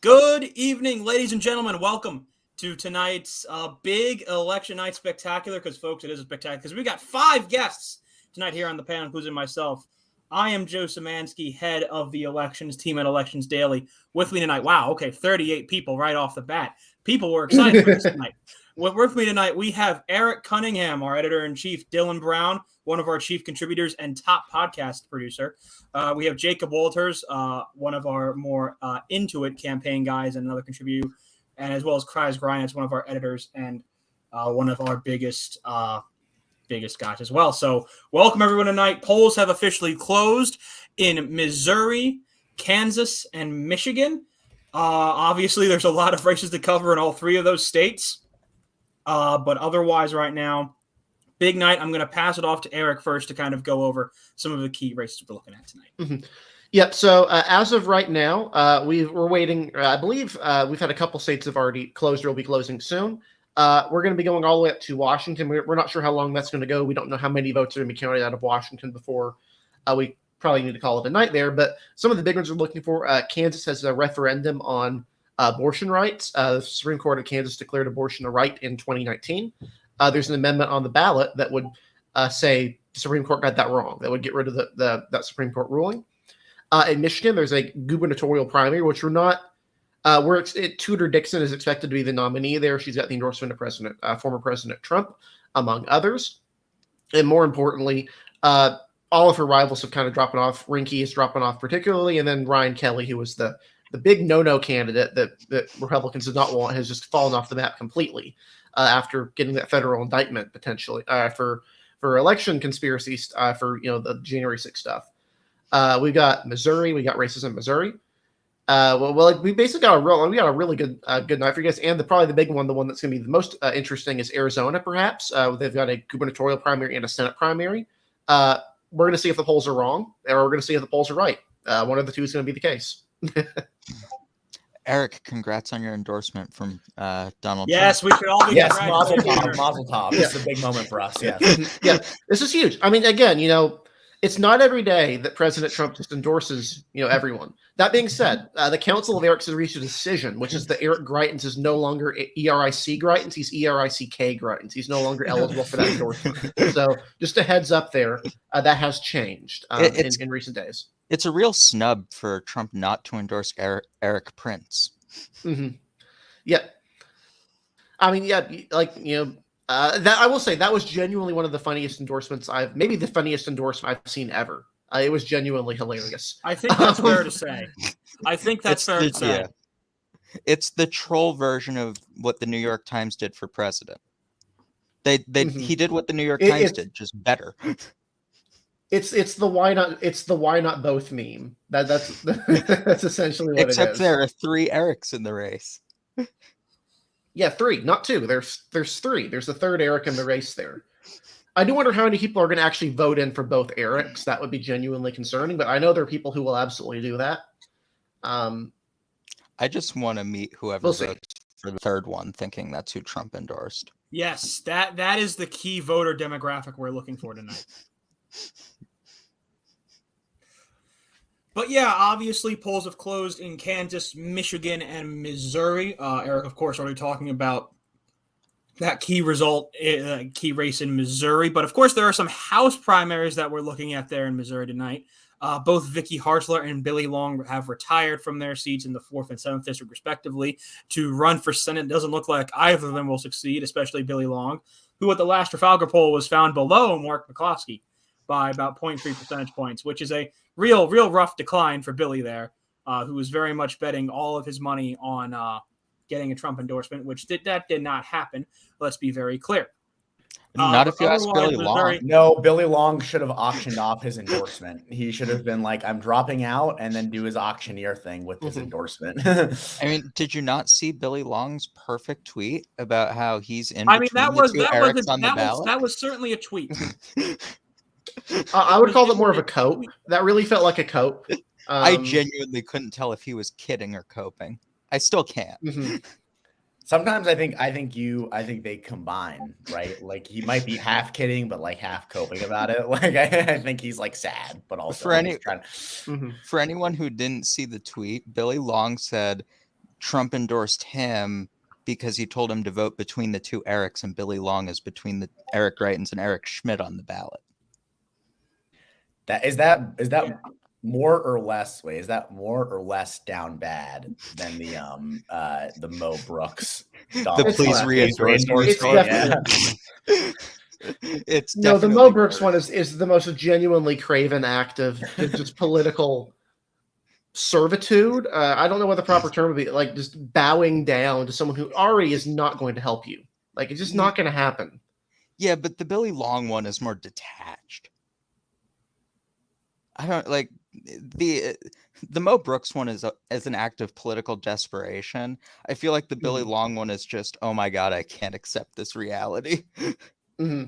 Good evening, ladies and gentlemen. Welcome to tonight's big election night spectacular. Because, folks, it is a spectacular because we got 5 guests tonight here on the panel, including myself. I am Joe Szymanski, head of the elections team at Elections Daily. With me tonight, 38 people right off the bat. People were excited for this tonight. With me tonight, we have Eric Cunningham, our editor-in-chief, Dylan Brown, one of our chief contributors and top podcast producer. We have Jacob Walters, one of our more Intuit campaign guys and another contributor, and as well as Kris Greitens, one of our editors and one of our biggest guys as well. So welcome everyone tonight. Polls have officially closed in Missouri, Kansas, and Michigan. Obviously, there's a lot of races to cover in all 3 of those states. But otherwise right now, big night. I'm going to pass it off to Eric first to kind of go over some of the key races we're looking at tonight. Mm-hmm. Yep. So as of right now, we're waiting. I believe we've had a couple states have already closed or will be closing soon. We're going to be going all the way up to Washington. We're not sure how long that's going to go. We don't know how many votes are going to be counted out of Washington before we probably need to call it a night there. But some of the big ones we're looking for, Kansas has a referendum on abortion rights. The Supreme Court of Kansas declared abortion a right in 2019. There's an amendment on the ballot that would say the Supreme Court got that wrong. That would get rid of that Supreme Court ruling. In Michigan, there's a gubernatorial primary, which we're not. Tudor Dixon is expected to be the nominee there. She's got the endorsement of former President Trump, among others. And more importantly, all of her rivals have kind of dropped off. Rinke is dropping off particularly, and then Ryan Kelly, who was the big no-no candidate that Republicans did not want, has just fallen off the map completely after getting that federal indictment potentially for election conspiracies for the January 6th stuff. We got Missouri. We got races in Missouri. We basically got a really good night for you guys. And probably the big one, the one that's going to be the most interesting is Arizona. Perhaps they've got a gubernatorial primary and a Senate primary. We're going to see if the polls are wrong, or we're going to see if the polls are right. One of the two is going to be the case. Eric, congrats on your endorsement from Donald Yes, Trump. We could all be Mazel tov. This is a big moment for us. Yeah. Yeah, this is huge. I mean, again, it's not every day that President Trump just endorses, everyone. That being said, the Council of Erics has reached a decision, which is that Eric Greitens is no longer ERIC Greitens. He's ERICK Greitens. He's no longer eligible for that endorsement. So just a heads up there, that has changed in recent days. It's a real snub for Trump not to endorse Eric Prince. Mm-hmm. Yeah. I mean, yeah, that I will say that was genuinely one of the funniest endorsements maybe the funniest endorsement I've seen ever. It was genuinely hilarious. I think that's fair to say. Yeah. It's the troll version of what the New York Times did for president. He did what the New York Times did, just better. It's the why not both meme. That's that's essentially what it is. Except there are 3 Erics in the race. Yeah, 3, not 2. There's 3. There's the third Eric in the race there. I do wonder how many people are going to actually vote in for both Erics. That would be genuinely concerning, but I know there are people who will absolutely do that. I just want to meet whoever votes for the third one, thinking that's who Trump endorsed. Yes, that is the key voter demographic we're looking for tonight. But yeah, obviously polls have closed in Kansas, Michigan, and Missouri. Eric, of course, already talking about that key race in Missouri. But of course, there are some House primaries that we're looking at there in Missouri tonight. Both Vicky Harsler and Billy Long have retired from their seats in the 4th and 7th district, respectively, to run for Senate. Doesn't look like either of them will succeed, especially Billy Long, who at the last Trafalgar poll was found below Mark McCloskey by about 0.3 percentage points, which is a real rough decline for Billy there, who was very much betting all of his money on getting a Trump endorsement, which did not happen. Let's be very clear. Not if you ask Billy Long. No, Billy Long should have auctioned off his endorsement. He should have been like, I'm dropping out, and then do his auctioneer thing with his endorsement. I mean, did you not see Billy Long's perfect tweet about how he's in that was certainly a tweet. I would call it more of a cope. That really felt like a cope. I genuinely couldn't tell if he was kidding or coping. I still can't. Mm-hmm. Sometimes I think they combine, right? Like he might be half kidding, but like half coping about it. Like I think he's like sad, but also for anyone who didn't see the tweet, Billy Long said, Trump endorsed him because he told him to vote between the two Erics, and Billy Long is between the Eric Greitens and Eric Schmidt on the ballot. Is that more or less? Wait, is that more or less down bad than the Mo Brooks? The please re-endorse. It's definitely. It's No, the definitely Mo Brooks worse. one is the most genuinely craven act of just political servitude. I don't know what the proper term would be. Like just bowing down to someone who already is not going to help you. Like it's just not going to happen. Yeah, but the Billy Long one is more detached. I don't like the Mo Brooks one is an act of political desperation. I feel like the Billy Long one is just, oh my God, I can't accept this reality. Mm-hmm.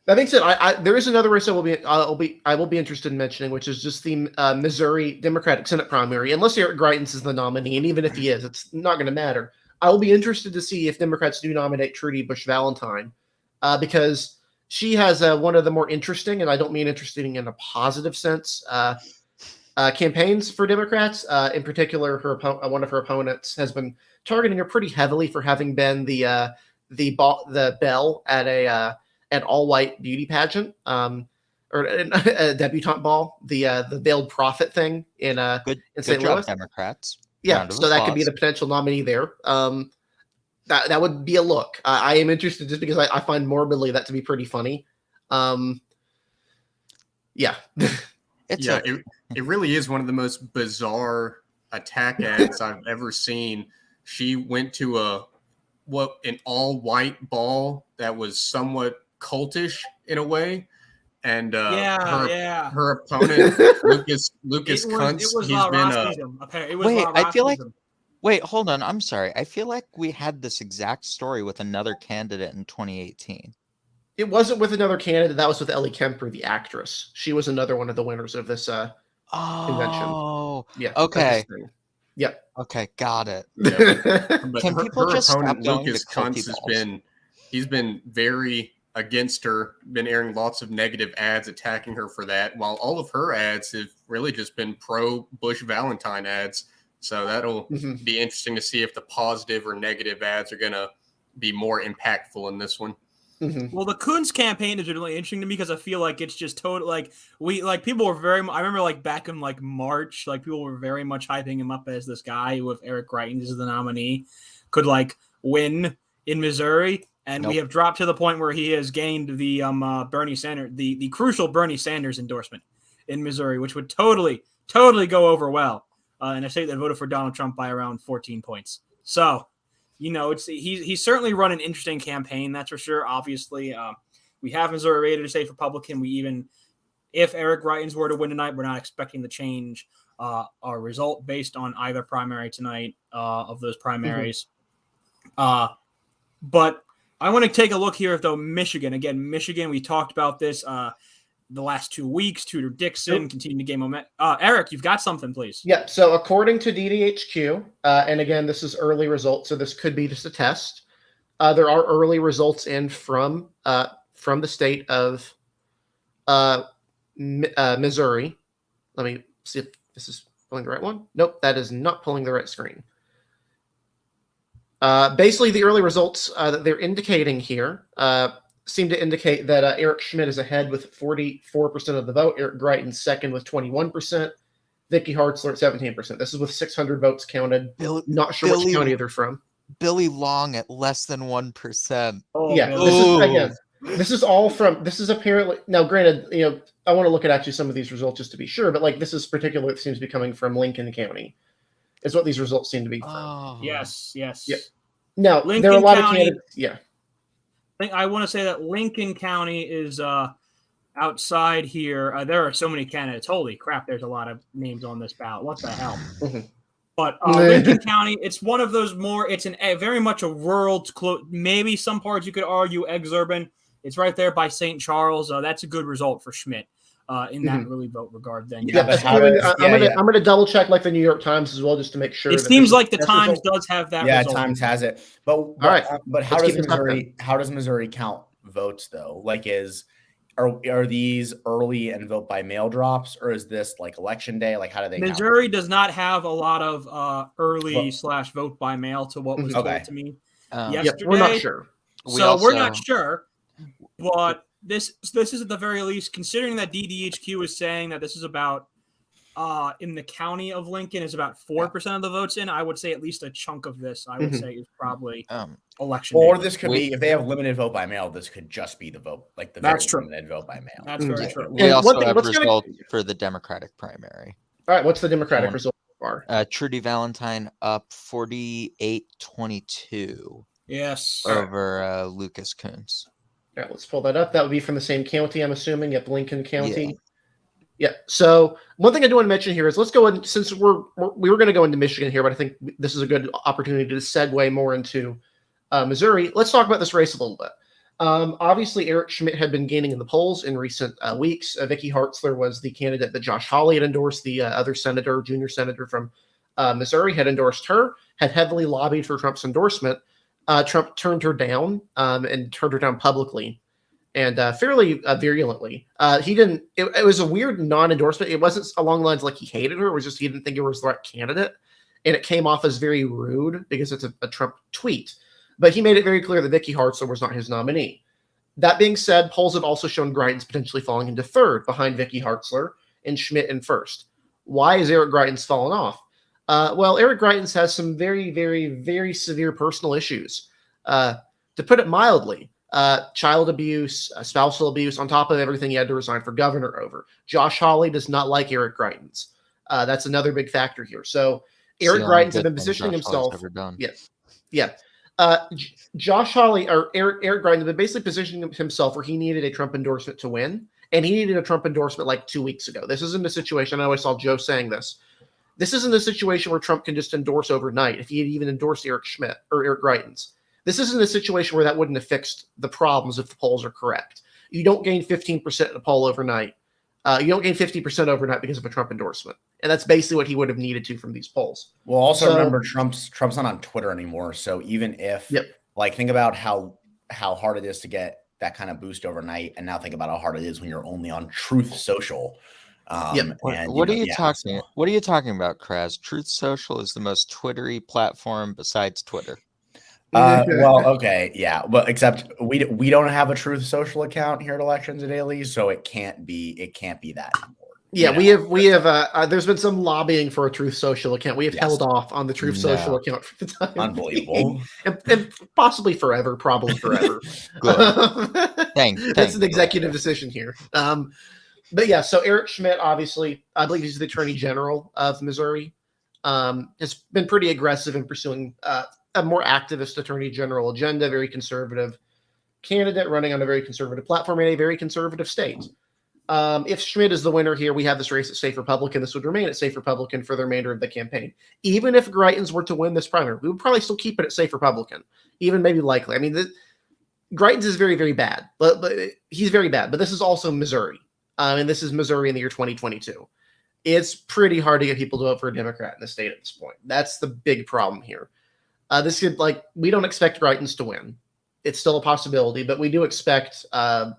That being said, there is another race I will be interested in mentioning, which is just the Missouri Democratic Senate primary. Unless Eric Greitens is the nominee, and even if he is, it's not going to matter. I will be interested to see if Democrats do nominate Trudy Bush Valentine, because she has one of the more interesting, and I don't mean interesting in a positive sense, campaigns for Democrats. In particular, one of her opponents has been targeting her pretty heavily for having been the belle at an all-white beauty pageant, or a debutante ball, the veiled prophet thing in St. Louis. Democrats. Yeah, so that could be the potential nominee there. That would be a look. I am interested just because I find morbidly that to be pretty funny. Yeah. It really is one of the most bizarre attack ads I've ever seen. She went to an all-white ball that was somewhat cultish in a way. And her opponent, Lucas Kuntz, Wait, hold on. I'm sorry. I feel like we had this exact story with another candidate in 2018. It wasn't with another candidate. That was with Ellie Kemper, the actress. She was another one of the winners of this convention. Oh, yeah. Okay. Yep. Okay, got it. Yeah. But Can people just opponent, stop going Lucas to culty Kuntz, balls? he's been very against her, been airing lots of negative ads attacking her for that, while all of her ads have really just been pro Bush Valentine ads. So that'll be interesting to see if the positive or negative ads are going to be more impactful in this one. Mm-hmm. Well, the Kuntz campaign is really interesting to me because I feel like it's just total. People were very. I remember back in March, people were very much hyping him up as this guy who, if Eric Greitens is the nominee, could win in Missouri. And we have dropped to the point where he has gained the Bernie Sanders, the crucial Bernie Sanders endorsement in Missouri, which would totally go over well in a state that voted for Donald Trump by around 14 points. So, he's certainly run an interesting campaign, that's for sure. Obviously, we have Missouri rated as safe Republican. If Eric Greitens were to win tonight, we're not expecting to change our result based on either primary tonight of those primaries. But I want to take a look here at Michigan. Again, Michigan, we talked about this the last 2 weeks. Tudor Dixon continuing to gain momentum. Eric, you've got something, please. Yeah, so according to DDHQ, and again, this is early results, so this could be just a test. There are early results in from the state of Missouri. Let me see if this is pulling the right one. Nope, that is not pulling the right screen. Basically, the early results that they're indicating here seem to indicate that Eric Schmidt is ahead with 44% of the vote. Eric Greitens second with 21%. Vicky Harsler at 17%. This is with 600 votes counted. Not sure which county they're from. Billy Long at less than 1%. This is all from. This is apparently now. Granted, I want to look at actually some of these results just to be sure, but this is particular. It seems to be coming from Lincoln County. Is what these results seem to be from. Oh. Yes. Yep. Now, Lincoln there are a lot County, of candidates. Yeah. I want to say that Lincoln County is outside here. There are so many candidates. Holy crap, there's a lot of names on this ballot. What the hell? But Lincoln County, it's one of those more, it's very much a rural, maybe some parts you could argue exurban. It's right there by St. Charles. That's a good result for Schmidt. In that early vote regard, then I'm going to double check the New York Times as well, just to make sure. It seems like the Times does have that. Yeah, result. Times has it. But all right. But how does Missouri count votes though? are these early and vote by mail drops, or is this like election day? Like, how do they count? Missouri does not have a lot of early / vote by mail to what was Okay. told to me Yeah, yesterday. we're not sure. We're not sure, but this is at the very least, considering that DDHQ is saying that this is about in the county of Lincoln is about 4% of the votes in. I would say at least a chunk of this, I would say, is probably election Or day. this could be, if they have limited vote by mail, this could just be the vote, like the That's very true. limited vote by mail. That's very true. We And also one thing- have let's get a- results for the Democratic primary. All right, what's the Democratic result so far? Trudy Valentine up 48-22 Yes. over Lucas Coons. All right, let's pull that up. That would be from the same county, I'm assuming. Yep, Lincoln County. Yeah. So one thing I do want to mention here is let's go in, since we were going to go into Michigan here, but I think this is a good opportunity to segue more into Missouri. Let's talk about this race a little bit. Obviously, Eric Schmidt had been gaining in the polls in recent weeks. Vicky Harsler was the candidate that Josh Hawley had endorsed. The other senator, junior senator from Missouri, had endorsed her, had heavily lobbied for Trump's endorsement. Trump turned her down and turned her down publicly and fairly virulently. He didn't. It was a weird non-endorsement. It wasn't along the lines like he hated her. It was just he didn't think it was the right candidate, and it came off as very rude because it's a Trump tweet. But he made it very clear that Vicky Harsler was not his nominee. That being said, polls have also shown Greitens potentially falling into third behind Vicky Harsler and Schmidt in first. Why is Eric Greitens fallen off? Well, Eric Greitens has some very, very, very severe personal issues. To put it mildly, child abuse, spousal abuse, on top of everything he had to resign for governor over. Josh Hawley does not like Eric Greitens. That's another big factor here. So Eric Greitens has been positioning himself. Yeah. Josh Hawley or Eric Greitens has been basically positioning himself where he needed a Trump endorsement to win, and he needed a Trump endorsement like 2 weeks ago. This isn't a situation. I always saw Joe saying this. This isn't a situation where Trump can just endorse overnight. If he had even endorsed Eric Schmidt or Eric Greitens, this isn't a situation where that wouldn't have fixed the problems if the polls are correct. You don't gain 15% in a poll overnight. You don't gain 50% overnight because of a Trump endorsement. And that's basically what he would have needed to from these polls. Well, also remember Trump's not on Twitter anymore. So even if like think about how hard it is to get that kind of boost overnight, and now think about how hard it is when you're only on Truth Social. What are you talking about, Kras? Truth Social is the most Twittery platform besides Twitter. Well, okay, yeah, but except we don't have a Truth Social account here at Elections Daily, so it can't be that anymore. Yeah, we have. There's been some lobbying for a Truth Social account. We have held off on the Truth Social account for the time. Unbelievable, and possibly forever, probably forever. That's an executive decision here. But yeah, so Eric Schmidt, obviously, I believe he's the Attorney General of Missouri, has been pretty aggressive in pursuing a more activist Attorney General agenda, very conservative candidate running on a very conservative platform in a very conservative state. If Schmidt is the winner here, we have this race at Safe Republican. This would remain at Safe Republican for the remainder of the campaign. Even if Greitens were to win this primary, we would probably still keep it at Safe Republican, even maybe likely. I mean, Greitens is very, very bad, but he's very bad. But this is also Missouri. And this is Missouri in the year 2022. It's pretty hard to get people to vote for a Democrat in the state at this point. That's the big problem here. We don't expect Greitens to win. It's still a possibility, but we do expect,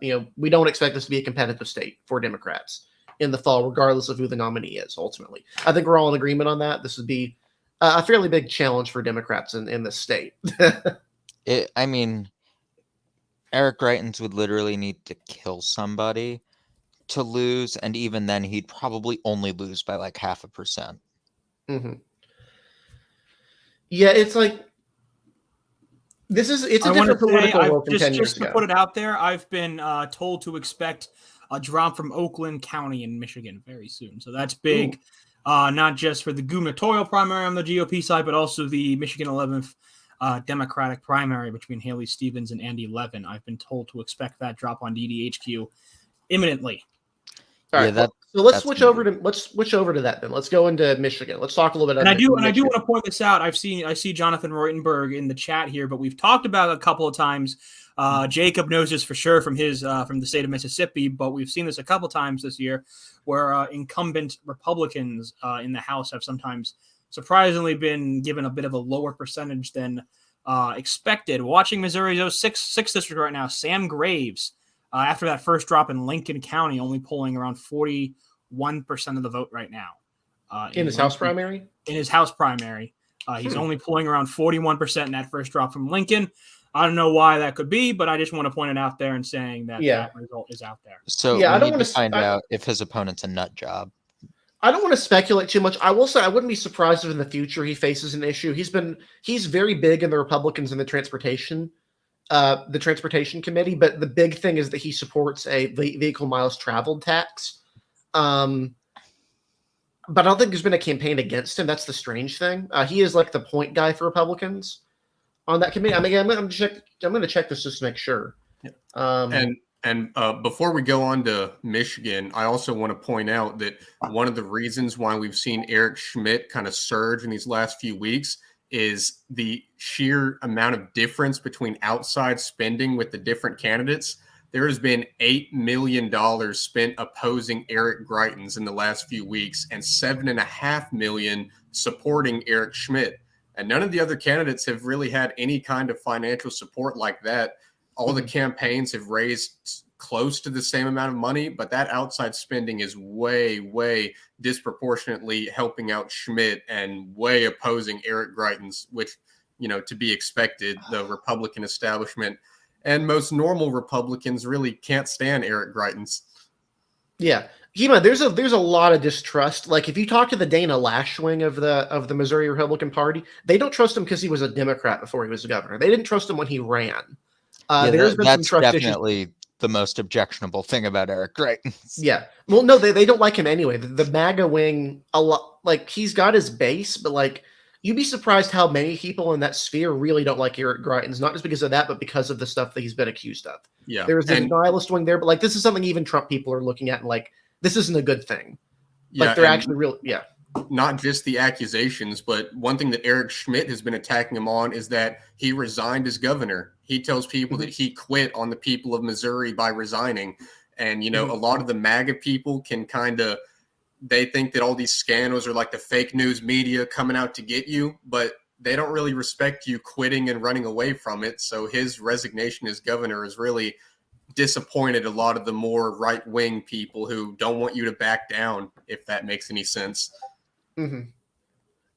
we don't expect this to be a competitive state for Democrats in the fall, regardless of who the nominee is, ultimately. I think we're all in agreement on that. This would be a fairly big challenge for Democrats in this state. Eric Greitens would literally need to kill somebody to lose, and even then he'd probably only lose by like 0.5%. Mm-hmm. Yeah, it's like it's a different political world from 10 years ago. To put it out there, I've been told to expect a drop from Oakland County in Michigan very soon. So that's big, not just for the gubernatorial primary on the GOP side, but also the Michigan 11th Democratic primary between Haley Stevens and Andy Levin. I've been told to expect that drop on DDHQ imminently. All right, so let's switch over to that then. Let's go into Michigan. Let's talk a little bit. I do want to point this out. I see Jonathan Reutenberg in the chat here, but we've talked about it a couple of times. Jacob knows this for sure from his from the state of Mississippi, but we've seen this a couple times this year, where incumbent Republicans in the House have sometimes surprisingly been given a bit of a lower percentage than expected. Watching Missouri's 6th district right now, Sam Graves after that first drop in Lincoln County, only polling around 41% of the vote right now. In his House primary? In his House primary. He's only pulling around 41% in that first drop from Lincoln. I don't know why that could be, but I just want to point it out there and saying that that result is out there. So we need to find out if his opponent's a nut job. I don't want to speculate too much. I will say I wouldn't be surprised if in the future he faces an issue. He's very big in the Republicans in the transportation committee, but the big thing is that he supports a vehicle miles traveled tax. But I don't think there's been a campaign against him. That's the strange thing. He is like the point guy for Republicans on that committee. I mean, I'm going to check this just to make sure. And before we go on to Michigan, I also want to point out that one of the reasons why we've seen Eric Schmidt kind of surge in these last few weeks is the sheer amount of difference between outside spending with the different candidates. There has been $8 million spent opposing Eric Greitens in the last few weeks and $7.5 million supporting Eric Schmidt. And none of the other candidates have really had any kind of financial support like that. All the campaigns have raised close to the same amount of money, but that outside spending is way, way disproportionately helping out Schmidt and way opposing Eric Greitens, which, to be expected, the Republican establishment and most normal Republicans really can't stand Eric Greitens. Yeah. There's a lot of distrust. Like if you talk to the Dana Lash wing of the Missouri Republican Party, they don't trust him because he was a Democrat before he was a governor. They didn't trust him when he ran. There's been that's some trust definitely issues. The most objectionable thing about Eric Greitens. Yeah. Well, no, they don't like him anyway. The MAGA wing, a lot, like he's got his base, but like you'd be surprised how many people in that sphere really don't like Eric Greitens, not just because of that, but because of the stuff that he's been accused of. Yeah. There's a nihilist wing there, but like this is something even Trump people are looking at and like this isn't a good thing. Like they're actually real. Yeah. Not just the accusations, but one thing that Eric Schmidt has been attacking him on is that he resigned as governor. He tells people that he quit on the people of Missouri by resigning. And, a lot of the MAGA people can they think that all these scandals are like the fake news media coming out to get you, but they don't really respect you quitting and running away from it. So his resignation as governor has really disappointed a lot of the more right-wing people who don't want you to back down, if that makes any sense. Mm-hmm.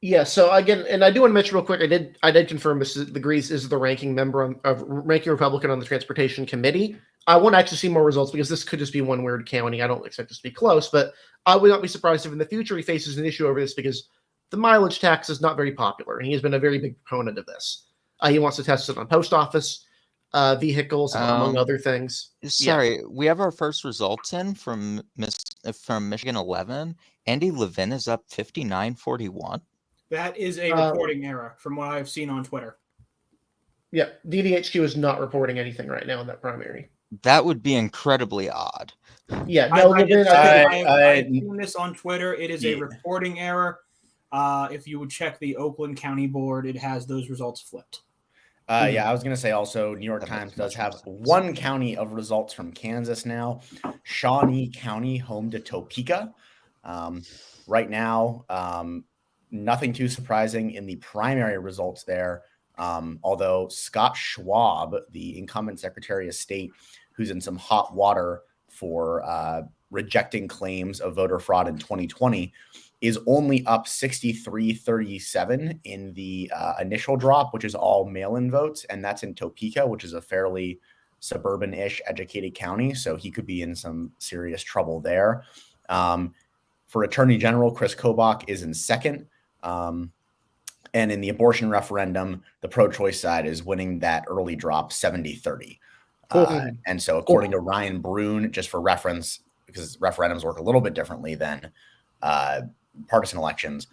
Yeah. So again, and I do want to mention real quick, I did confirm Mrs. Grease is the ranking Republican on the Transportation Committee. I want to actually see more results because this could just be one weird county. I don't expect this to be close, but I would not be surprised if in the future he faces an issue over this because the mileage tax is not very popular, and he has been a very big proponent of this. He wants to test it on post office vehicles, among other things. Sorry, we have our first results in from Michigan 11. Andy Levin is up 59-41. That is a reporting error from what I've seen on Twitter. Yeah, DDHQ is not reporting anything right now in that primary. That would be incredibly odd. Yeah, no, I've seen this on Twitter. It is a reporting error. If you would check the Oakland County Board, it has those results flipped. Yeah, I was going to say also New York Times does have one county of results from Kansas now. Shawnee County, home to Topeka. Right now, nothing too surprising in the primary results there. Although Scott Schwab, the incumbent Secretary of State, who's in some hot water for rejecting claims of voter fraud in 2020, is only up 63-37 in the initial drop, which is all mail-in votes. And that's in Topeka, which is a fairly suburban-ish educated county. So he could be in some serious trouble there. For Attorney General, Kris Kobach is in second. And in the abortion referendum, the pro-choice side is winning that early drop 70-30. And so according to Ryan Brune, just for reference, because referendums work a little bit differently than partisan elections,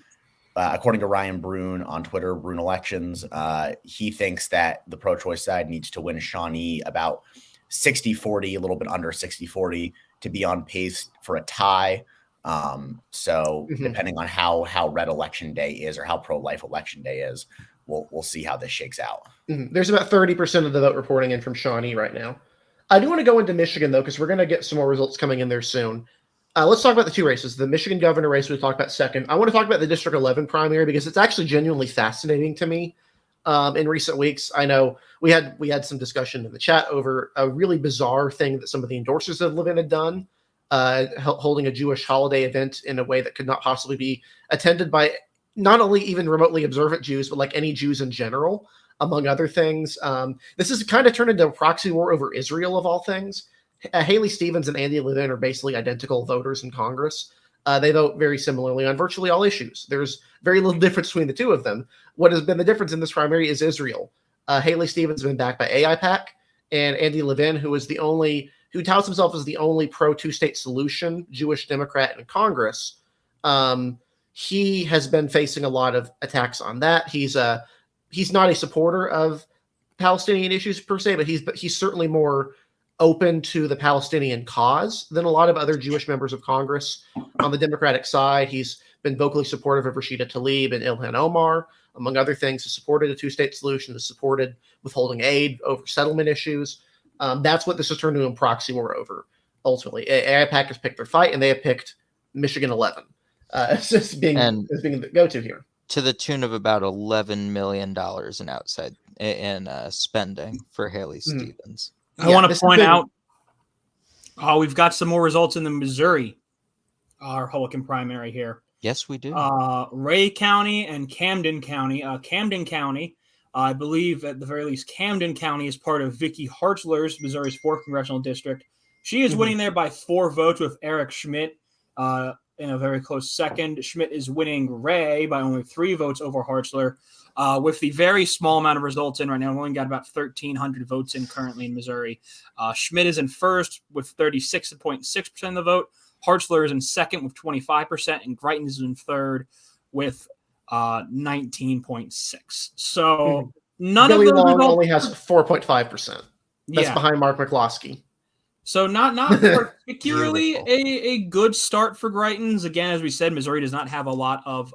according to Ryan Brune on Twitter, Brune Elections, he thinks that the pro-choice side needs to win Shawnee about 60-40, a little bit under 60-40 to be on pace for a tie. Depending on how red election day is or how pro-life election day is, we'll see how this shakes out. There's about 30% of the vote reporting in from Shawnee right now. I do want to go into Michigan though, because we're going to get some more results coming in there soon. Let's talk about the two races. The Michigan governor race we'll talk about second. I want to talk about the District 11 primary because it's actually genuinely fascinating to me. in recent weeks. I know we had some discussion in the chat over a really bizarre thing that some of the endorsers of Levin had done, holding a Jewish holiday event in a way that could not possibly be attended by not only even remotely observant Jews, but like any Jews in general, among other things. This has kind of turned into a proxy war over Israel, of all things. Haley Stevens and Andy Levin are basically identical voters in Congress. They vote very similarly on virtually all issues. There's very little difference between the two of them. What has been the difference in this primary is Israel. Haley Stevens has been backed by AIPAC, and Andy Levin, who touts himself as the only pro-two-state solution Jewish Democrat in Congress, he has been facing a lot of attacks on that. He's not a supporter of Palestinian issues per se, but he's certainly more open to the Palestinian cause than a lot of other Jewish members of Congress. On the Democratic side, he's been vocally supportive of Rashida Tlaib and Ilhan Omar, among other things. Has supported a two-state solution, has supported withholding aid over settlement issues. That's what this has turned into a proxy war over, ultimately. AIPAC has picked their fight, and they have picked Michigan 11 as being the go-to here. To the tune of about $11 million in spending for Haley Stevens. I want to point out we've got some more results in the Missouri Republican primary here. Yes, we do. Ray County and Camden County. Camden County, I believe at the very least, Camden County is part of Vicky Harsler's Missouri's 4th congressional district. She is winning there by 4 votes with Eric Schmidt in a very close second. Schmidt is winning Ray by only 3 votes over Harsler. With the very small amount of results in right now, we've only got about 1,300 votes in currently in Missouri. Schmidt is in first with 36.6% of the vote. Harsler is in second with 25%, and Greitens is in third with 19.6%. So none Billy of those Long results only has 4.5%. That's behind Mark McCloskey. So not particularly a good start for Greitens. Again, as we said, Missouri does not have a lot of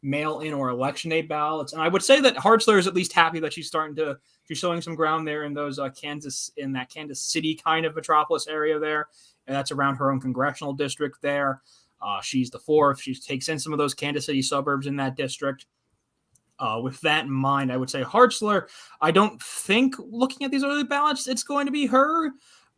mail-in or election day ballots, and I would say that Harsler is at least happy that she's showing some ground there in those Kansas City kind of metropolis area there, and that's around her own congressional district there. She's the 4th. She takes in some of those Kansas City suburbs in that district. With that in mind, I would say Harsler. I don't think, looking at these early ballots, it's going to be her.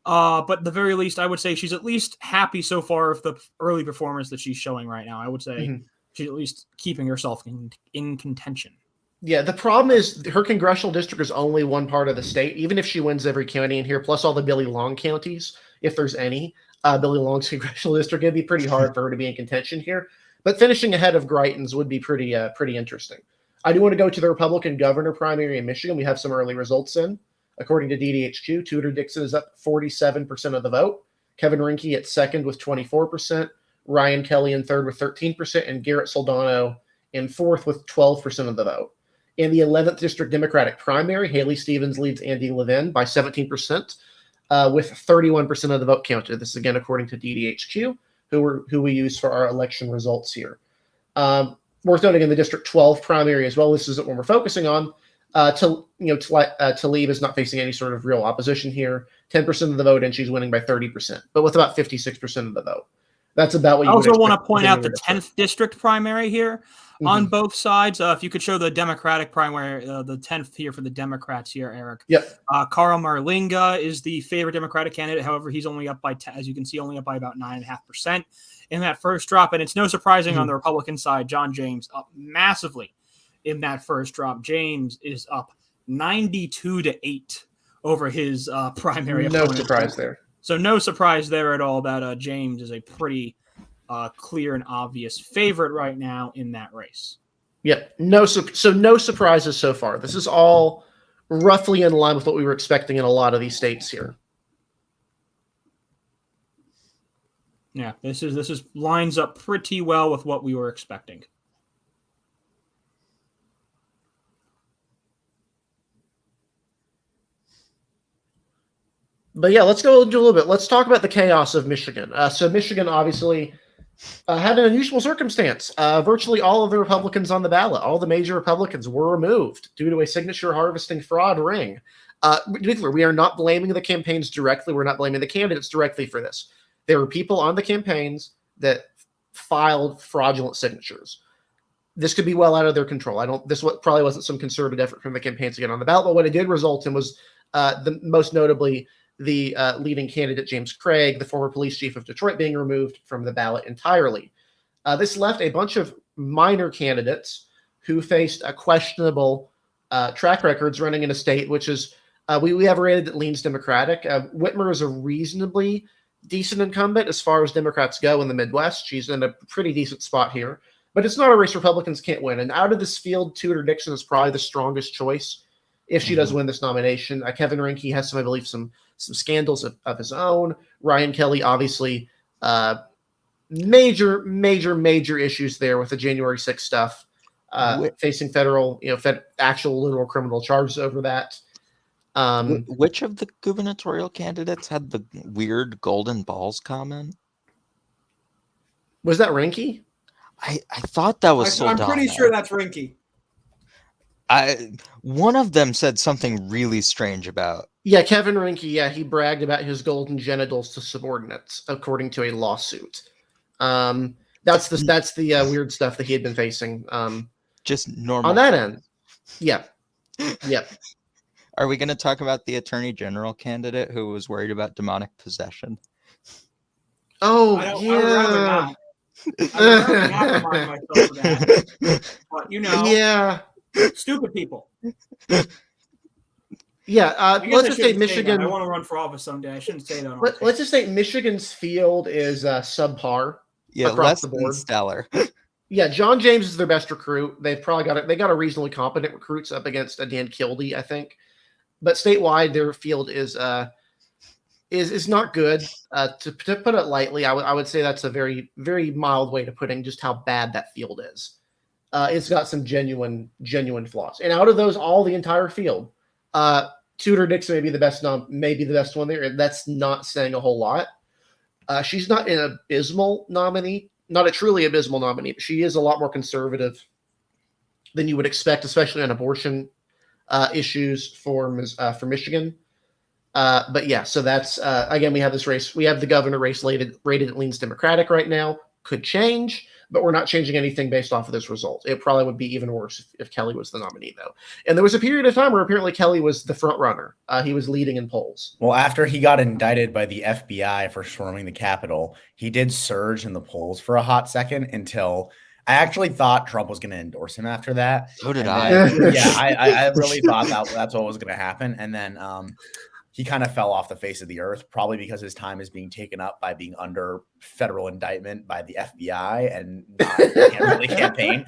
But at the very least, I would say she's at least happy so far with the early performance that she's showing right now. I would say she's at least keeping herself in contention. Yeah, the problem is her congressional district is only one part of the state. Even if she wins every county in here, plus all the Billy Long counties, if there's any, Billy Long's congressional district, it'd be pretty hard for her to be in contention here. But finishing ahead of Greitens would be pretty interesting. I do want to go to the Republican governor primary in Michigan. We have some early results in. According to DDHQ, Tudor Dixon is up 47% of the vote. Kevin Rinke at second with 24%. Ryan Kelly in third with 13%. And Garrett Soldano in fourth with 12% of the vote. In the 11th District Democratic primary, Haley Stevens leads Andy Levin by 17% with 31% of the vote counted. This is, again, according to DDHQ, who we use for our election results here. Worth noting in the District 12 primary as well, this isn't what we're focusing on. Tlaib is not facing any sort of real opposition here. 10% of the vote, and she's winning by 30%, but with about 56% of the vote. That's about what you I also want to point out the 10th district primary here on Mm-hmm. both sides. If you could show the Democratic primary, the 10th here for the Democrats here, Eric. Yep. Carl Marlinga is the favorite Democratic candidate. However, he's only up by, as you can see, only up by about 9.5% in that first drop. And it's no surprising on the Republican side, John James up massively in that first drop. James is up 92-8 over his primary opponent. No surprise there. So no surprise there at all that James is a pretty clear and obvious favorite right now in that race. Yep. No surprises so far. This is all roughly in line with what we were expecting in a lot of these states here. Yeah, this is lines up pretty well with what we were expecting. But yeah, let's go into a little bit. Let's talk about the chaos of Michigan. So Michigan obviously had an unusual circumstance. Virtually all of the Republicans on the ballot, all the major Republicans, were removed due to a signature harvesting fraud ring. We are not blaming the campaigns directly. We're not blaming the candidates directly for this. There were people on the campaigns that filed fraudulent signatures. this could be well out of their control. This probably wasn't some concerted effort from the campaign to get on the ballot, but what it did result in was the most notably the leading candidate, James Craig, the former police chief of Detroit, being removed from the ballot entirely. This left a bunch of minor candidates who faced a questionable track records running in a state, which is, we have rated that leans Democratic. Whitmer is a reasonably decent incumbent as far as Democrats go in the Midwest. She's in a pretty decent spot here, but it's not a race Republicans can't win. And out of this field, Tudor Dixon is probably the strongest choice if she does win this nomination. Kevin Rinke has some, I believe, some scandals of his own. Ryan Kelly, obviously, major issues there with the January 6th stuff, facing federal, actual literal criminal charges over that. Which of the gubernatorial candidates had the weird golden balls comment? Was that Rinke? I thought that was Soldano. I'm pretty sure that's Rinke. One of them said something really strange about. Yeah, Kevin Rinke. Yeah, he bragged about his golden genitals to subordinates, according to a lawsuit. That's the weird stuff that he had been facing. Just normal on that end. Yeah. Yep. Are we going to talk about the attorney general candidate who was worried about demonic possession? Oh, I would rather not. I would rather not remind myself of that. But, yeah, stupid people. Yeah, let's just say Michigan. I want to run for office someday. I shouldn't say that. Let's just say Michigan's field is subpar. Yeah, across less the board. than stellar. Yeah, John James is their best recruit. They've probably got it. They got a reasonably competent recruits up against Dan Kildee, I think. But statewide, their field is not good. To put it lightly, I would say that's a very, very mild way to putting just how bad that field is. It's got some genuine flaws. And out of those, the entire field, Tudor Dixon may be the best one there. That's not saying a whole lot. She's not an abysmal nominee, not a truly abysmal nominee, but she is a lot more conservative than you would expect, especially on abortion issues for Michigan. But yeah, so that's again, we have this race. We have the governor race rated it leans Democratic right now. Could change, but we're not changing anything based off of this result. It probably would be even worse if Kelly was the nominee, though. And there was a period of time where apparently Kelly was the front runner. He was leading in polls. Well, after he got indicted by the FBI for storming the Capitol, he did surge in the polls for a hot second until I actually thought Trump was going to endorse him after that. So did I really thought that's what was going to happen. And then he kind of fell off the face of the earth, probably because his time is being taken up by being under federal indictment by the FBI and can't really campaign.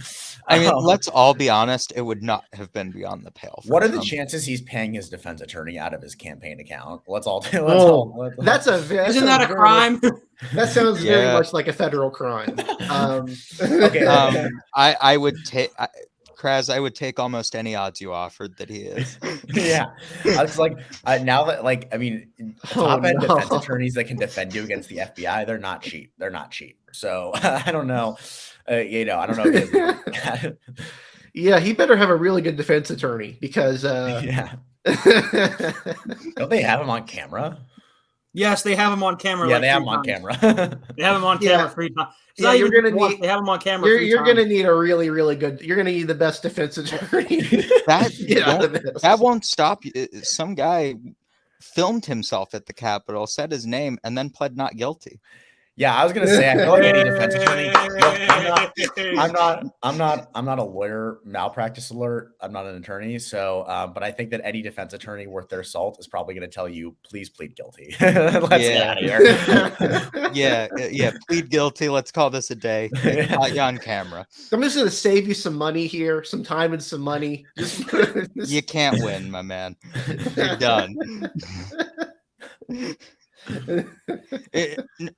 I mean, let's all be honest. It would not have been beyond the pale. What are the chances he's paying his defense attorney out of his campaign account? Isn't that a crime? That sounds very much like a federal crime. Okay. I would take. Kraz, I would take almost any odds you offered that he is. Yeah. I was like, now that, top-end defense attorneys that can defend you against the FBI, they're not cheap. So I don't know. I don't know. Yeah, he better have a really good defense attorney because. Yeah. Don't they have him on camera? Yes, they have him on camera. Yeah, they have him on camera. They have him on camera 3 times. Yeah, you're gonna need. They have him on camera. You're gonna need a really, really good. You're gonna need the best defense attorney. That won't stop you. Some guy filmed himself at the Capitol, said his name, and then pled not guilty. Yeah, I was gonna say I feel like any defense attorney. Look, I'm not a lawyer. Malpractice alert. I'm not an attorney. So, but I think that any defense attorney worth their salt is probably going to tell you, please plead guilty. Let's get out of here. Yeah. Plead guilty. Let's call this a day. Got you on camera. I'm just going to save you some money here, some time and some money. You can't win, my man. You're done.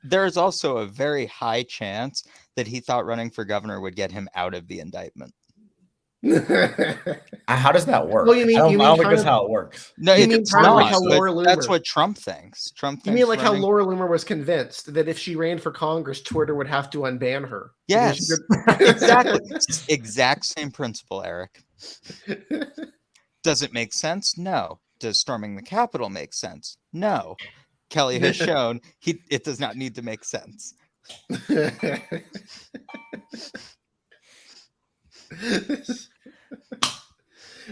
There is also a very high chance that he thought running for governor would get him out of the indictment. How does that work? Well, I don't think that's how it works. No, it's not. Like how Laura Loomer, that's what Trump thinks. You mean like how Laura Loomer was convinced that if she ran for Congress, Twitter would have to unban her? Yes, exactly. Exact same principle, Eric. Does it make sense? No. Does storming the Capitol make sense? No. Kelly has shown it does not need to make sense.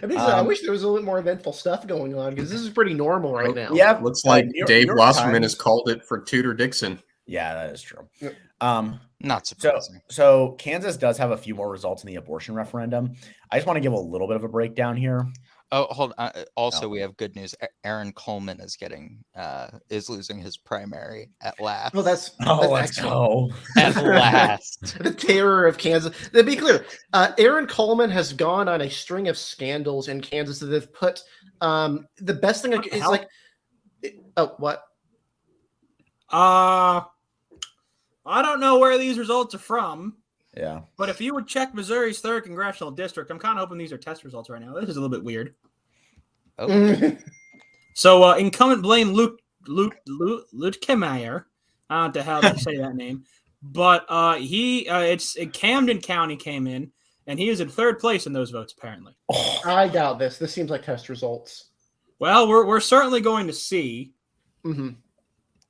I wish there was a little more eventful stuff going on because this is pretty normal right now. Yeah, Looks like New Dave York Wasserman has Times- called it for Tudor Dixon. Yeah, that is true. Not surprising. So Kansas does have a few more results in the abortion referendum. I just want to give a little bit of a breakdown here. Oh, hold on. Also, we have good news. Aaron Coleman is losing his primary at last. Oh, that's let's go. At last. The terror of Kansas. To be clear, Aaron Coleman has gone on a string of scandals in Kansas that have put the best thing is like. Oh, what? I don't know where these results are from. Yeah. But if you would check Missouri's 3rd congressional district, I'm kind of hoping these are test results right now. This is a little bit weird. Oh. So incumbent Blaine Luetkemeyer, I don't know the hell to say that name, but it's Camden County came in, and he is in 3rd place in those votes apparently. I doubt this. This seems like test results. Well, we're certainly going to see. Mm-hmm.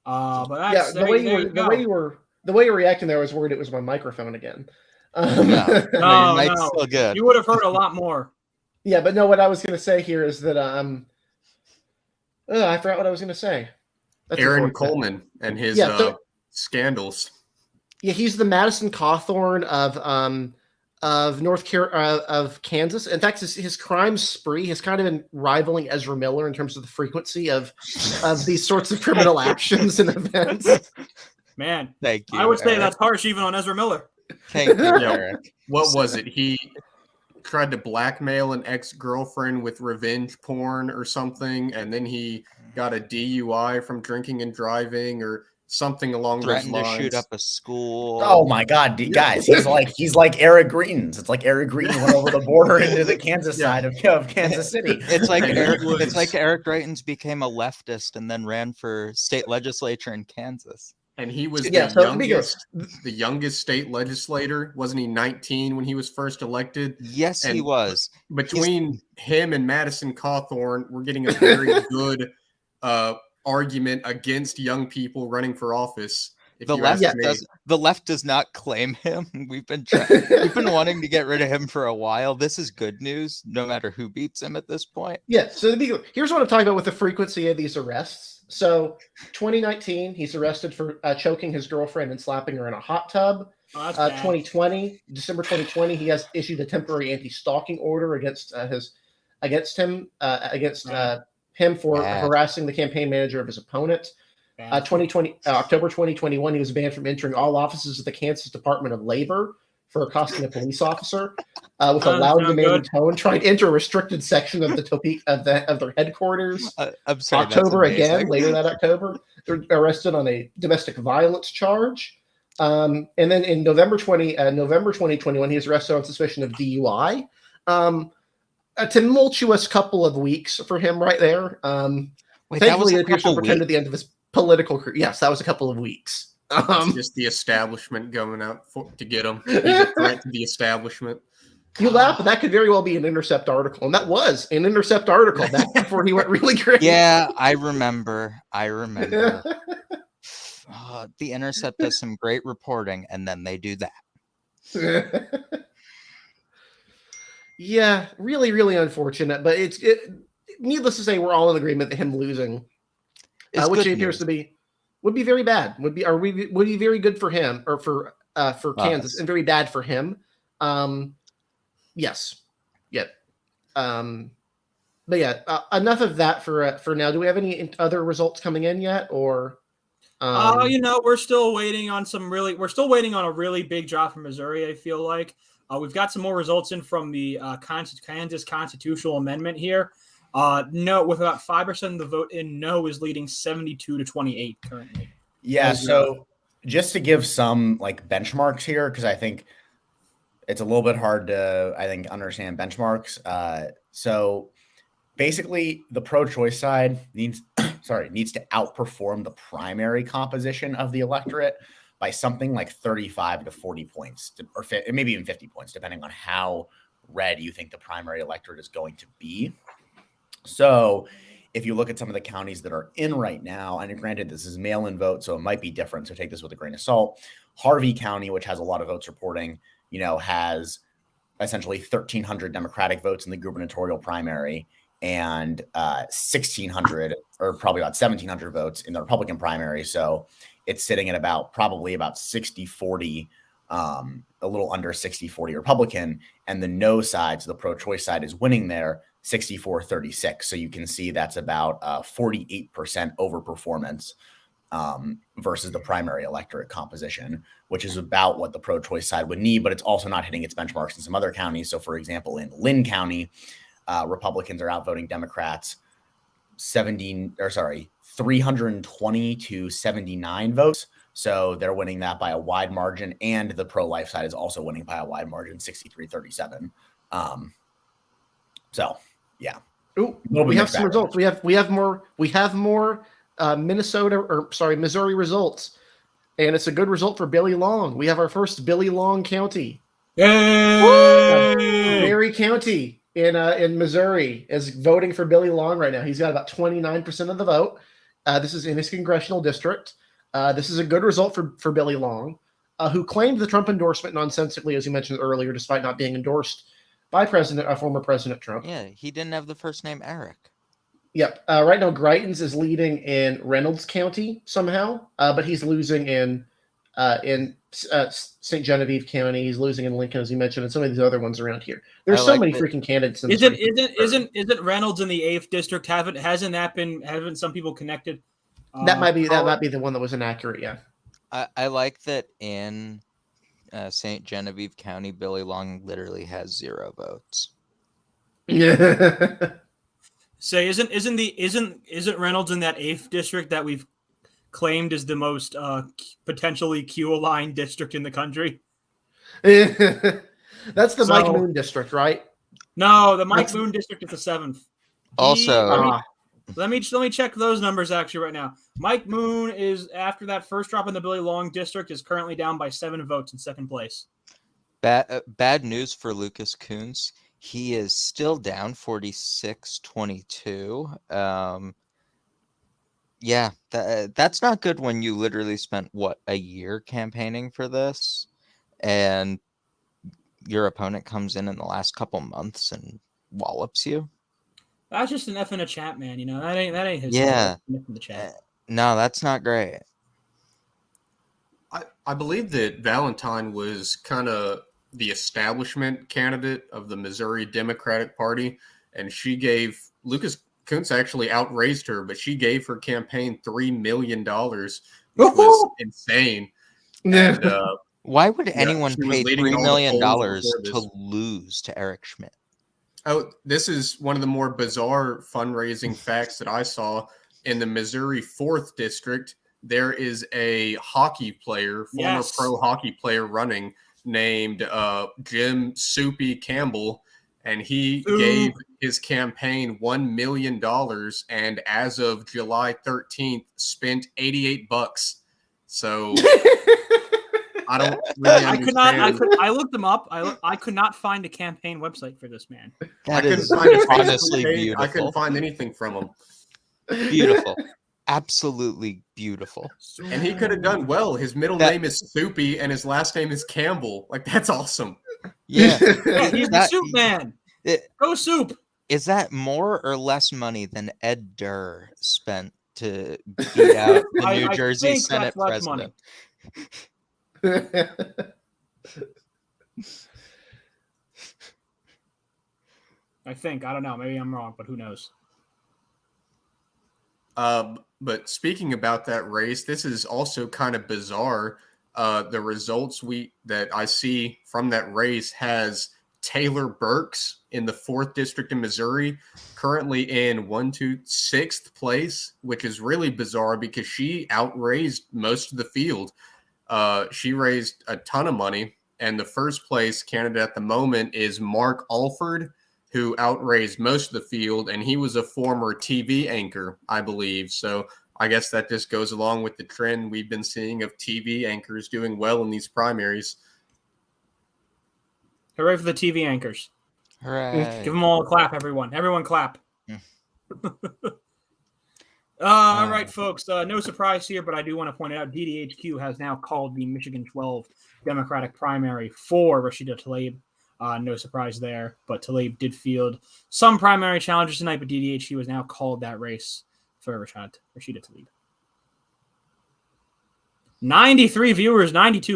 But that's, the way you were reacting there, I was worried it was my microphone again. No, your mic's still good. You would have heard a lot more. Yeah, but no, what I was going to say here is that I forgot what I was going to say. That's Aaron Coleman and his scandals. Yeah, he's the Madison Cawthorn of Kansas. In fact, his crime spree has kind of been rivaling Ezra Miller in terms of the frequency of these sorts of criminal actions and events. Man, thank you. I would say that's harsh even on Ezra Miller. Thank you, Eric. What was it? He tried to blackmail an ex-girlfriend with revenge porn or something, and then he got a DUI from drinking and driving or something along those lines. To shoot up a school. Oh my God, guys! He's like Eric Greitens. It's like Eric Greitens went over the border into the Kansas side of Kansas City. It's like Eric Greitens became a leftist and then ran for state legislature in Kansas. And he was the youngest state legislator. Wasn't he 19 when he was first elected? Yes, he was. Between him and Madison Cawthorn, we're getting a very good argument against young people running for office. The left does not claim him. We've been wanting to get rid of him for a while. This is good news, no matter who beats him at this point. Yeah. So here's what I'm talking about with the frequency of these arrests. So 2019, he's arrested for choking his girlfriend and slapping her in a hot tub. 2020, December 2020, he has issued a temporary anti-stalking order against him for harassing the campaign manager of his opponent. 2020, October 2021, he was banned from entering all offices of the Kansas Department of Labor for accosting a police officer with a loud, demanding tone, trying to enter a restricted section of of their headquarters. I'm sorry, October again, later that October, they're arrested on a domestic violence charge. And then in November 2021, he was arrested on suspicion of DUI. A tumultuous couple of weeks for him right there. Thankfully, it appears to pretend at the end of his political career. Yes, that was a couple of weeks. Just the establishment going out to get him. He's a threat to the establishment. You laugh, but that could very well be an Intercept article, and that was an Intercept article back before he went really crazy. Yeah, I remember. The Intercept does some great reporting, and then they do that. Yeah, really, really unfortunate. But it's needless to say, we're all in agreement that him losing, which it appears to be, would be very bad. Would be very good for him or for Kansas, and very bad for him. Yes. Yeah. But yeah, enough of that for now. Do we have any other results coming in yet, or? We're still waiting on a really big drop from Missouri. I feel like we've got some more results in from the Kansas constitutional amendment here. No, with about 5% of the vote in, no is leading 72-28 currently. Yeah. So just to give some benchmarks here, because I think it's a little bit hard to understand benchmarks. So basically, the pro-choice side needs to outperform the primary composition of the electorate by something like 35 to 40 points, or maybe even 50 points, depending on how red you think the primary electorate is going to be. So if you look at some of the counties that are in right now, and granted, this is mail-in vote, so it might be different, so take this with a grain of salt. Harvey County, which has a lot of votes reporting, has essentially 1,300 Democratic votes in the gubernatorial primary and 1,600 or probably about 1,700 votes in the Republican primary. So it's sitting at probably about 60-40, a little under 60-40 Republican, and the no side, so the pro-choice side, is winning there 64-36. So you can see that's about 48% overperformance versus the primary electorate composition, which is about what the pro-choice side would need, but it's also not hitting its benchmarks in some other counties. So, for example, in Lynn County, Republicans are outvoting Democrats 320 to 79 votes. So they're winning that by a wide margin, and the pro-life side is also winning by a wide margin, 63-37. So, yeah. Ooh, we have some results. We have more Missouri results, and it's a good result for Billy Long. We have our first Billy Long County. Yay! Berry County in Missouri is voting for Billy Long right now. He's got about 29% of the vote. This is in his congressional district. This is a good result for Billy Long, who claimed the Trump endorsement nonsensically, as you mentioned earlier, despite not being endorsed by former President Trump. Yeah, he didn't have the first name Eric. Yep. Right now, Greitens is leading in Reynolds County somehow, but he's losing in St. Genevieve County. He's losing in Lincoln, as you mentioned, and some of these other ones around here. There's so many freaking candidates. Isn't Reynolds in the 8th district? Haven't some people connected? That might be the one that was inaccurate. Yeah. I like that in St. Genevieve County, Billy Long literally has 0 votes. Yeah. Say, isn't Reynolds in that 8th district that we've claimed is the most potentially Q-aligned district in the country? That's the Mike Moon district, right? No, the Mike Moon district is the 7th. Let me check those numbers actually right now. Mike Moon is, after that first drop in the Billy Long district, is currently down by 7 votes in second place. Bad news for Lucas Coons. He is still down 46-22. Yeah, that's not good when you literally spent, a year campaigning for this, and your opponent comes in the last couple months and wallops you. That's just an F in a chat, man. You know, that ain't his yeah. F in the chat. No, that's not great. I believe that Valentine was kind of the establishment candidate of the Missouri Democratic Party, and she gave Lucas Kuntz actually outraised her, but she gave her campaign $3 million, which was insane. And, why would anyone pay $3 million to lose to Eric Schmidt? Oh, this is one of the more bizarre fundraising facts that I saw. In the Missouri 4th district, there is a hockey player, former pro hockey player running, named Jim Soupy Campbell, and he gave his campaign $1 million, and as of July 13th, spent $88. So I don't really understand. I looked them up. I could not find a campaign website for this man. That is honestly beautiful. I couldn't find anything from him. Beautiful. Absolutely beautiful. And he could have done well. His middle name is Soupy and his last name is Campbell. Like, that's awesome. Yeah. He's the Soup Man. Go Soup. Is that more or less money than Ed Durr spent to beat out the New Jersey Senate president? I think. I don't know. Maybe I'm wrong, but who knows? But speaking about that race, this is also kind of bizarre. The results that I see from that race has Taylor Burks in the 4th district in Missouri, currently in 6th place, which is really bizarre because she outraised most of the field. She raised a ton of money, and the first place candidate at the moment is Mark Alford, who outraised most of the field, and he was a former TV anchor, I believe. So I guess that just goes along with the trend we've been seeing of TV anchors doing well in these primaries. Hooray for the TV anchors. Hooray. Give them all a clap, everyone. Everyone clap. All right, folks. No surprise here, but I do want to point out DDHQ has now called the Michigan 12 Democratic primary for Rashida Tlaib. No surprise there. But Tlaib did field some primary challenges tonight, but DDHC was now called that race for Rashida Tlaib. 92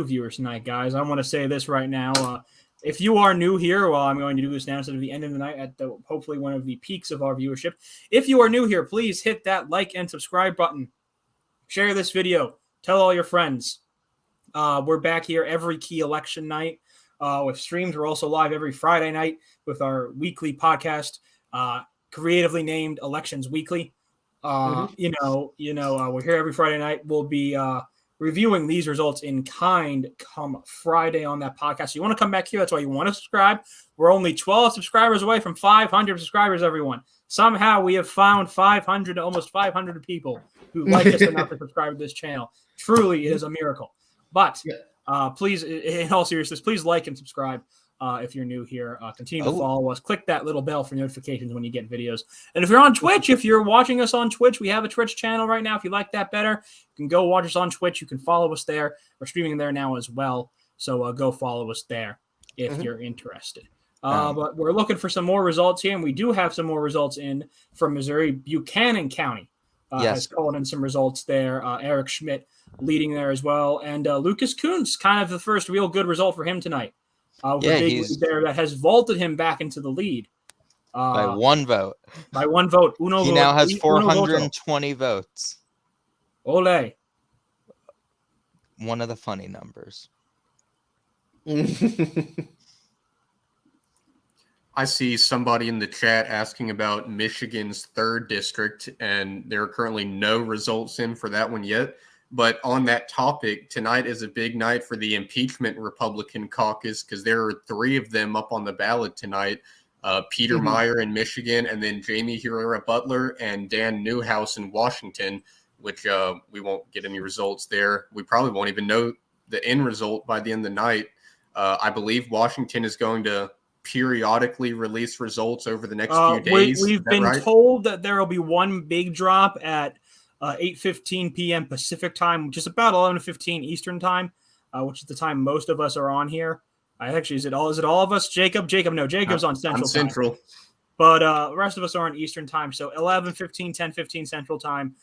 viewers tonight, guys. I want to say this right now. If you are new here, well, I'm going to do this now instead of the end of the night at hopefully one of the peaks of our viewership. If you are new here, please hit that like and subscribe button. Share this video. Tell all your friends. We're back here every key election night with streams. We're also live every Friday night with our weekly podcast, creatively named Elections Weekly. We're here every Friday night. We'll be reviewing these results in kind come Friday on that podcast. So you want to come back here. That's why you want to subscribe. We're only 12 subscribers away from 500 subscribers, everyone. Somehow we have found 500, almost 500 people who like us enough to subscribe to this channel. Truly, it is a miracle. But please, in all seriousness, please like and subscribe if you're new here. Continue to follow us. Click that little bell for notifications when you get videos. And if you're on Twitch, if you're watching us on Twitch, we have a Twitch channel right now. If you like that better, you can go watch us on Twitch. You can follow us there. We're streaming there now as well. So go follow us there if you're interested. But we're looking for some more results here, and we do have some more results in from Missouri. Buchanan County has called in some results there. Eric Schmidt leading there as well. And Lucas Kuntz, kind of the first real good result for him tonight. He's there that has vaulted him back into the lead. By one vote. By one vote. He now has 420 votes. Ole. One of the funny numbers. I see somebody in the chat asking about Michigan's 3rd district, and there are currently no results in for that one yet. But on that topic, tonight is a big night for the impeachment Republican caucus because there are 3 of them up on the ballot tonight. Peter Meyer in Michigan, and then Jamie Herrera Butler and Dan Newhouse in Washington, which we won't get any results there. We probably won't even know the end result by the end of the night. I believe Washington is going to periodically release results over the next few days. We've been told that there will be one big drop at 8:15 p.m. Pacific time, which is about 11:15 Eastern time, which is the time most of us are on here. Actually, is it all of us? Jacob, no, Jacob's on Central. Central. But the rest of us are on Eastern time. So 11:15, 10:15 Central time.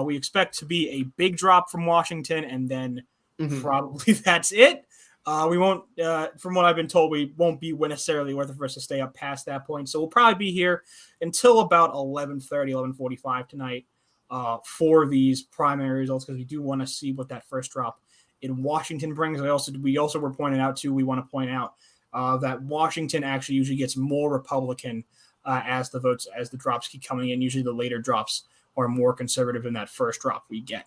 We expect to be a big drop from Washington, and then probably that's it. We won't, from what I've been told, we won't be necessarily worth it for us to stay up past that point. So we'll probably be here until about 11:30, 11:45 tonight for these primary results, because we do want to see what that first drop in Washington brings. We also were pointing out too. We want to point out that Washington actually usually gets more Republican as the drops keep coming in. Usually the later drops are more conservative than that first drop we get.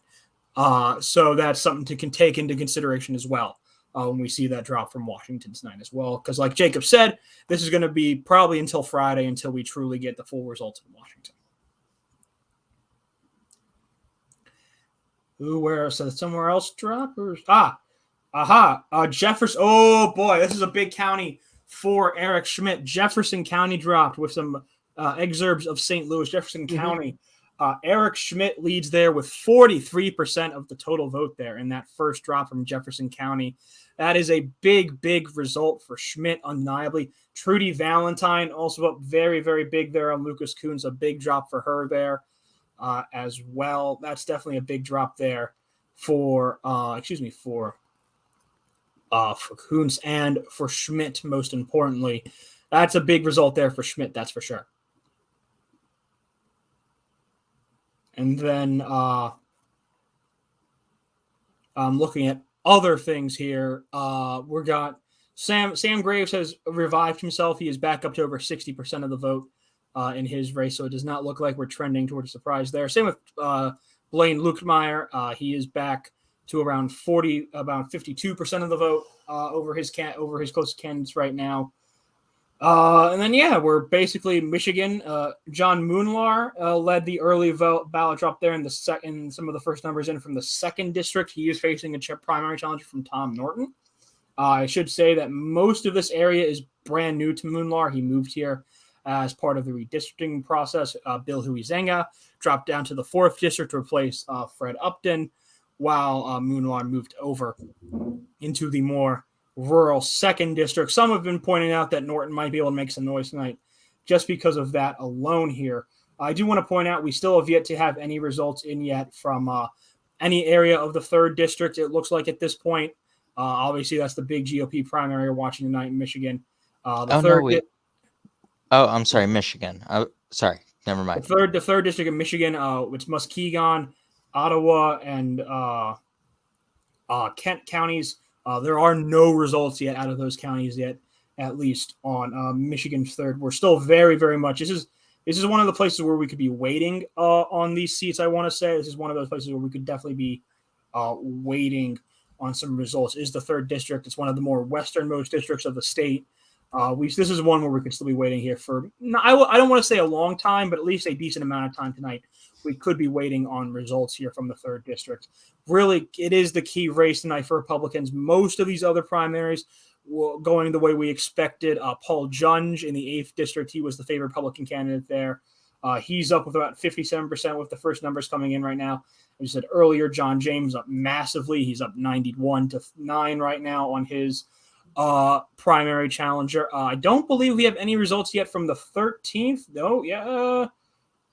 So that's something to take into consideration as well when we see that drop from Washington tonight as well. Because like Jacob said, this is going to be probably until Friday until we truly get the full results in Washington. So somewhere else drop? Jefferson. Oh boy, this is a big county for Eric Schmidt. Jefferson County dropped with some exurbs of St. Louis. Jefferson County. Eric Schmidt leads there with 43% of the total vote there in that first drop from Jefferson County. That is a big, big result for Schmidt, undeniably. Trudy Valentine also up very, very big there on Lucas Kuntz. A big drop for her there as well. That's definitely a big drop there for Kuntz and for Schmidt, most importantly. That's a big result there for Schmidt, that's for sure. And then I'm looking at other things here. We got Sam Graves has revived himself. He is back up to over 60% of the vote in his race, so it does not look like we're trending toward a surprise there. Same with Blaine Lukemeyer. He is back to about 52% of the vote over his closest candidates right now. And then, we're basically Michigan. John Moonlar led the early ballot drop there in some of the first numbers in from the 2nd district. He is facing a primary challenger from Tom Norton. I should say that most of this area is brand new to Moonlar. He moved here as part of the redistricting process. Bill Huizenga dropped down to the 4th district to replace Fred Upton, while Moonlar moved over into the more rural 2nd district. Some have been pointing out that Norton might be able to make some noise tonight just because of that alone here. I do want to point out we still have yet to have any results in yet from any area of the 3rd district, it looks like at this point. Obviously, that's the big GOP primary we're watching tonight in Michigan. I'm sorry, Michigan. Sorry, never mind. The third district in Michigan, it's Muskegon, Ottawa, and Kent counties. There are no results yet out of those counties yet, at least on Michigan's 3rd. We're still very, very much. This is one of the places where we could be waiting on these seats. I want to say this is one of those places where we could definitely be waiting on some results. Is the 3rd district? It's one of the more westernmost districts of the state. This is one where we could still be waiting here for. I don't want to say a long time, but at least a decent amount of time tonight. We could be waiting on results here from the 3rd district. Really, it is the key race tonight for Republicans. Most of these other primaries were going the way we expected. Paul Junge in the 8th district, he was the favorite Republican candidate there. He's up with about 57% with the first numbers coming in right now. As you said earlier, John James up massively. He's up 91-9 right now on his primary challenger. I don't believe we have any results yet from the 13th. No,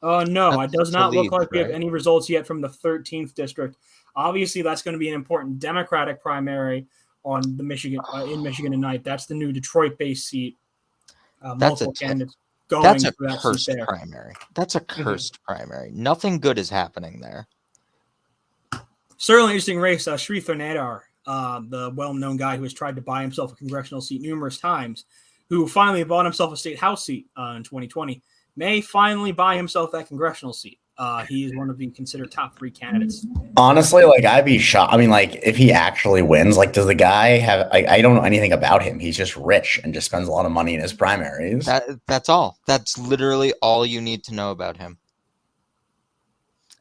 no, it does not look like we have any results yet from the 13th district. Obviously, that's going to be an important Democratic primary on the Michigan in Michigan tonight. That's the new Detroit-based seat. Multiple candidates going. That's a cursed primary. That's a cursed primary. Nothing good is happening there. Certainly interesting race. Sri Thornadar, the well-known guy who has tried to buy himself a congressional seat numerous times, who finally bought himself a state house seat in 2020, may finally buy himself that congressional seat. He is one of the considered top 3 candidates. Honestly, I'd be shocked. I mean, if he actually wins, does the guy have? I don't know anything about him. He's just rich and just spends a lot of money in his primaries. That's all. That's literally all you need to know about him.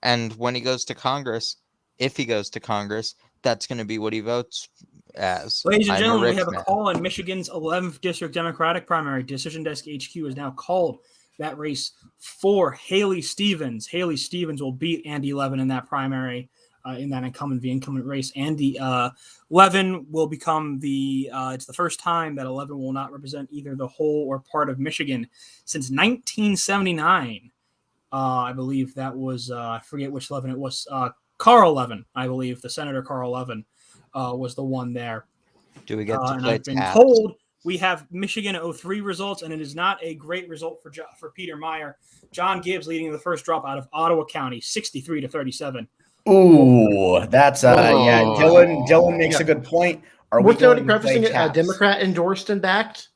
And when he goes to Congress, if he goes to Congress, that's going to be what he votes as. Ladies and gentlemen, we have a call in Michigan's 11th District Democratic primary. Decision Desk HQ has now called that race for Haley Stevens. Haley Stevens will beat Andy Levin in that primary, in that incumbent race. Andy Levin will become it's the first time that Levin will not represent either the whole or part of Michigan since 1979. I believe that was, I forget which Levin it was. Carl Levin, I believe, the Senator Carl Levin was the one there. Do we get to play? I've been told we have Michigan 03 results, and it is not a great result for Peter Meyer. John Gibbs leading the first drop out of Ottawa County, 63-37. Ooh, that's yeah. Dylan makes a good point. Worth noting, prefacing it, Democrat endorsed and backed.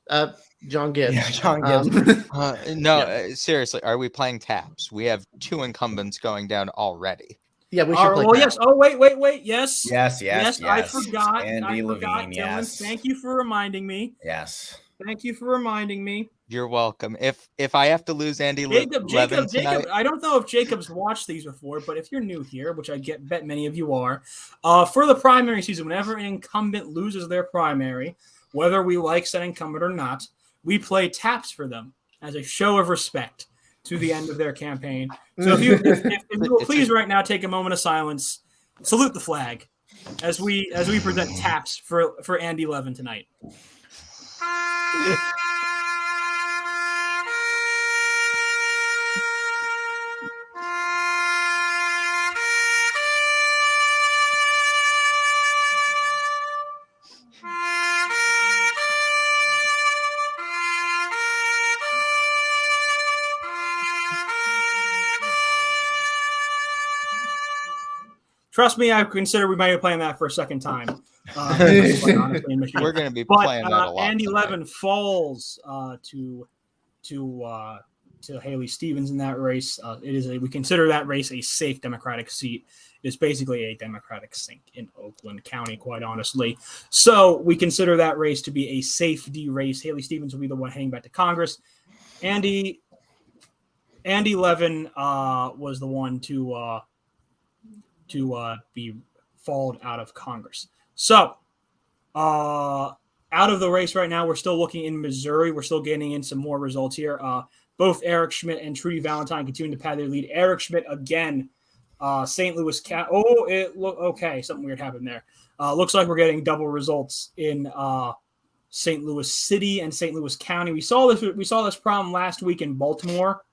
John Gibbs. Yeah, John Gibbs. Seriously, are we playing taps? We have 2 incumbents going down already. Yeah, we should play. Oh, yes. Oh, wait. Yes. Yes. I forgot. Andy Levine. Dylan. Yes. Thank you for reminding me. Yes. Thank you for reminding me. You're welcome. If I have to lose Andy Levin tonight, I don't know if Jacob's watched these before, but if you're new here, which I bet many of you are, for the primary season, whenever an incumbent loses their primary, whether we like said incumbent or not, we play taps for them as a show of respect to the end of their campaign. So if you will please right now take a moment of silence, salute the flag as we present taps for Andy Levin tonight. Trust me, I consider we might be playing that for a second time. We're going to be playing that a lot. Andy Levin falls to Haley Stevens in that race. We consider that race a safe Democratic seat. It's basically a Democratic sink in Oakland County, quite honestly. So we consider that race to be a safety race. Haley Stevens will be the one heading back to Congress. Andy Levin was the one to be falled out of Congress. So out of the race right now, we're still looking in Missouri. We're still getting in some more results here. Both Eric Schmidt and Trudy Valentine continuing to pad their lead. Eric Schmidt again, St. Louis Something weird happened there. Looks like we're getting double results in St. Louis City and St. Louis County. We saw this problem last week in Baltimore,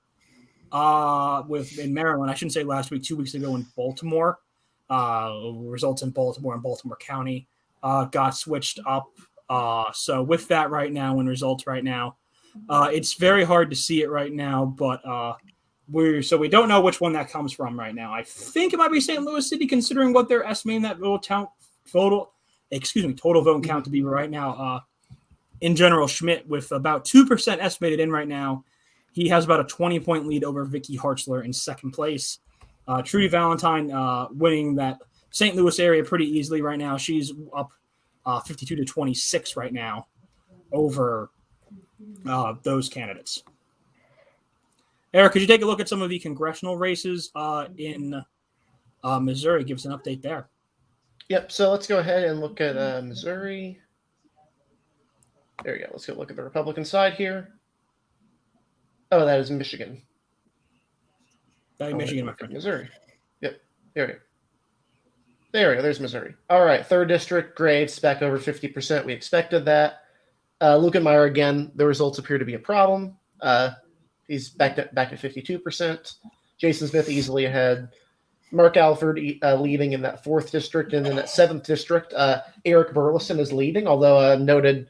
in Maryland. I shouldn't say last week, 2 weeks ago in Baltimore. Results in Baltimore and Baltimore County got switched up. So with that right now, and results right now, it's very hard to see it right now, but we don't know which one that comes from right now. I think it might be St. Louis City, considering what they're estimating that total vote count to be right now. In general, Schmidt with about 2% estimated in right now. He has about a 20-point lead over Vicky Harsler in second place. Trudy Valentine winning that St. Louis area pretty easily right now. She's up 52-26 right now over those candidates. Eric, could you take a look at some of the congressional races in Missouri? Give us an update there. Yep. So let's go ahead and look at Missouri. There you go. Let's go look at the Republican side here. Oh, that is Michigan. Michigan, my friend. Missouri. Yep. There we go. There we go. There's Missouri. All right. 3rd district, Graves back over 50%. We expected that. Lukenmeyer again. The results appear to be a problem. He's back at 52%. Jason Smith easily ahead. Mark Alford leading in that 4th district, and then that 7th district, Eric Burleson is leading. Although noted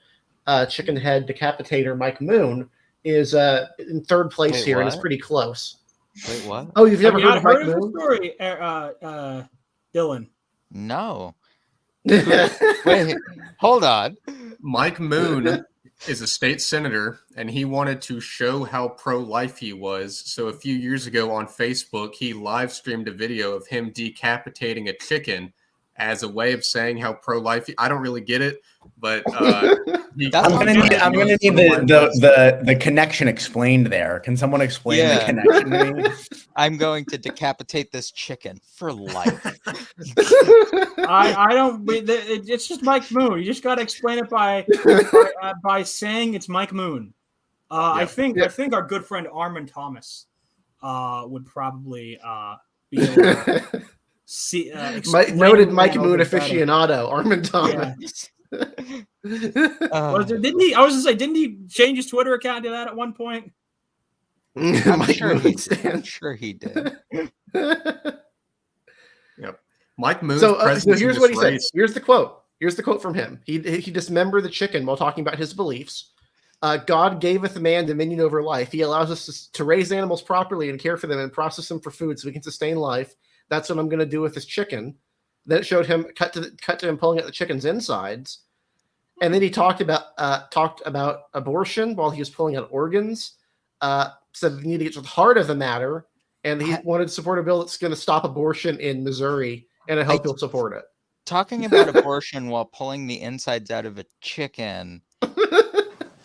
chicken head decapitator Mike Moon is in 3rd place here, and it's pretty close. Wait, what? Oh, you've never heard of Mike the Moon? Story, Dylan? No. Wait, hold on. Mike Moon is a state senator, and he wanted to show how pro-life he was. So a few years ago on Facebook, he live streamed a video of him decapitating a chicken as a way of saying how pro-life. I don't really get it, but I'm gonna need the connection explained there. Can someone explain the connection to me? I'm going to decapitate this chicken for life. I don't. It's just Mike Moon. You just got to explain it by saying it's Mike Moon. I think our good friend Armin Thomas would probably be able to see. Noted Mike Moon aficionado, Armin Thomas. Yeah. Didn't he? I was gonna say, didn't he change his Twitter account to that at one point? I'm sure he did. Yep. Mike Moon. So here's what he said. Here's the quote. Here's the quote from him. He dismembered the chicken while talking about his beliefs. God gaveth man dominion over life. He allows us to raise animals properly and care for them and process them for food so we can sustain life. That's what I'm going to do with this chicken. Then it showed him cut to him pulling out the chicken's insides, and then he talked about abortion while he was pulling out organs. Said we need to get to the heart of the matter, and he wanted to support a bill that's going to stop abortion in Missouri, and I hope he'll support it. Talking about abortion while pulling the insides out of a chicken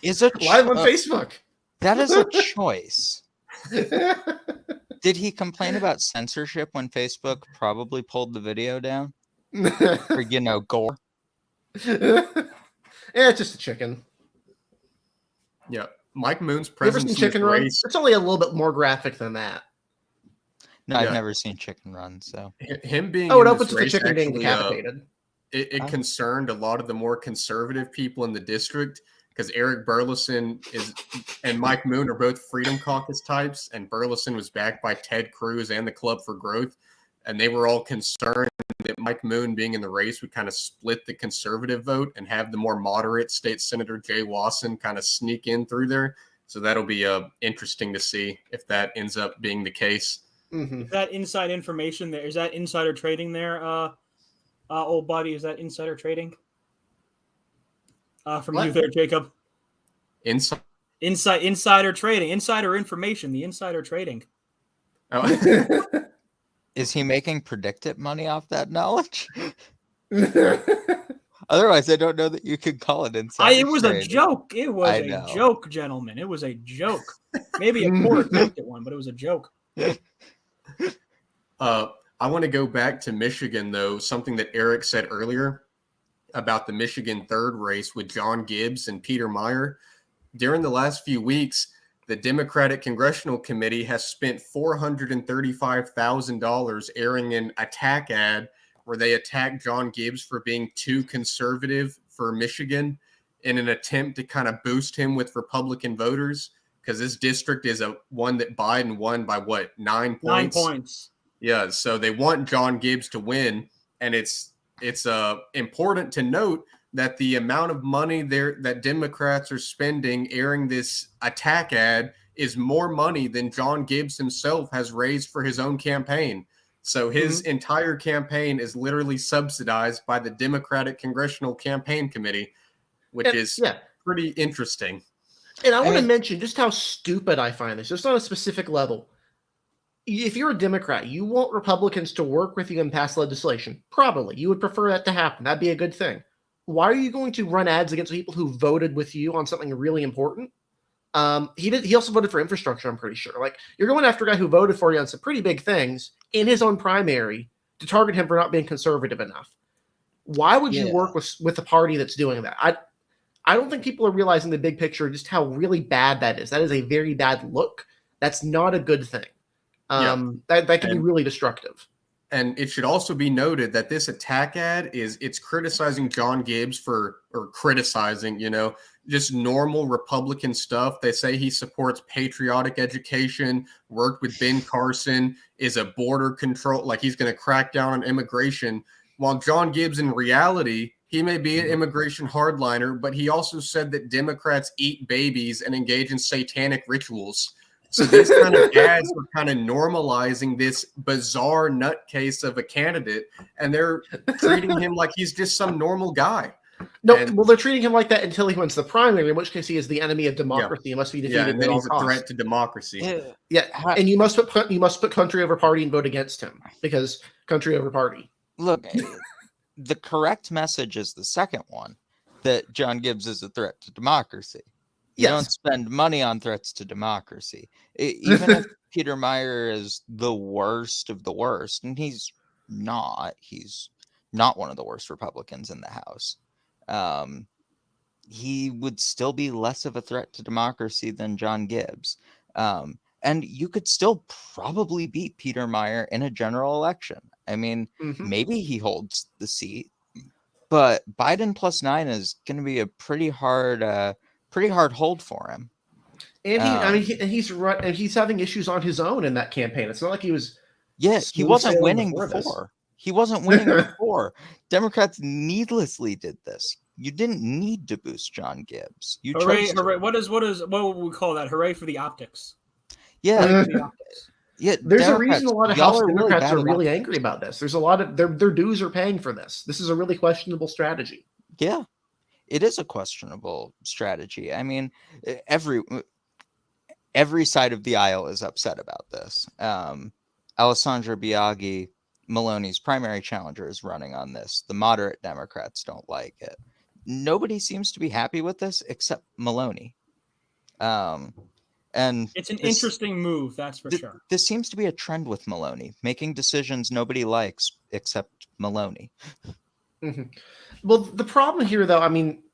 is a live on Facebook. That is a choice. Did he complain about censorship when Facebook probably pulled the video down? Or, gore? It's just a chicken. Yeah. Mike Moon's presence in Chicken Run? It's only a little bit more graphic than that. No, I've never seen Chicken Run, so. Him being it opens with the chicken being decapitated. It concerned a lot of the more conservative people in the district, because Eric Burleson and Mike Moon are both Freedom Caucus types, and Burleson was backed by Ted Cruz and the Club for Growth, and they were all concerned that Mike Moon being in the race would kind of split the conservative vote and have the more moderate state senator Jay Wasson kind of sneak in through there. So that'll be interesting to see if that ends up being the case. Mm-hmm. Is that inside information there? Is that insider trading there, old buddy? Is that insider trading? From you there, Jacob. Insider trading, insider information, the insider trading. Oh. Is he making predicted money off that knowledge? Otherwise, I don't know that you could call it insider It was trading. A joke. It was a joke, gentlemen. It was a joke. Maybe a poor attempted one, but it was a joke. I want to go back to Michigan, though, something that Eric said earlier about the Michigan third race with John Gibbs and Peter Meyer. During the last few weeks, the Democratic Congressional Committee has spent $435,000 airing an attack ad where they attacked John Gibbs for being too conservative for Michigan in an attempt to kind of boost him with Republican voters, because this district is one that Biden won by 9 points? 9 points. Yeah, so they want John Gibbs to win, and it's important to note that the amount of money that Democrats are spending airing this attack ad is more money than John Gibbs himself has raised for his own campaign. So his entire campaign is literally subsidized by the Democratic Congressional Campaign Committee, which is pretty interesting. And I want to mention just how stupid I find this, just on a specific level. If you're a Democrat, you want Republicans to work with you and pass legislation. Probably. You would prefer that to happen. That'd be a good thing. Why are you going to run ads against people who voted with you on something really important? He also voted for infrastructure, I'm pretty sure. Like, you're going after a guy who voted for you on some pretty big things in his own primary to target him for not being conservative enough. Why would you work with a party that's doing that? I don't think people are realizing the big picture, just how really bad that is. That is a very bad look. That's not a good thing. That can be really destructive. And it should also be noted that this attack ad it's criticizing John Gibbs or criticizing, just normal Republican stuff. They say he supports patriotic education, worked with Ben Carson, is a border control, like he's going to crack down on immigration. While John Gibbs, in reality, he may be an immigration hardliner, but he also said that Democrats eat babies and engage in satanic rituals. So these kind of ads are kind of normalizing this bizarre nutcase of a candidate, and they're treating him like he's just some normal guy. No, well, they're treating him like that until he wins the primary, in which case he is the enemy of democracy. He must be defeated. Yeah, and then he's a threat to democracy. Yeah, and you must put country over party and vote against him, because country over party. Look, the correct message is the second one, that John Gibbs is a threat to democracy. You don't spend money on threats to democracy. Even if Peter Meyer is the worst of the worst, and he's not one of the worst Republicans in the House, he would still be less of a threat to democracy than John Gibbs. And you could still probably beat Peter Meyer in a general election. I mean, maybe he holds the seat, but Biden +9 is going to be a pretty hard hold for him. And he's having issues on his own in that campaign. It's not like he was. Yes, he wasn't winning before. He wasn't winning before. Democrats needlessly did this. You didn't need to boost John Gibbs. You hooray! What would we call that? Hooray for the optics. Yeah. Yeah, there's a reason a lot of House Democrats are really angry about this. There's a lot of their dues are paying for this. This is a really questionable strategy. Yeah, it is a questionable strategy. I mean, every side of the aisle is upset about this. Alessandra Biaggi, Maloney's primary challenger, is running on this. The moderate Democrats don't like it. Nobody seems to be happy with this except Maloney. And it's an interesting move, that's for sure. This seems to be a trend with Maloney, making decisions nobody likes except Maloney. Well, the problem here, though, I mean,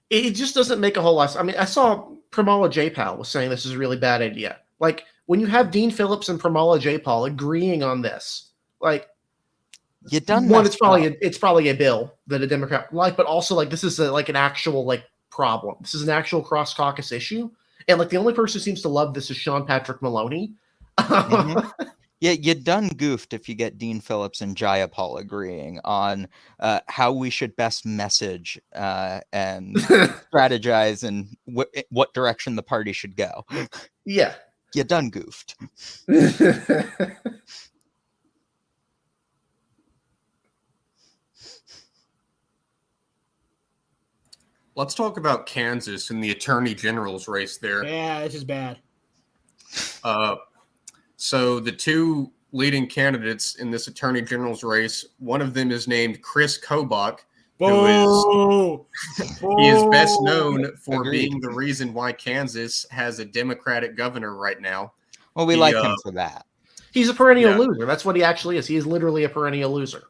it just doesn't make a whole lot. I mean, I saw Pramila Jayapal was saying this is a really bad idea. Like, when you have Dean Phillips and Pramila Jayapal agreeing on this, like, you done one, it's probably a bill that a Democrat like, but also like this is an actual problem. This is an actual cross caucus issue. And the only person who seems to love this is Sean Patrick Maloney. Yeah, you done goofed if you get Dean Phillips and Jayapal agreeing on how we should best message and strategize and what direction the party should go. Yeah. You done goofed. Let's talk about Kansas and the Attorney General's race there. Yeah, this is bad. So the two leading candidates in this Attorney General's race, one of them is named Kris Kobach, who he is best known for being the reason why Kansas has a Democratic governor right now. Well, we like him for that. He's a perennial loser. That's what he actually is. He is literally a perennial loser.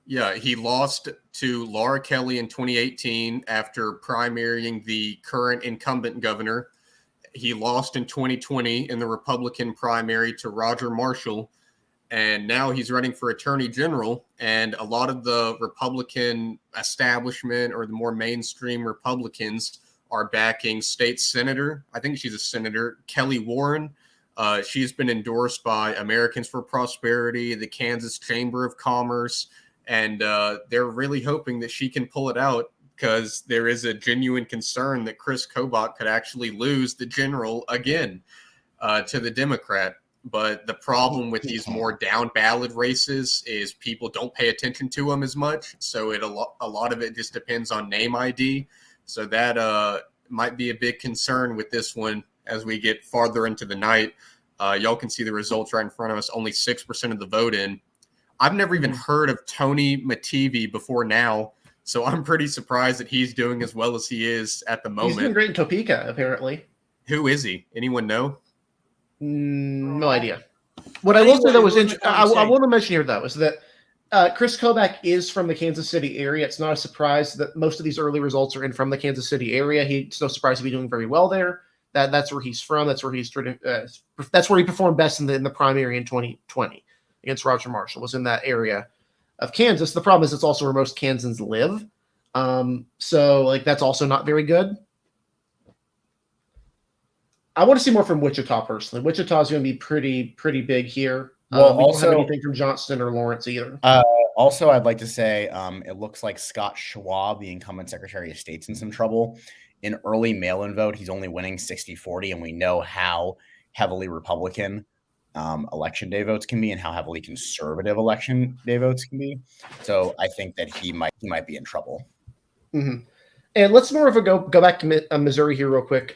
Yeah, he lost to Laura Kelly in 2018 after primarying the current incumbent governor. He lost in 2020 in the Republican primary to Roger Marshall. and now he's running for attorney general. And a lot of the Republican establishment or the more mainstream Republicans are backing state senator. I think she's a senator, Kelly Warren. She's been endorsed by Americans for Prosperity, the Kansas Chamber of Commerce, and they're really hoping that she can pull it out because there is a genuine concern that Kris Kobach could actually lose the general again to the Democrat. But the problem with these more down ballot races is people don't pay attention to them as much. So a lot of it just depends on name ID. So that might be a big concern with this one as we get farther into the night. Y'all can see the results right in front of us. Only 6% of the vote in. I've never even heard of Tony Mativi before now. So I'm pretty surprised that he's doing as well as he is at the moment. He's doing great in Topeka, apparently. Who is he? Anyone know? No idea. What I will say, though, was interesting. I want to mention here, though, is that Kris Kobach is from the Kansas City area. It's not a surprise that most of these early results are in from the Kansas City area. It's no surprise to be doing very well there. That's where he's from. That's where that's where he performed best in the primary in 2020 against Roger Marshall. Was in that area of Kansas. The problem is it's also where most Kansans live. So that's also not very good. I want to see more from Wichita personally. Wichita is going to be pretty big here. Well, we also don't have anything from Johnston or Lawrence either. Also, I'd like to say it looks like Scott Schwab, the incumbent Secretary of State's in some trouble. In early mail-in vote, he's only winning 60-40, and we know how heavily Republican election day votes can be and how heavily conservative election day votes can be. So I think that he might be in trouble. Mm-hmm. And let's go back to Missouri here real quick.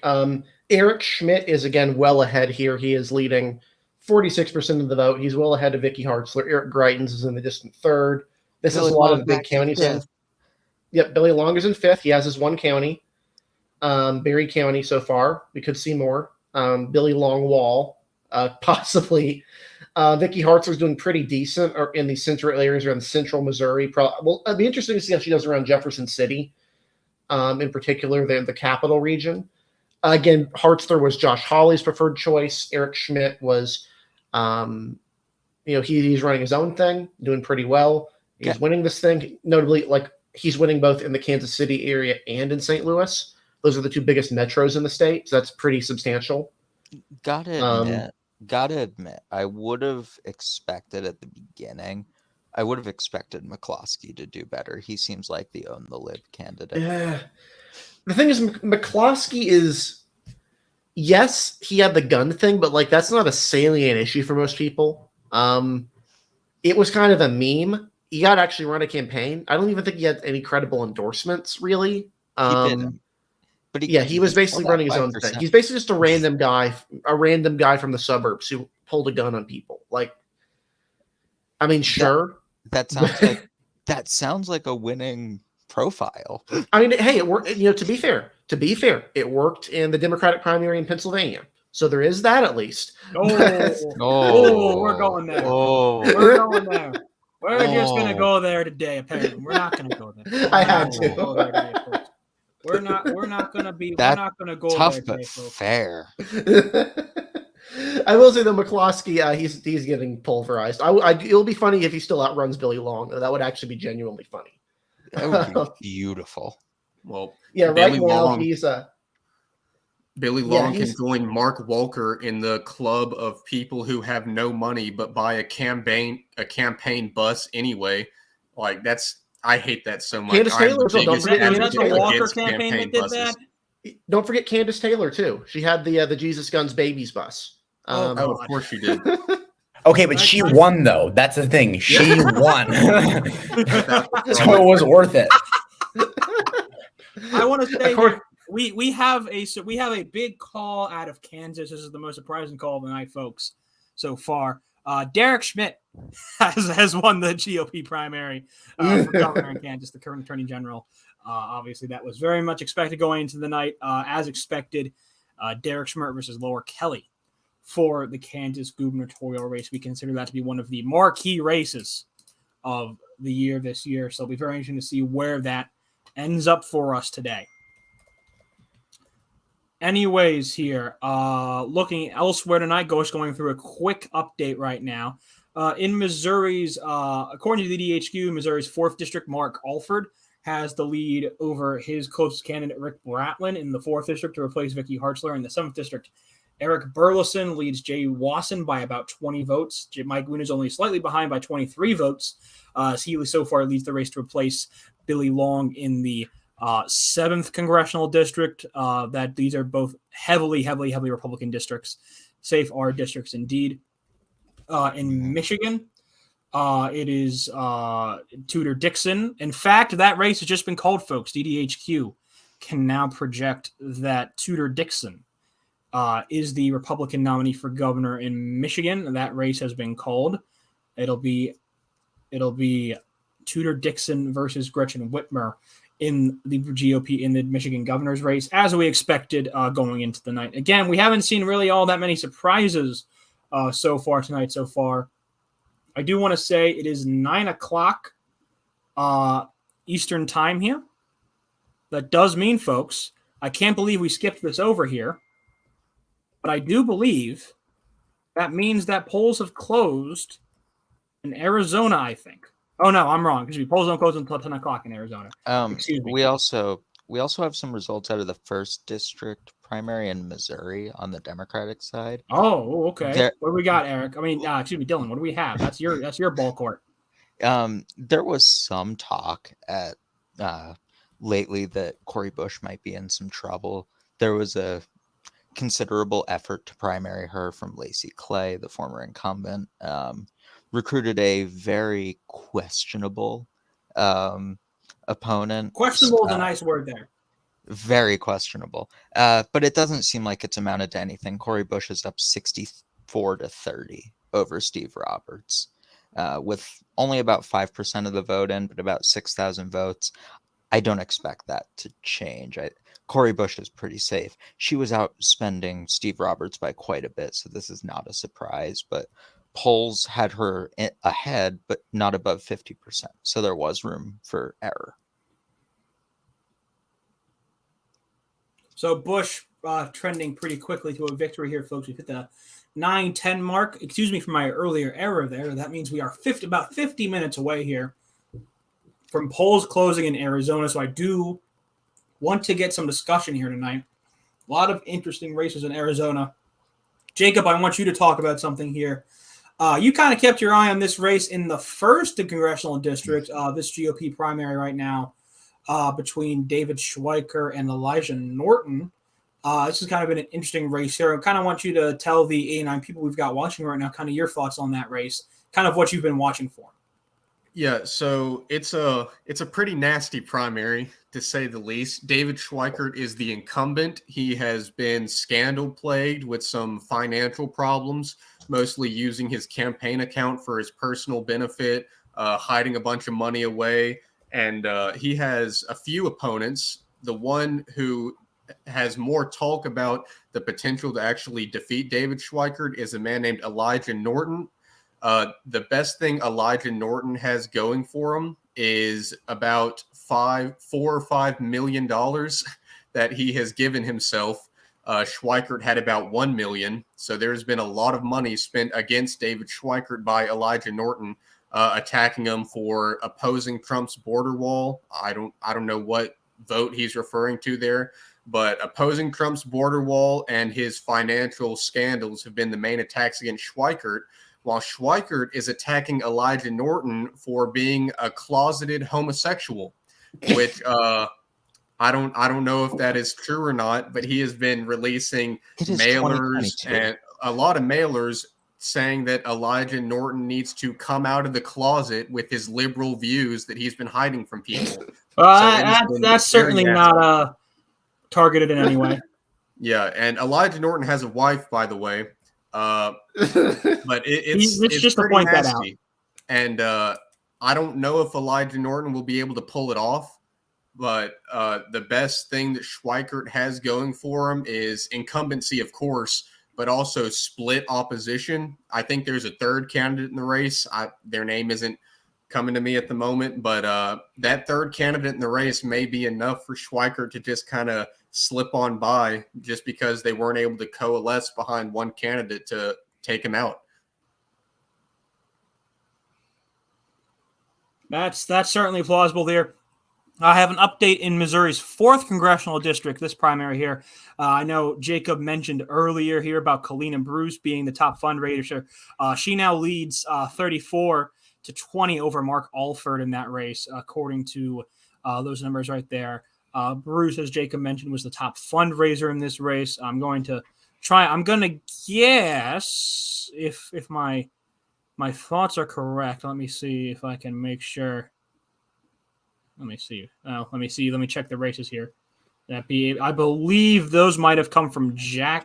Eric Schmidt is again well ahead here. He is leading 46% of the vote. He's well ahead of Vicky Harsler. Eric Greitens is in the distant third. This is a lot of the big counties. Yep, Billy Long is in fifth. He has his one county, Berry County so far. We could see more. Billy Longwall, possibly. Vicky Harsler's doing pretty decent in the central areas around central Missouri. Well, it'd be interesting to see how she does around Jefferson City, in particular, the capital region. Again, Harsler was Josh Hawley's preferred choice. Eric Schmidt was, he's running his own thing, doing pretty well. He's winning this thing. Notably, he's winning both in the Kansas City area and in St. Louis. Those are the two biggest metros in the state, so that's pretty substantial. Gotta admit, I would have expected at the beginning, I would have expected McCloskey to do better. He seems like the own the lib candidate. Yeah. The thing is, McCloskey is, yes, he had the gun thing, but that's not a salient issue for most people. It was kind of a meme. He got to actually run a campaign. I don't even think he had any credible endorsements, really. He didn't. But he was basically running his own thing. He's basically just a random guy from the suburbs who pulled a gun on people. Sure. That sounds like a winning profile. I mean, hey, it worked. To be fair, it worked in the Democratic primary in Pennsylvania. So there is that at least. We're going there. We're going there. We're just gonna go there today. Apparently, we're not gonna go there. I had to. We're not gonna be. We're not gonna go tough, there today, but folks. fair. I will say that McCloskey, he's getting pulverized. It'll be funny if he still outruns Billy Long. That would actually be genuinely funny. That would be beautiful. Well, yeah, Billy right now Long, he's Billy Long can join Mark Walker in the club of people who have no money but buy a campaign bus anyway. I hate that so much. Candace Taylor, don't forget that's the Walker campaign that did that. Don't forget Candace Taylor too. She had the Jesus Guns Babies bus. Of course she did. Okay, but she won though. That's the thing. She won, so it was worth it. I want to say we have a big call out of Kansas. This is the most surprising call of the night, folks, so far. Derek Schmidt has won the GOP primary for governor in Kansas, the current attorney general. Obviously, that was very much expected going into the night. As expected, Derek Schmidt versus Laura Kelly for the Kansas gubernatorial race. We consider that to be one of the marquee races of the year this year. So it'll be very interesting to see where that ends up for us today. Anyways, here, looking elsewhere tonight, going through a quick update right now. In Missouri's, according to the DHQ, Missouri's 4th District, Mark Alford has the lead over his closest candidate, Rick Bratlin, in the 4th District to replace Vicky Harsler. In the 7th District, Eric Burleson leads Jay Wasson by about 20 votes. Mike Boone is only slightly behind by 23 votes. He so far leads the race to replace Billy Long in the 7th Congressional District. These are both heavily Republican districts. Safe R districts indeed. In Michigan, it is Tudor Dixon. In fact, that race has just been called, folks. DDHQ can now project that Tudor Dixon is the Republican nominee for governor in Michigan. That race has been called. It'll be Tudor Dixon versus Gretchen Whitmer in the GOP in the Michigan governor's race, as we expected going into the night. Again, we haven't seen really all that many surprises so far tonight. I do want to say it is 9 o'clock Eastern time here. That does mean, folks, I can't believe we skipped this over here, but I do believe that means that polls have closed in Arizona, I think. Oh, no, I'm wrong. Because polls don't close until 10 o'clock in Arizona. Excuse me. We also have some results out of the 1st District primary in Missouri on the Democratic side. Oh, okay. What do we got, Eric? I mean, excuse me, Dylan. What do we have? That's your ball court. There was some talk at lately that Cory Bush might be in some trouble. There was a considerable effort to primary her from Lacey Clay, the former incumbent. Recruited a very questionable opponent. Questionable is a nice word there. Very questionable. But it doesn't seem like it's amounted to anything. Cory Bush is up 64-30 over Steve Roberts, with only about 5% of the vote in, but about 6,000 votes. I don't expect that to change. Cory Bush is pretty safe. She was outspending Steve Roberts by quite a bit, so this is not a surprise. But polls had her ahead, but not above 50%. So there was room for error. So Bush trending pretty quickly to a victory here, folks. We hit the 9-10 mark. Excuse me for my earlier error there. That means we are about 50 minutes away here from polls closing in Arizona. So I do want to get some discussion here tonight. A lot of interesting races in Arizona. Jacob, I want you to talk about something here. You kind of kept your eye on this race in the 1st Congressional District, this GOP primary right now, between David Schweiker and Elijah Norton. This has kind of been an interesting race here. I kind of want you to tell the 89 people we've got watching right now kind of your thoughts on that race, kind of what you've been watching for. Yeah, so it's a pretty nasty primary, to say the least. David Schweikert is the incumbent. He has been scandal-plagued with some financial problems, mostly using his campaign account for his personal benefit, hiding a bunch of money away. And he has a few opponents. The one who has more talk about the potential to actually defeat David Schweikert is a man named Elijah Norton. The best thing Elijah Norton has going for him is about $4 or $5 million that he has given himself. Schweikert had about $1 million. So there's been a lot of money spent against David Schweikert by Elijah Norton, attacking him for opposing Trump's border wall. I don't know what vote he's referring to there, but opposing Trump's border wall and his financial scandals have been the main attacks against Schweikert, while Schweikert is attacking Elijah Norton for being a closeted homosexual, which I don't know if that is true or not, but he has been releasing mailers and a lot of mailers saying that Elijah Norton needs to come out of the closet with his liberal views that he's been hiding from people. That's certainly not targeted in any way. Yeah, and Elijah Norton has a wife, by the way. But it's just to point that out. And I don't know if Elijah Norton will be able to pull it off, but the best thing that Schweikert has going for him is incumbency, of course, but also split opposition. I think there's a third candidate in the race. Their name isn't coming to me at the moment, but that third candidate in the race may be enough for Schweikert to just kind of slip on by, just because they weren't able to coalesce behind one candidate to take him out. That's certainly plausible there. I have an update in Missouri's 4th congressional district, this primary here. I know Jacob mentioned earlier here about Kalina Bruce being the top fundraiser. She now leads 34-20 over Mark Alford in that race, according to those numbers right there. Bruce, as Jacob mentioned, was the top fundraiser in this race. I'm going to guess if my thoughts are correct. Let me see if I can make sure. Let me see. Let me check the races here. I believe those might have come from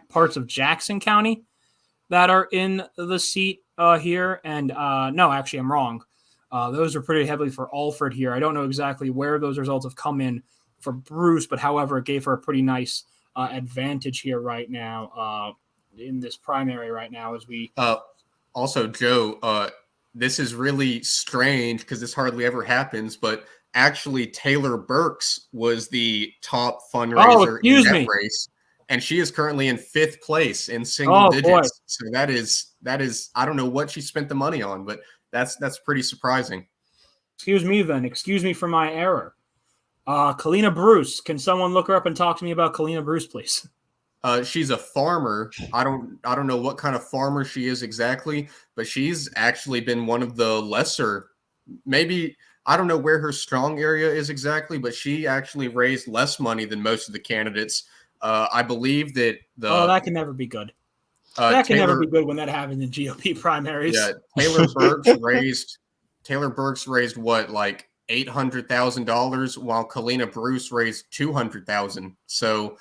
parts of Jackson County that are in the seat here. And no, actually, I'm wrong. Those are pretty heavily for Alford here. I don't know exactly where those results have come in for Bruce, but however, it gave her a pretty nice advantage here right now in this primary right now as we. Also, Joe, this is really strange because this hardly ever happens, but actually Taylor Burks was the top fundraiser in that race, and she is currently in 5th place in single digits. Boy. So that is I don't know what she spent the money on, but that's pretty surprising. Excuse me then. Excuse me for my error. Kalina Bruce. Can someone look her up and talk to me about Kalina Bruce, please? She's a farmer. I don't know what kind of farmer she is exactly, but she's actually been one of the lesser, maybe, I don't know where her strong area is exactly, but she actually raised less money than most of the candidates. I believe that that can never be good. That can never be good when that happens in GOP primaries. Yeah, Taylor Burks raised what, like $800,000, while Kalina Bruce raised $200,000. So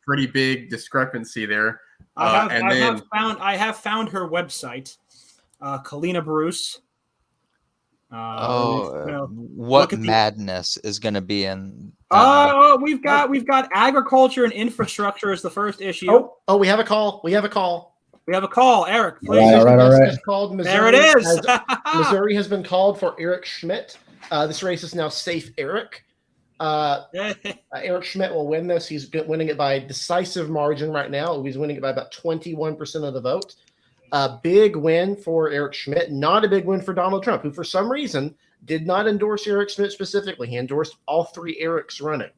pretty big discrepancy there. I have found her website, Kalina Bruce. What madness is going to be in? We've got agriculture and infrastructure as the first issue. Oh, we have a call. We have a call, Eric. Please. All right. Called Missouri. There it is. Missouri has been called for Eric Schmidt. This race is now safe, Eric. Eric Schmidt will win this. He's winning it by a decisive margin right now. He's winning it by about 21% of the vote. A big win for Eric Schmidt, not a big win for Donald Trump, who for some reason did not endorse Eric Schmidt specifically. He endorsed all 3 Erics running.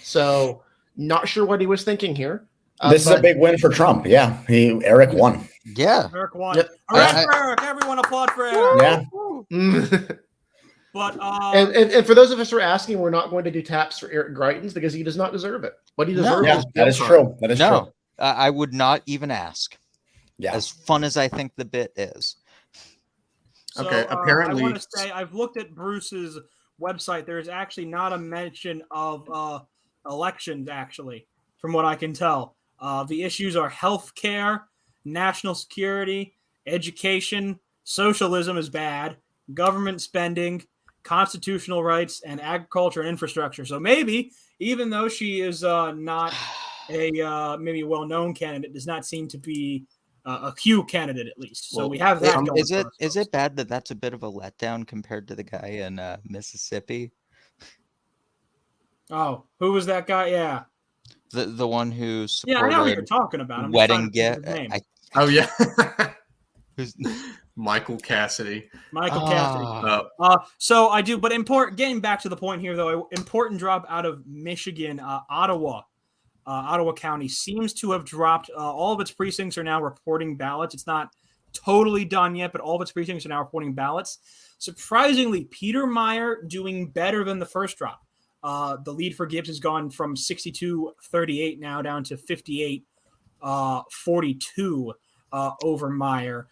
So not sure what he was thinking here. This is a big win for Trump. Yeah, Eric won. Yeah. Eric won. Yep. Hooray for Eric. Everyone applaud for Eric. Yeah. But and for those of us who are asking, we're not going to do taps for Eric Greitens because he does not deserve it. What he deserves is that is true. That is true. I would not even ask. Yeah. As fun as I think the bit is. So, okay, apparently. I want to say I've looked at Bruce's website. There is actually not a mention of elections, actually, from what I can tell. The issues are healthcare, national security, education, socialism is bad, government spending, constitutional rights, and agriculture and infrastructure. So maybe, even though she is not a maybe well-known candidate, does not seem to be a Q candidate at least. So we have that. Is it bad that that's a bit of a letdown compared to the guy in Mississippi? Oh, who was that guy? Yeah. The one who supported I know who you're talking about. wedding gift. Oh yeah. Who's Michael Cassidy? So I do, but getting back to the point here though, important drop out of Michigan, Ottawa County seems to have dropped. All of its precincts are now reporting ballots. It's not totally done yet, but all of its precincts are now reporting ballots. Surprisingly, Peter Meyer doing better than the first drop. The lead for Gibbs has gone from 62-38 now down to 58-42 over Meyer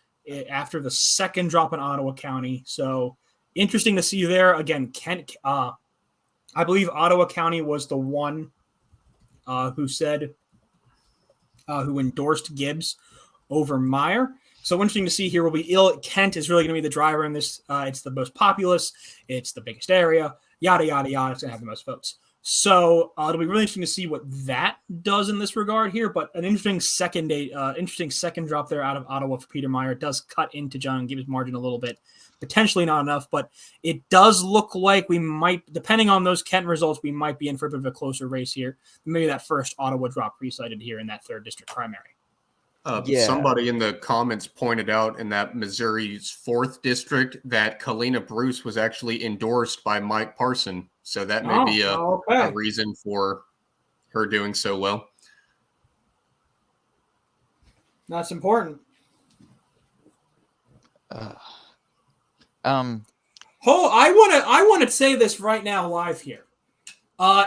after the second drop in Ottawa County. So interesting to see there. Again, I believe Ottawa County was the one who endorsed Gibbs over Meyer. So interesting to see here will be Kent is really going to be the driver in this. It's the most populous. It's the biggest area. Yada, yada, yada. It's going to have the most votes. So it'll be really interesting to see what that does in this regard here. But an interesting second drop there out of Ottawa for Peter Meyer. It does cut into John Gibbs' margin a little bit. Potentially not enough, but it does look like we might, depending on those Kent results, we might be in for a bit of a closer race here. Maybe that first Ottawa drop pre-cited here in that 3rd district primary. Yeah. Somebody in the comments pointed out in that Missouri's 4th district that Kalina Bruce was actually endorsed by Mike Parson. So that may be a reason for her doing so well. That's important. I want to say this right now live here.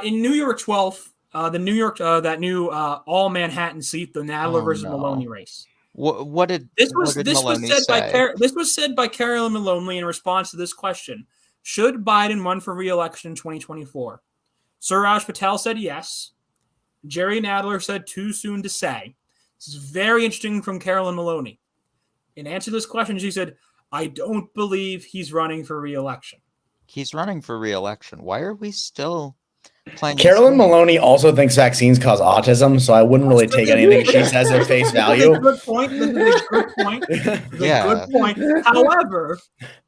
In New York 12th, the New York that new all Manhattan seat, the Nadler versus Maloney race. What did Maloney say? This was said by Carolyn Maloney in response to this question: should Biden run for re-election in 2024? Suraj Patel said yes. Jerry Nadler said too soon to say. This is very interesting from Carolyn Maloney. In answer to this question, she said, I don't believe he's running for re-election. He's running for re-election. Why are we still playing? Carolyn Maloney also thinks vaccines cause autism, so I wouldn't really take anything she says at face value. Good point. This is a good point. Good point. However,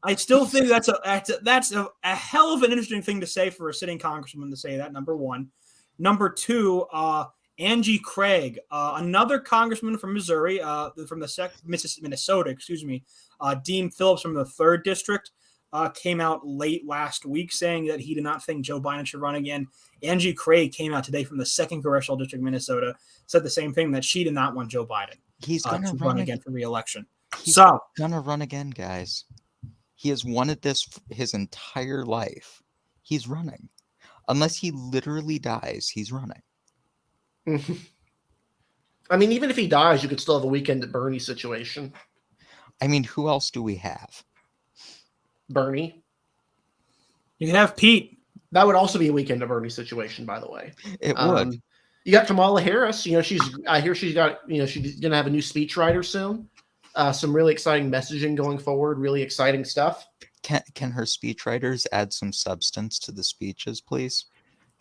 I still think that's a hell of an interesting thing to say for a sitting congresswoman to say that, number one. Number two, Angie Craig, another congressman from Missouri, from the Minnesota, Dean Phillips from the 3rd district, came out late last week saying that he did not think Joe Biden should run again. Angie Craig came out today from the 2nd congressional district, Minnesota, said the same thing, that she did not want Joe Biden to run again for re-election. He's gonna run again, guys. He has wanted this his entire life. He's running. Unless he literally dies, he's running. I mean, even if he dies, you could still have a weekend at Bernie situation. I mean, who else do we have? Bernie. You can have Pete. That would also be a weekend at Bernie situation, by the way. It would. You got Kamala Harris. I hear she's got, she's going to have a new speechwriter soon. Some really exciting messaging going forward. Really exciting stuff. Can her speechwriters add some substance to the speeches, please?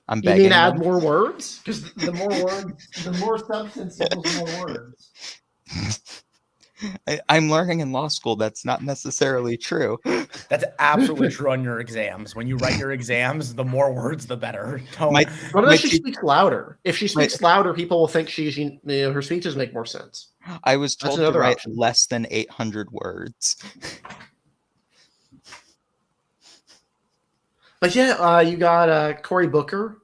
I'm begging. begging. You mean add more words? Because the more words, the more substance equals more words. I'm learning in law school that's not necessarily true. That's absolutely true on your exams. When you write your exams, the more words, the better. What if she speaks louder? If she speaks louder, people will think her speeches make more sense. I was told to write less than 800 words. But yeah, you got Cory Booker,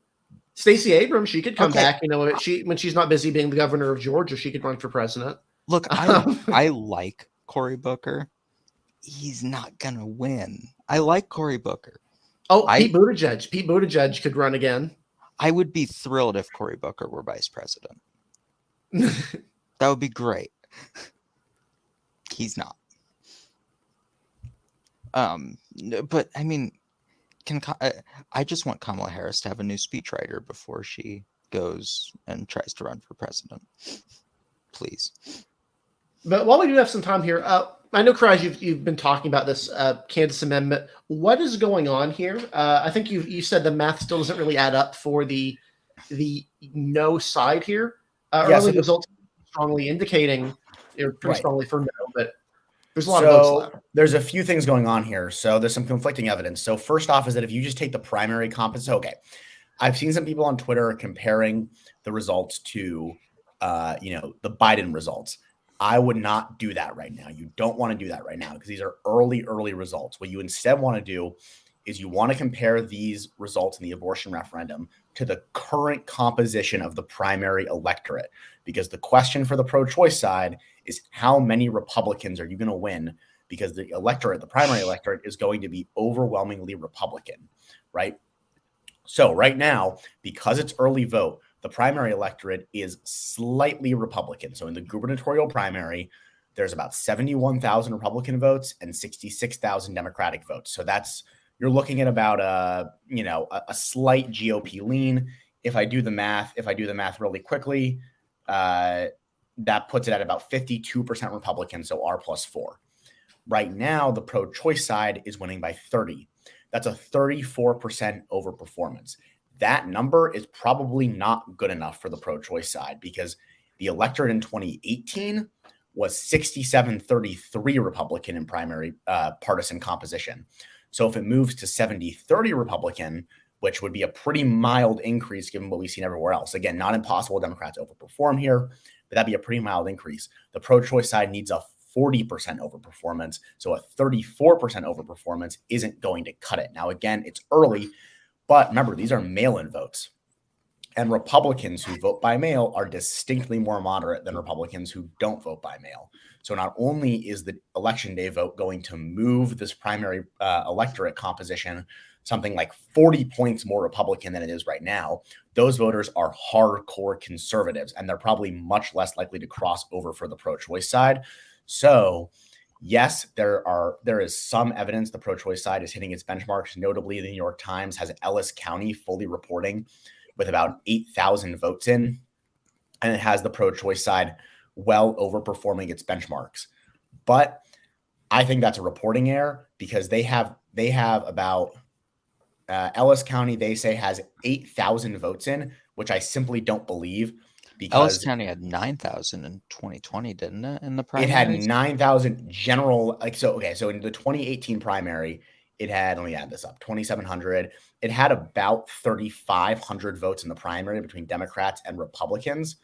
Stacey Abrams. She could come back. When she's not busy being the governor of Georgia, she could run for president. Look, I like Cory Booker. He's not gonna win. I like Cory Booker. Pete Buttigieg. Pete Buttigieg could run again. I would be thrilled if Cory Booker were vice president. That would be great. He's not. But I mean, I just want Kamala Harris to have a new speechwriter before she goes and tries to run for president. Please. But while we do have some time here, I know, Kris, you've been talking about this Kansas amendment. What is going on here? I think you said the math still doesn't really add up for the no side here. Early results strongly indicating pretty strongly for no, but there's a lot of votes left. There's a few things going on here. So there's some conflicting evidence. So first off is that if you just take the primary composition, I've seen some people on Twitter comparing the results to, the Biden results. I would not do that right now. You don't want to do that right now because these are early results. What you instead want to do is you want to compare these results in the abortion referendum to the current composition of the primary electorate, because the question for the pro-choice side is how many Republicans are you going to win, because the primary electorate is going to be overwhelmingly Republican, right? So right now, because it's early vote, the primary electorate is slightly Republican. So in the gubernatorial primary, there's about 71,000 Republican votes and 66,000 Democratic votes. So you're looking at about a slight GOP lean. If I do the math really quickly, that puts it at about 52% Republican, so R+4. Right now, the pro-choice side is winning by 30. That's a 34% overperformance. That number is probably not good enough for the pro-choice side because the electorate in 2018 was 67-33 Republican in primary partisan composition. So if it moves to 70-30 Republican, which would be a pretty mild increase given what we've seen everywhere else. Again, not impossible. Democrats overperform here, but that'd be a pretty mild increase. The pro-choice side needs a 40% overperformance. So a 34% overperformance isn't going to cut it. Now, again, it's early, but remember, these are mail-in votes. And Republicans who vote by mail are distinctly more moderate than Republicans who don't vote by mail. So not only is the election day vote going to move this primary electorate composition something like 40 points more Republican than it is right now, those voters are hardcore conservatives, and they're probably much less likely to cross over for the pro-choice side. So yes, there is some evidence the pro-choice side is hitting its benchmarks. Notably, the New York Times has Ellis County fully reporting with about 8,000 votes in, and it has the pro-choice side well overperforming its benchmarks. But I think that's a reporting error because they have about Ellis County, they say, has 8,000 votes in, which I simply don't believe. Because Ellis County had 9,000 in 2020, didn't it? In the primaries, it had 9,000 general. So in the 2018 primary, it had, let me add this up, 2,700. It had about 3,500 votes in the primary between Democrats and Republicans.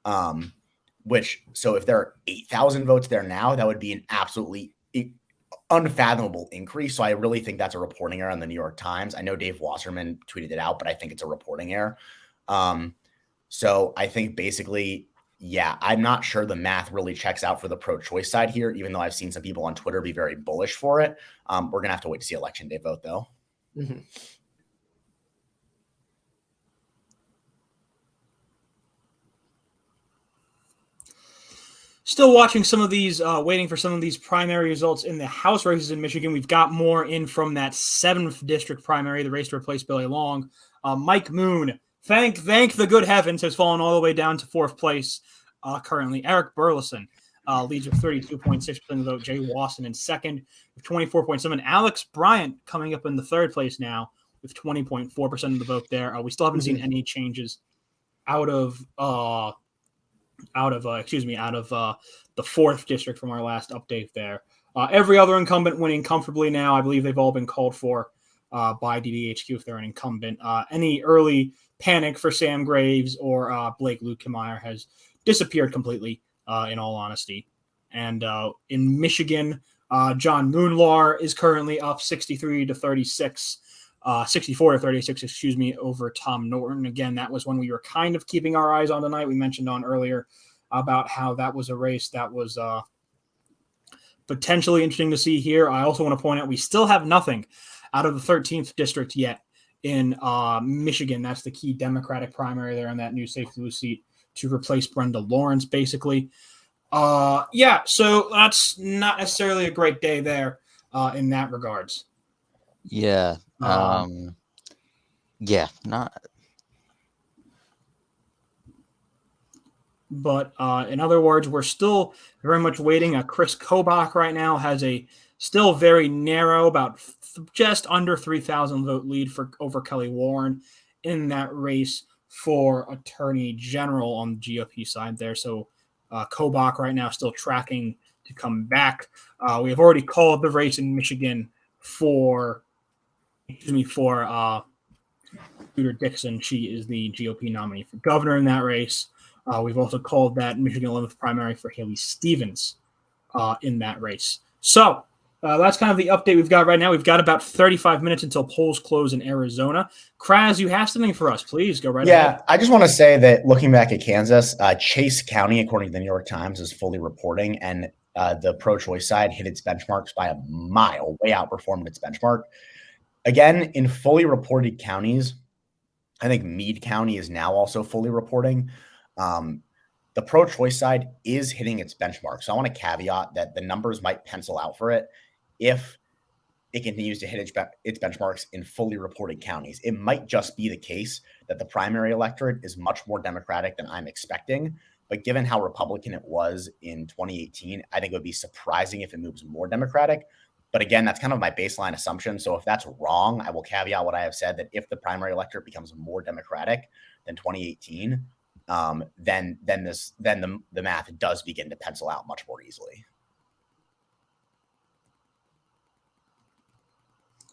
So if there are 8,000 votes there now, that would be an absolutely unfathomable increase. So I really think that's a reporting error on the New York Times. I know Dave Wasserman tweeted it out, but I think it's a reporting error. So I think basically, yeah, I'm not sure the math really checks out for the pro-choice side here, even though I've seen some people on Twitter be very bullish for it. We're going to have to wait to see election day vote, though. Mm-hmm. Still watching some of these, waiting for some of these primary results in the House races in Michigan. We've got more in from that 7th district primary, the race to replace Billy Long. Mike Moon, thank the good heavens, has fallen all the way down to 4th place currently. Eric Burleson leads with 32.6% of the vote. Jay Wasson in 2nd with 24.7%. Alex Bryant coming up in the 3rd place now with 20.4% of the vote there. We still haven't seen any changes out of the 4th district from our last update there. Every other incumbent winning comfortably now. I believe they've all been called for by DDHQ if they're an incumbent. Any early panic for Sam Graves or Blake Lukemeyer has disappeared completely, in all honesty. And in Michigan, John Moonlar is currently up 64 to 36, over Tom Norton. Again, that was one we were kind of keeping our eyes on tonight. We mentioned on earlier about how that was a race that was potentially interesting to see here. I also want to point out we still have nothing out of the 13th district yet in Michigan. That's the key Democratic primary there in that new safe blue seat to replace Brenda Lawrence, basically. So that's not necessarily a great day there in that regards. Yeah. Not. But in other words, we're still very much waiting. Kris Kobach right now has a still very narrow, about just under 3,000 vote lead over Kelly Warren in that race for Attorney General on the GOP side there. So Kobach right now still tracking to come back. We have already called the race in Michigan for Scooter Dixon. She is the GOP nominee for governor in that race. We've also called that Michigan 11th primary for Haley Stevens in that race. So that's kind of the update we've got right now. We've got about 35 minutes until polls close in Arizona. Kraz, you have something for us. Please go right ahead. Yeah, I just want to say that looking back at Kansas, Chase County, according to the New York Times, is fully reporting, and the pro-choice side hit its benchmarks by a mile, way outperformed its benchmark. Again, in fully reported counties, I think Meade County is now also fully reporting. The pro-choice side is hitting its benchmark. So I want to caveat that the numbers might pencil out for it if it continues to hit its benchmarks in fully reported counties. It might just be the case that the primary electorate is much more Democratic than I'm expecting. But given how Republican it was in 2018, I think it would be surprising if it moves more Democratic. But again, that's kind of my baseline assumption. So if that's wrong, I will caveat what I have said, that if the primary electorate becomes more Democratic than 2018, then the math does begin to pencil out much more easily.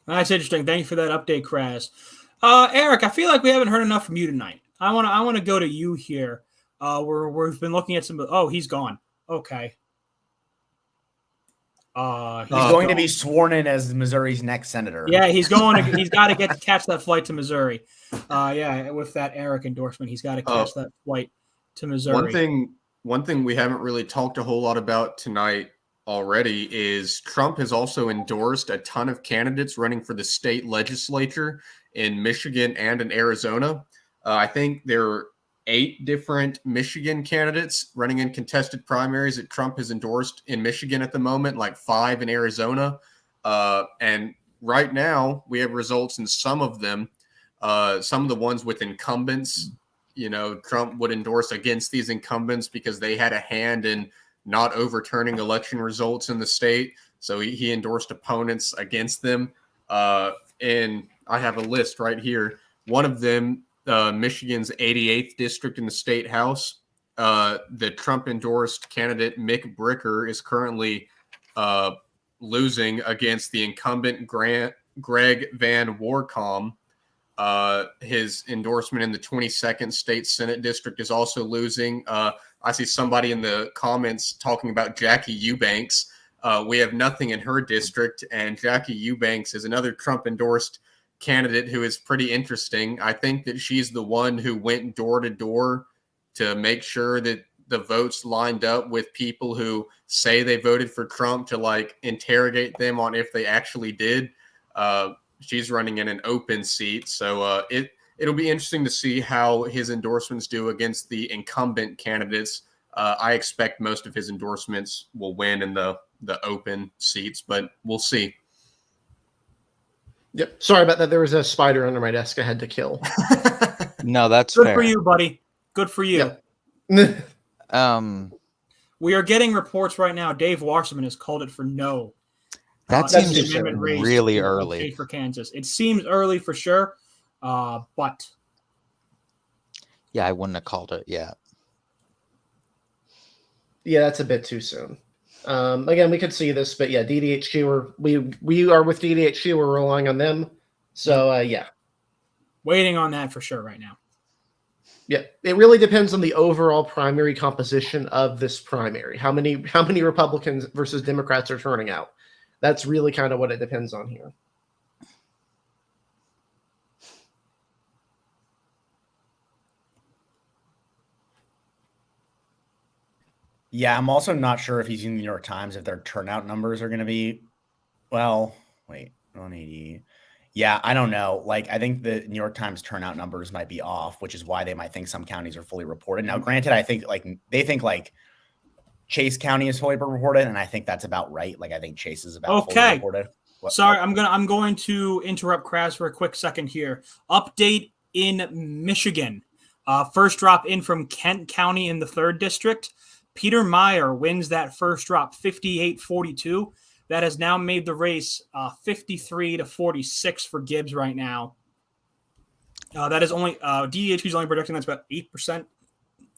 That's interesting. Thank you for that update, Kraz. Eric, I feel like we haven't heard enough from you tonight. I want to go to you here. We've been looking at some. Oh, he's gone. Okay. He's going to be sworn in as Missouri's next senator. Yeah, he's going. He's got to catch that flight to Missouri. Yeah, with that Eric endorsement, he's got to catch that flight to Missouri. One thing we haven't really talked a whole lot about tonight already is Trump has also endorsed a ton of candidates running for the state legislature in Michigan and in Arizona. I think there are 8 different Michigan candidates running in contested primaries that Trump has endorsed in Michigan at the moment, like 5 in Arizona. And right now we have results in some of them. Some of the ones with incumbents, Trump would endorse against these incumbents because they had a hand in not overturning election results in the state. So he endorsed opponents against them. And I have a list right here. One of them, Michigan's 88th district in the state house, the Trump endorsed candidate Mick Bricker is currently losing against the incumbent Greg Van Warkom. His endorsement in the 22nd state Senate district is also losing. I see somebody in the comments talking about Jackie Eubanks. We have nothing in her district, and Jackie Eubanks is another Trump endorsed candidate who is pretty interesting. I think that she's the one who went door to door to make sure that the votes lined up with people who say they voted for Trump, to interrogate them on if they actually did. She's running in an open seat, so it'll be interesting to see how his endorsements do against the incumbent candidates. I expect most of his endorsements will win in the open seats, but we'll see. Yep. Sorry about that. There was a spider under my desk I had to kill. No, that's good fair. for you, buddy. Good for you. Yep. We are getting reports right now. Dave Wasserman has called it for no. That seems really early for Kansas. It seems early for sure, but yeah, I wouldn't have called it yet. Yeah, that's a bit too soon. Again, we could see this, but yeah, DDHQ, we are with DDHQ. We're relying on them. So yeah, waiting on that for sure right now. Yeah, it really depends on the overall primary composition of this primary. How many Republicans versus Democrats are turning out? That's really kind of what it depends on here. Yeah, I'm also not sure if he's using the New York Times, if their turnout numbers are going to be, 180. Yeah, I don't know. I think the New York Times turnout numbers might be off, which is why they might think some counties are fully reported. Now, granted, I think they think Chase County is fully reported, and I think that's about right. I think Chase is about fully reported. Sorry, I'm going to interrupt Kras for a quick second here. Update in Michigan. First drop in from Kent County in the 3rd district. Peter Meyer wins that first drop 58-42. That has now made the race 53-46 for Gibbs right now. That is only DEHQ is only predicting that's about 8%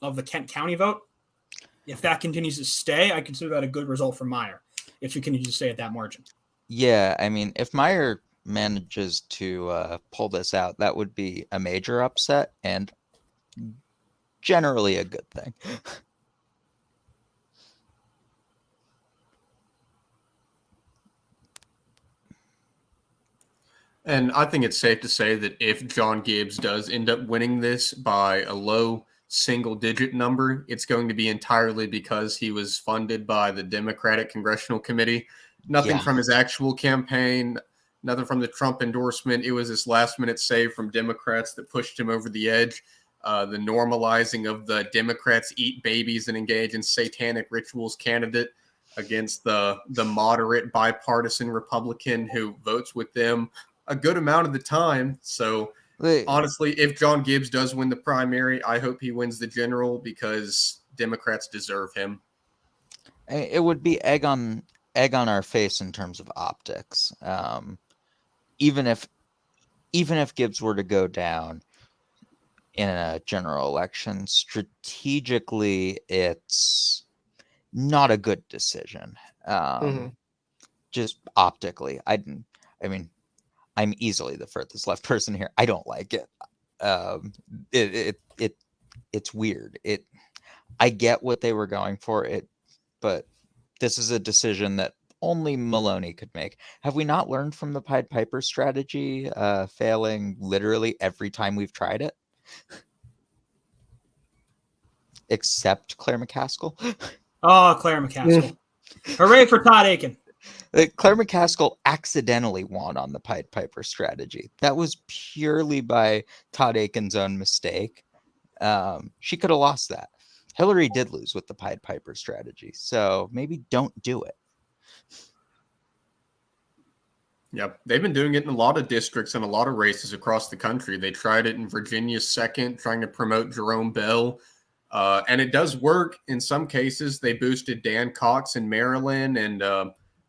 of the Kent County vote. If that continues to stay, I consider that a good result for Meyer if he continues to stay at that margin. Yeah, I mean, if Meyer manages to pull this out, that would be a major upset and generally a good thing. And I think it's safe to say that if John Gibbs does end up winning this by a low single-digit number, it's going to be entirely because he was funded by the Democratic Congressional Committee. Nothing from his actual campaign, nothing from the Trump endorsement. It was this last-minute save from Democrats that pushed him over the edge. The normalizing of the Democrats eat babies and engage in satanic rituals candidate against the moderate bipartisan Republican who votes with them a good amount of the time. So honestly, if John Gibbs does win the primary, I hope he wins the general because Democrats deserve him. It would be egg on our face in terms of optics. Even if Gibbs were to go down in a general election, strategically, it's not a good decision. Just optically, I mean, I'm easily the furthest left person here. I don't like it. It's weird. I get what they were going for it, but this is a decision that only Maloney could make. Have we not learned from the Pied Piper strategy, failing literally every time we've tried it? Except Claire McCaskill. Oh, Claire McCaskill. Hooray for Todd Aiken. Claire McCaskill accidentally won on the Pied Piper strategy. That was purely by Todd Aiken's own mistake. She could have lost that. Hillary did lose with the Pied Piper strategy, so maybe don't do it. Yep, they've been doing it in a lot of districts and a lot of races across the country. They tried it in Virginia's 2nd, trying to promote Jerome Bell. And it does work in some cases. They boosted Dan Cox in Maryland and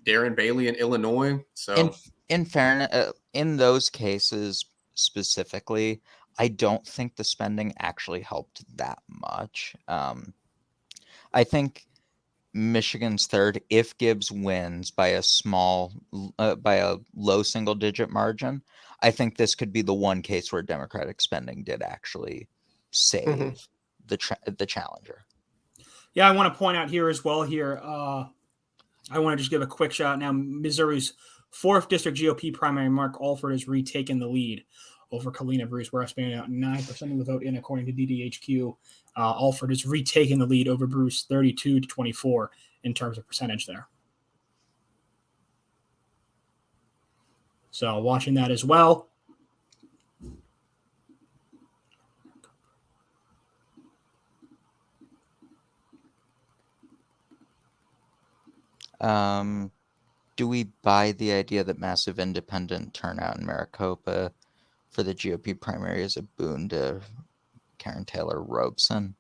Darren Bailey in Illinois. So, in fairness, in those cases specifically, I don't think the spending actually helped that much. I think Michigan's 3rd, if Gibbs wins by a low single-digit margin, I think this could be the one case where Democratic spending did actually save the challenger. Yeah, I want to point out here as well. I want to just give a quick shout out now. Missouri's 4th district GOP primary, Mark Alford, has retaken the lead over Kalina Bruce. We're estimating out 9% of the vote in, according to DDHQ. Alford has retaken the lead over Bruce, 32-24 in terms of percentage there. So watching that as well. Do we buy the idea that massive independent turnout in Maricopa for the GOP primary is a boon to Karen Taylor Robeson?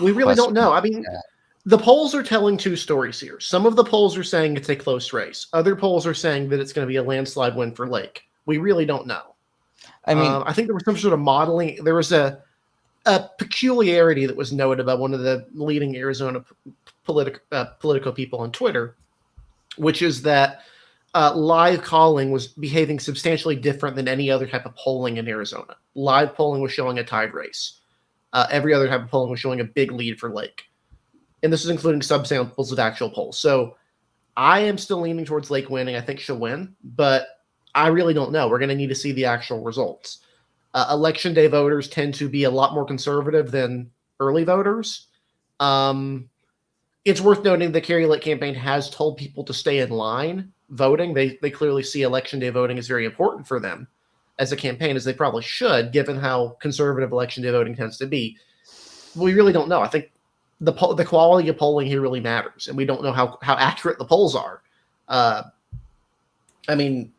We really don't know. I mean, the polls are telling two stories here. Some of the polls are saying it's a close race. Other polls are saying that it's going to be a landslide win for Lake. We really don't know. I mean, I think there was some sort of modeling. There was a peculiarity that was noted by one of the leading Arizona political people on Twitter, which is that live calling was behaving substantially different than any other type of polling in Arizona. Live polling was showing a tied race. Every other type of polling was showing a big lead for Lake. And this is including subsamples of actual polls. So I am still leaning towards Lake winning. I think she'll win, but I really don't know. We're going to need to see the actual results. Election day voters tend to be a lot more conservative than early voters. It's worth noting the Kari Lake campaign has told people to stay in line voting. They clearly see election day voting as very important for them as a campaign, as they probably should, given how conservative election day voting tends to be. We really don't know. I think the quality of polling here really matters, and we don't know how accurate the polls are. I mean,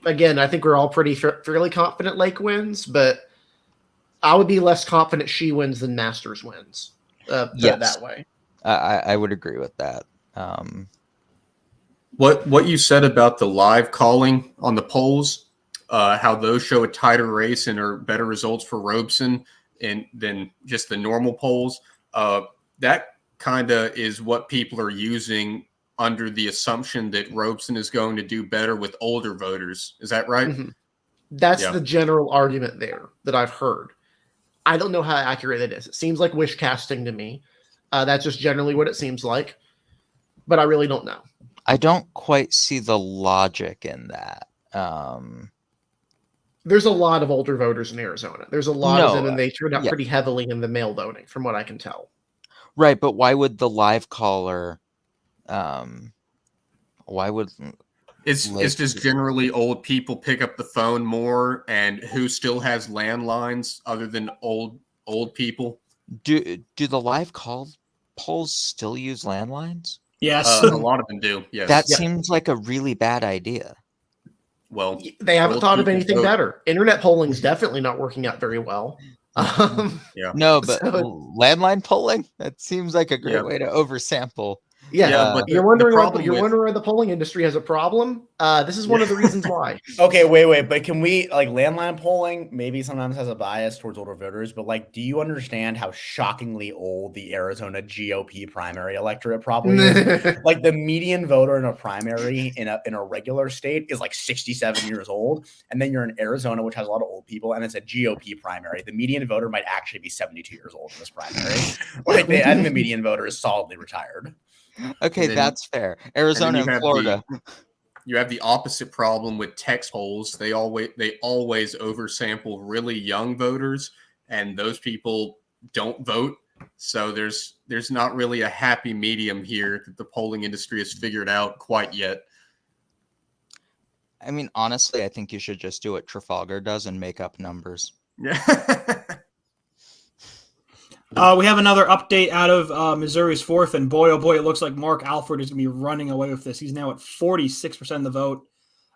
again, I think we're all pretty fairly confident Lake wins, but I would be less confident she wins than Masters wins. That way. I would agree with that. What you said about the live calling on the polls, how those show a tighter race and are better results for Robeson than just the normal polls, that kind of is what people are using under the assumption that Robeson is going to do better with older voters. Is that right? Mm-hmm. That's the general argument there that I've heard. I don't know how accurate it is. It seems like wish casting to me. That's just generally what it seems like, but I really don't know. I don't quite see the logic in that. There's a lot of older voters in Arizona. There's a lot of them, and they turn out yeah. pretty heavily in the mail voting, from what I can tell. Right, but why would the live caller? Why would it's just generally old people pick up the phone more, and who still has landlines other than old people? Do the live call polls still use landlines? Yes, a lot of them do. Yes, that seems like a really bad idea. Well, they haven't thought of anything better. Internet polling is definitely not working out very well. No, but landline polling, that seems like a great way to oversample Yeah, but you're the wondering problem why the polling industry has a problem. This is one of the reasons why. Okay, wait, but can we like landline polling? Maybe sometimes has a bias towards older voters, but like, do you understand how shockingly old the Arizona GOP primary electorate probably is? Like the median voter in a primary in a regular state is like 67 years old, and then you're in Arizona, which has a lot of old people, and it's a GOP primary. The median voter might actually be 72 years old in this primary. Like, I think the median voter is solidly retired. Okay, that's fair. Arizona and Florida. You have the opposite problem with text polls. They always oversample really young voters, and those people don't vote. So there's not really a happy medium here that the polling industry has figured out quite yet. I mean, honestly, I think you should just do what Trafalgar does and make up numbers. Yeah. We have another update out of Missouri's 4th, and boy, oh boy, it looks like Mark Alford is going to be running away with this. He's now at 46% of the vote.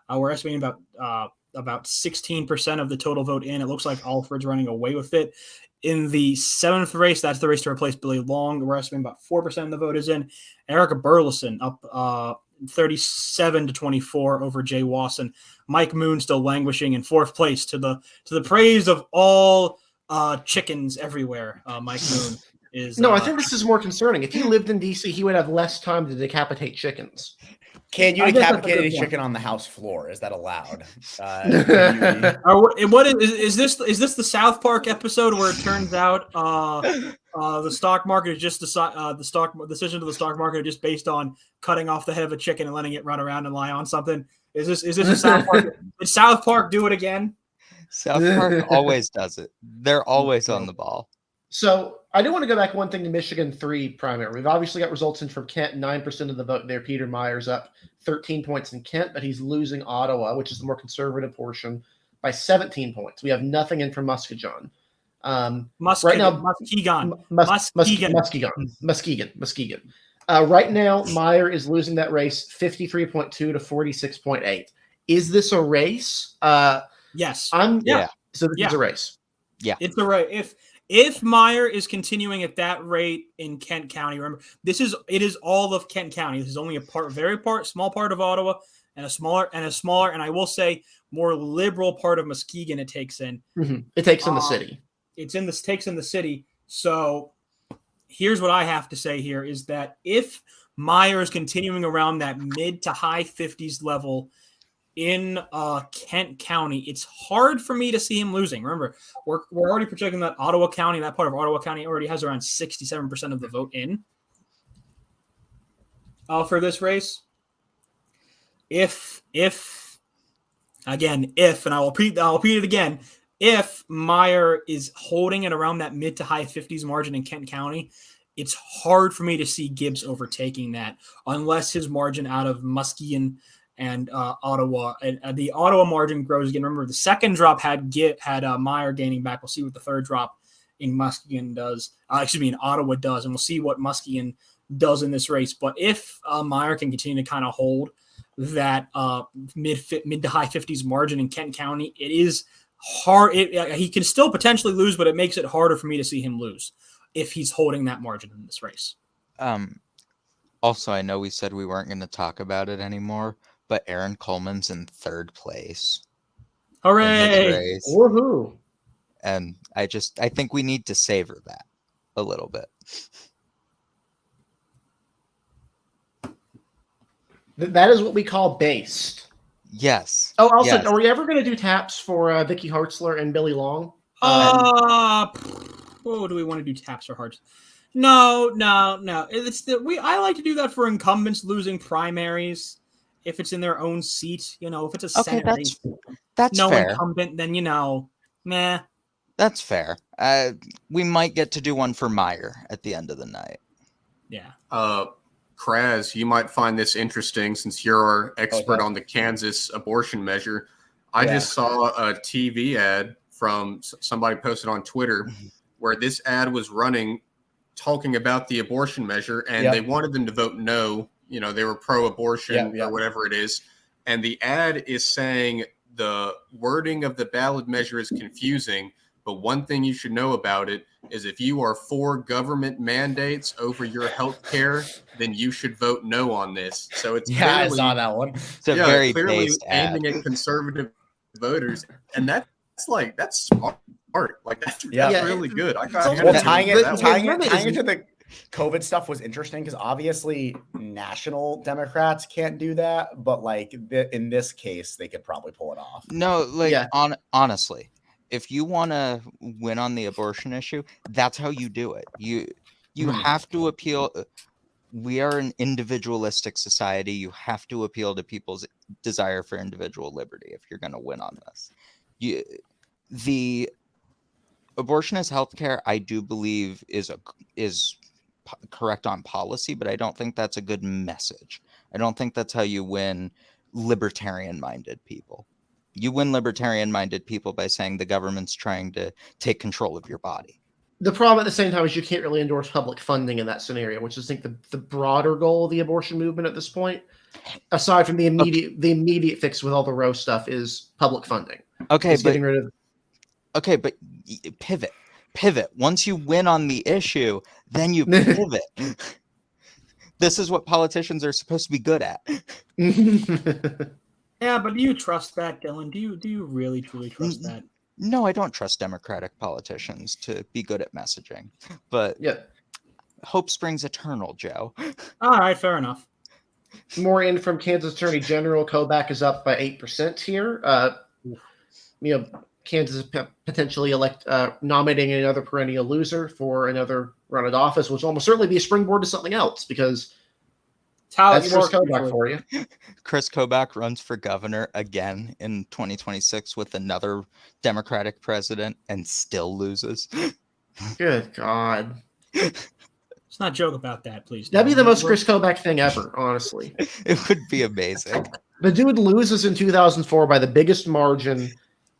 We're estimating about 16% of the total vote in. It looks like Alford's running away with it. In the 7th race, that's the race to replace Billy Long. We're estimating about 4% of the vote is in. Erica Burleson up 37-24 over Jay Wasson. Mike Moon still languishing in 4th place to the praise of all chickens everywhere. Mike Moon is. No, I think this is more concerning. If he lived in DC, he would have less time to decapitate chickens. Can you decapitate a chicken on the house floor? Is that allowed? What is this? Is this the South Park episode where it turns out the stock market is just the decision of the stock market is just based on cutting off the head of a chicken and letting it run around and lie on something? Is this a South Park? Did South Park do it again? South Park always does it. They're always on the ball. So I do want to go back one thing to Michigan 3 primary. We've obviously got results in from Kent, 9% of the vote there. Peter Myers up 13 points in Kent, but he's losing Ottawa, which is the more conservative portion, by 17 points. We have nothing in from Muskegon. Right now, Muskegon. Right now, Meyer is losing that race 53.2 to 46.8. Is this a race? Yes. Yeah. So this is a race. Yeah. It's a race. If Meyer is continuing at that rate in Kent County, remember it is all of Kent County. This is only a small part of Ottawa and a smaller, and I will say more liberal part of Muskegon it takes in. Mm-hmm. It takes in the city. Takes in the city. So here's what I have to say here is that if Meyer is continuing around that mid to high 50s level in Kent County, it's hard for me to see him losing. Remember, we're already projecting that Ottawa County, that part of Ottawa County already has around 67% of the vote in for this race. If and I'll repeat it again, if Meyer is holding it around that mid to high 50s margin in Kent County, it's hard for me to see Gibbs overtaking that unless his margin out of Muskegon and Ottawa, and the Ottawa margin grows again. Remember, the second drop had Meyer gaining back. We'll see what the third drop in Muskegon does. In Ottawa does, and we'll see what Muskegon does in this race. But if Meyer can continue to kind of hold that mid to high 50s margin in Kent County, it is hard. He can still potentially lose, but it makes it harder for me to see him lose if he's holding that margin in this race. Also, I know we said we weren't going to talk about it anymore, but Aaron Coleman's in 3rd place. Hooray! Woohoo! And I think we need to savor that a little bit. That is what we call based. Yes. Oh, also, yes. Are we ever going to do taps for Vicky Harsler and Billy Long? Do we want to do taps for Harsler? No. I like to do that for incumbents losing primaries. If it's in their own seat, if it's a Senate race, that's no fair. Incumbent, then meh. That's fair. We might get to do one for Meyer at the end of the night. Yeah. Kras, you might find this interesting since you're our expert on the Kansas abortion measure. I just saw a TV ad from somebody posted on Twitter where this ad was running talking about the abortion measure, and they wanted them to vote no. They were pro-abortion or whatever it is. And the ad is saying the wording of the ballot measure is confusing, but one thing you should know about it is if you are for government mandates over your health care, then you should vote no on this. So it's Yeah, I clearly, saw that one. It's a very clearly based ad. aiming at conservative voters, and that's smart. Like that's really good. I got Well, tying it is- to the COVID stuff was interesting because obviously national Democrats can't do that, but like in this case, they could probably pull it off. No, like honestly, if you want to win on the abortion issue, that's how you do it. You have to appeal. We are an individualistic society. You have to appeal to people's desire for individual liberty if you're going to win on this. The abortion as healthcare, I do believe is correct on policy, but I don't think that's a good message. I don't think that's how you win libertarian-minded people. You win libertarian-minded people by saying the government's trying to take control of your body. The problem at the same time is you can't really endorse public funding in that scenario, which is, I think, the broader goal of the abortion movement at this point, aside from the immediate fix with all the Roe stuff, is public funding. Okay, but getting rid of. Okay, but pivot. Once you win on the issue, then you pivot. This is what politicians are supposed to be good at. Yeah, but do you trust that, Dylan? Do you really truly trust that? No, I don't trust Democratic politicians to be good at messaging. But hope springs eternal, Joe. All right, fair enough. More in from Kansas Attorney General Kobach is up by 8% here. Kansas potentially nominating another perennial loser for another run at office, which will almost certainly be a springboard to something else, because that's Kris Kobach for you. Kris Kobach runs for governor again in 2026 with another Democratic president and still loses. Good God. Let's not joke about that, please. That'd be the most Kris Kobach thing ever, honestly. It would be amazing. The dude loses in 2004 by the biggest margin.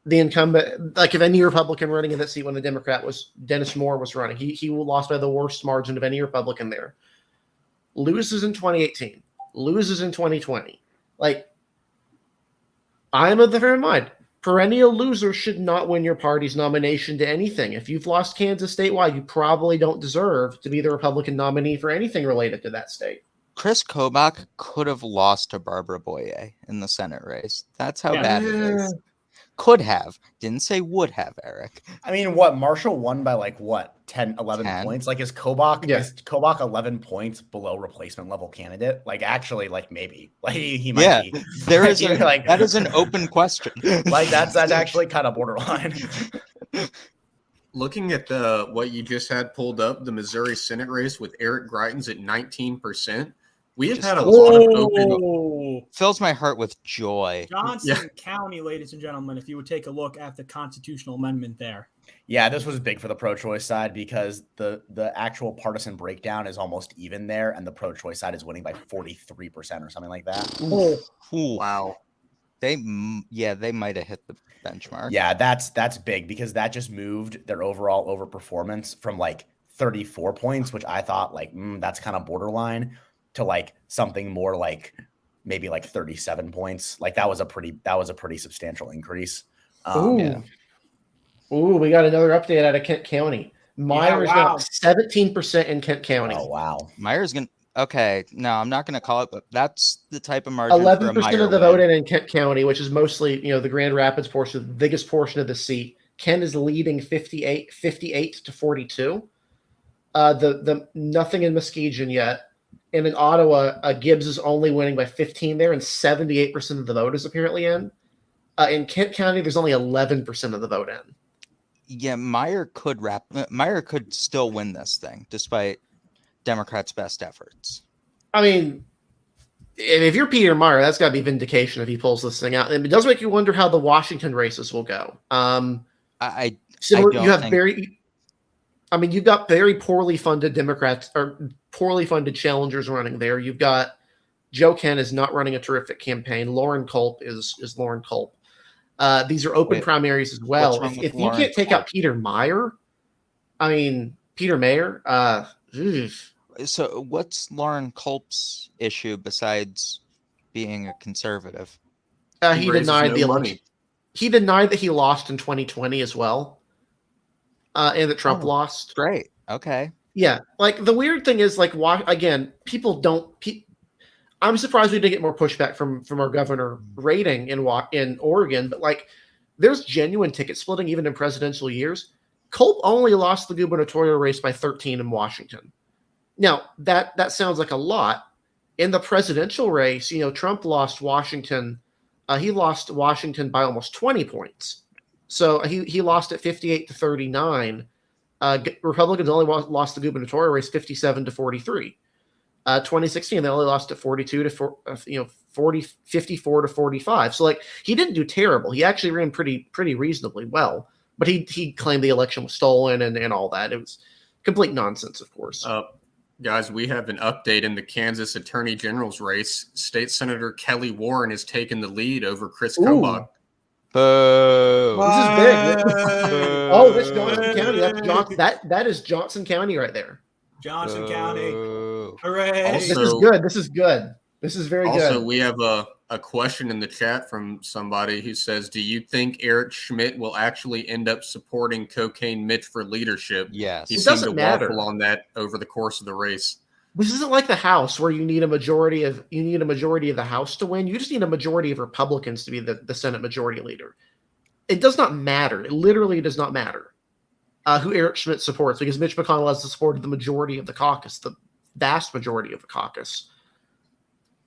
The incumbent, like if any Republican running in that seat when the Democrat was Dennis Moore was running, he lost by the worst margin of any Republican there. Loses in 2018, loses in 2020. Like, I'm of the fair mind. Perennial losers should not win your party's nomination to anything. If you've lost Kansas statewide, you probably don't deserve to be the Republican nominee for anything related to that state. Kris Kobach could have lost to Barbara Boyer in the Senate race. That's how bad it is. Could have. Didn't say would have, Eric. I mean, Marshall won by 10, 11 points? Like, is Kobach 11 points below replacement level candidate? Like, actually, maybe. Like, he might be. There is that is an open question. Like, that's actually kind of borderline. Looking at what you just had pulled up, the Missouri Senate race with Eric Greitens at 19%. We have had a lot of open. Fills my heart with joy. Johnson County, ladies and gentlemen, if you would take a look at the constitutional amendment there. Yeah, this was big for the pro-choice side because the actual partisan breakdown is almost even there, and the pro-choice side is winning by 43% or something like that. Ooh. Wow. They might have hit the benchmark. Yeah, that's big because that just moved their overall overperformance from 34 points, which I thought that's kind of borderline, to something more maybe 37 points. That was a pretty substantial increase. Ooh, we got another update out of Kent County. Myers now 17% in Kent County. Oh wow. Myers okay. No, I'm not gonna call it, but that's the type of margin. 11% of the vote in Kent County, which is mostly the Grand Rapids portion, the biggest portion of the seat. Kent is leading 58 to 42. The nothing in Muskegon yet. And in Ottawa, Gibbs is only winning by 15 there, and 78% of the vote is apparently in. In Kent County, there's only 11% of the vote in. Yeah, Meyer could still win this thing, despite Democrats' best efforts. I mean, if you're Peter Meyer, that's got to be vindication if he pulls this thing out. And it does make you wonder how the Washington races will go. You've got very poorly funded Democrats or poorly funded challengers running there. You've got Joe Kent is not running a terrific campaign. Lauren Culp is Lauren Culp. These are open primaries as well. If you can't take out Peter Meyer, Peter Mayer. So what's Lauren Culp's issue besides being a conservative? He denied the election. He denied that he lost in 2020 as well. and that Trump Oh. lost. Great. Okay. Yeah, like the weird thing is, like, why again? People don't. I'm surprised we didn't get more pushback from our governor rating in Oregon, but like, there's genuine ticket splitting even in presidential years. Culp only lost the gubernatorial race by 13 in Washington. Now that sounds like a lot. In the presidential race, Trump lost Washington. He lost Washington by almost 20 points. So he lost at 58-39. Republicans only lost the gubernatorial race 57-43. 2016, they only lost at 54-45. So like, he didn't do terrible. He actually ran pretty reasonably well, but he claimed the election was stolen and all that. It was complete nonsense, of course. Guys, we have an update in the Kansas Attorney General's race. State Senator Kelly Warren has taken the lead over Kris Kobach. Boo. This is big. Oh, this Johnson County. That is Johnson County right there. Johnson County. Boo. Hooray. Also- This is good. This is good. This is very Also, good. we have a question in the chat from somebody who says, do you think Eric Schmidt will actually end up supporting Cocaine Mitch for leadership? Yes. He It seemed doesn't to matter. waffle on that over the course of the race. This isn't like the House where you need a majority of the House to win. You just need a majority of Republicans to be the Senate Majority Leader. It does not matter. It literally does not matter who Eric Schmidt supports, because Mitch McConnell has the support of the majority of the caucus, the vast majority of the caucus.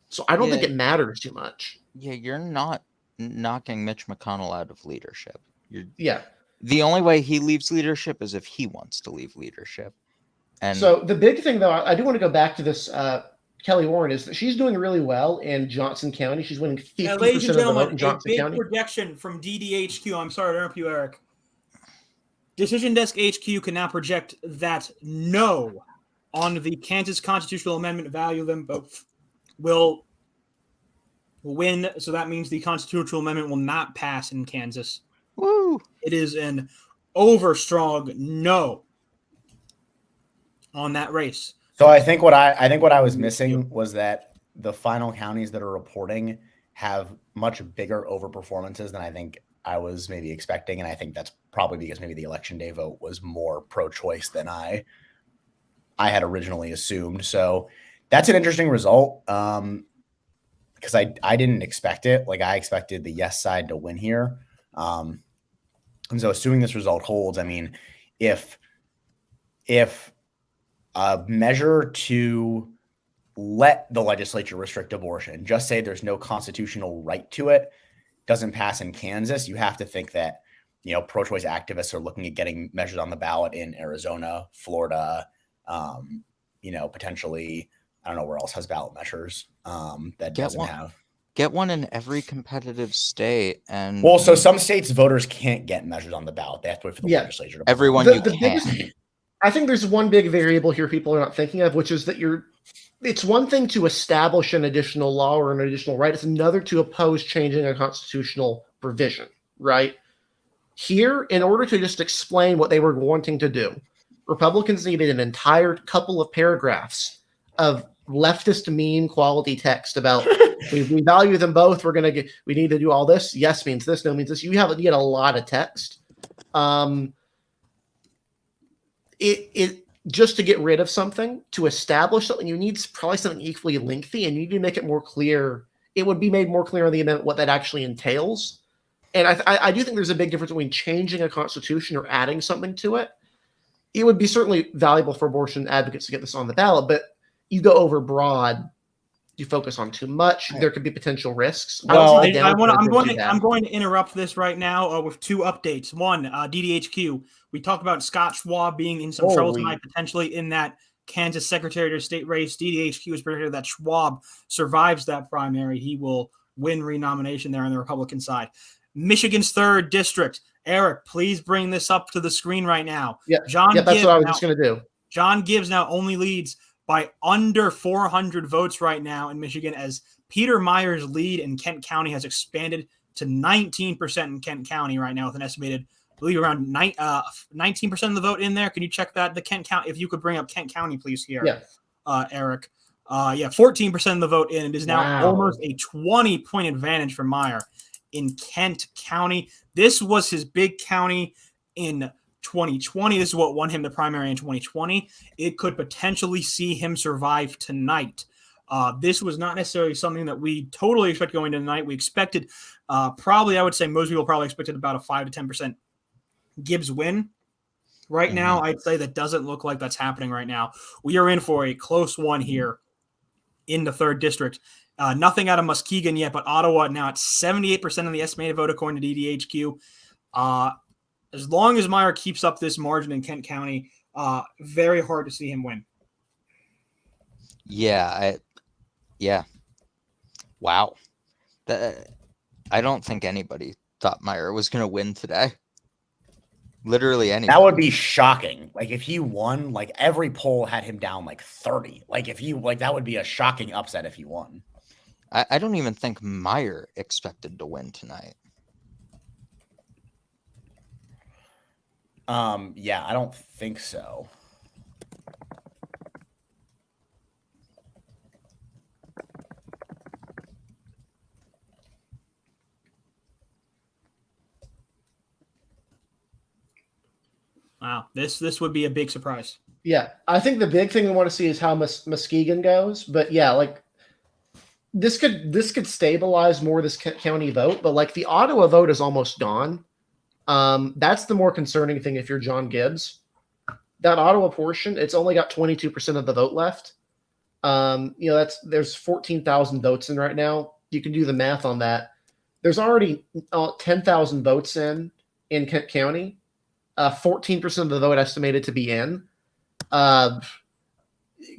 So I don't think it matters too much. Yeah, you're not knocking Mitch McConnell out of leadership. Yeah. The only way he leaves leadership is if he wants to leave leadership. And So the big thing, though, I do want to go back to this Kelly Warren, is that she's doing really well in Johnson County. She's winning 50% Ladies and of the vote gentlemen, in a Johnson big County. projection from DDHQ. I'm sorry to interrupt you, Eric. Decision Desk HQ can now project that no on the Kansas constitutional amendment, value them both, will win. So that means the constitutional amendment will not pass in Kansas. woo. It is an overstrong no on that race. So I think what I was missing was that the final counties that are reporting have much bigger overperformances than I think I was maybe expecting, and I think that's probably because maybe the election day vote was more pro-choice than I had originally assumed. So that's an interesting result, because I didn't expect it. Like, I expected the yes side to win here, and so assuming this result holds, I mean, if a measure to let the legislature restrict abortion, just say there's no constitutional right to it, doesn't pass in Kansas, you have to think that, pro-choice activists are looking at getting measures on the ballot in Arizona, Florida, potentially, I don't know where else has ballot measures that doesn't have. Get one in every competitive state, and Well, so some states voters can't get measures on the ballot. They have to wait for the legislature to everyone The can. biggest- I think there's one big variable here people are not thinking of, which is that it's one thing to establish an additional law or an additional right. It's another to oppose changing a constitutional provision, right? Here, in order to just explain what they were wanting to do, Republicans needed an entire couple of paragraphs of leftist meme quality text about we value them both. We need to do all this. Yes means this. No means this. You get a lot of text. It just to get rid of something, to establish something, you need probably something equally lengthy, and you need to make it more clear. It would be made more clear on the amendment what that actually entails. And I do think there's a big difference between changing a constitution or adding something to it. It would be certainly valuable for abortion advocates to get this on the ballot, but you go over broad, you focus on too much, there could be potential risks. Well, I'm going to interrupt this right now with two updates. One, DDHQ. We talked about Scott Schwab being in some trouble tonight, potentially in that Kansas Secretary of State race. DDHQ is predicted that Schwab survives that primary. He will win renomination there on the Republican side. Michigan's 3rd district. Eric, please bring this up to the screen right now. Yeah, that's what I was just going to do. John Gibbs now only leads by under 400 votes right now in Michigan, as Peter Meyer's lead in Kent County has expanded to 19% in Kent County right now, with an estimated, I believe, around 19% of the vote in there. Can you check that? The Kent County, if you could bring up Kent County, please, here, Eric. 14% of the vote in. It is now almost a 20-point advantage for Meyer in Kent County. This was his big county in 2020. This is what won him the primary in 2020. It could potentially see him survive tonight. This was not necessarily something that we totally expect going into tonight. We expected probably, I would say most people probably expected about a 5 to 10% Gibbs win. Right now, I'd say that doesn't look like that's happening right now. We are in for a close one here in the 3rd district. Nothing out of Muskegon yet, but Ottawa now at 78% of the estimated vote according to DDHQ. As long as Meyer keeps up this margin in Kent County, very hard to see him win. Yeah. Wow. I don't think anybody thought Meyer was going to win today. Literally anything. That would be shocking. Like if he won, like every poll had him down like 30. Like if he that would be a shocking upset if he won. I don't even think Meyer expected to win tonight. Yeah, I don't think so. Wow, this would be a big surprise. Yeah, I think the big thing we want to see is how Muskegon goes. But yeah, like this could stabilize more this county vote. But like the Ottawa vote is almost gone. That's the more concerning thing if you're John Gibbs. That Ottawa portion, it's only got 22% of the vote left. There's 14,000 votes in right now. You can do the math on that. There's already 10,000 votes in Kent County. 14% of the vote estimated to be in.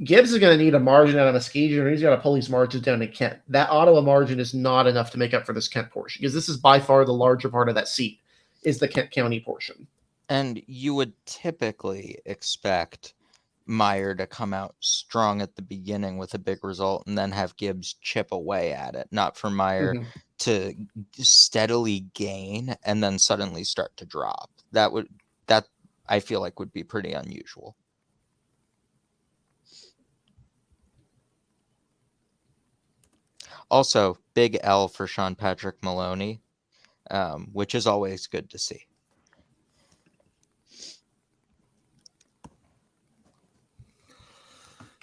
Gibbs is going to need a margin out of Muskegon, and he's got to pull these margins down to Kent. That Ottawa margin is not enough to make up for this Kent portion, because this is by far the larger part of that seat is the Kent County portion. And you would typically expect Meyer to come out strong at the beginning with a big result and then have Gibbs chip away at it, not for Meyer to steadily gain and then suddenly start to drop. That I feel like would be pretty unusual. Also, big L for Sean Patrick Maloney, which is always good to see.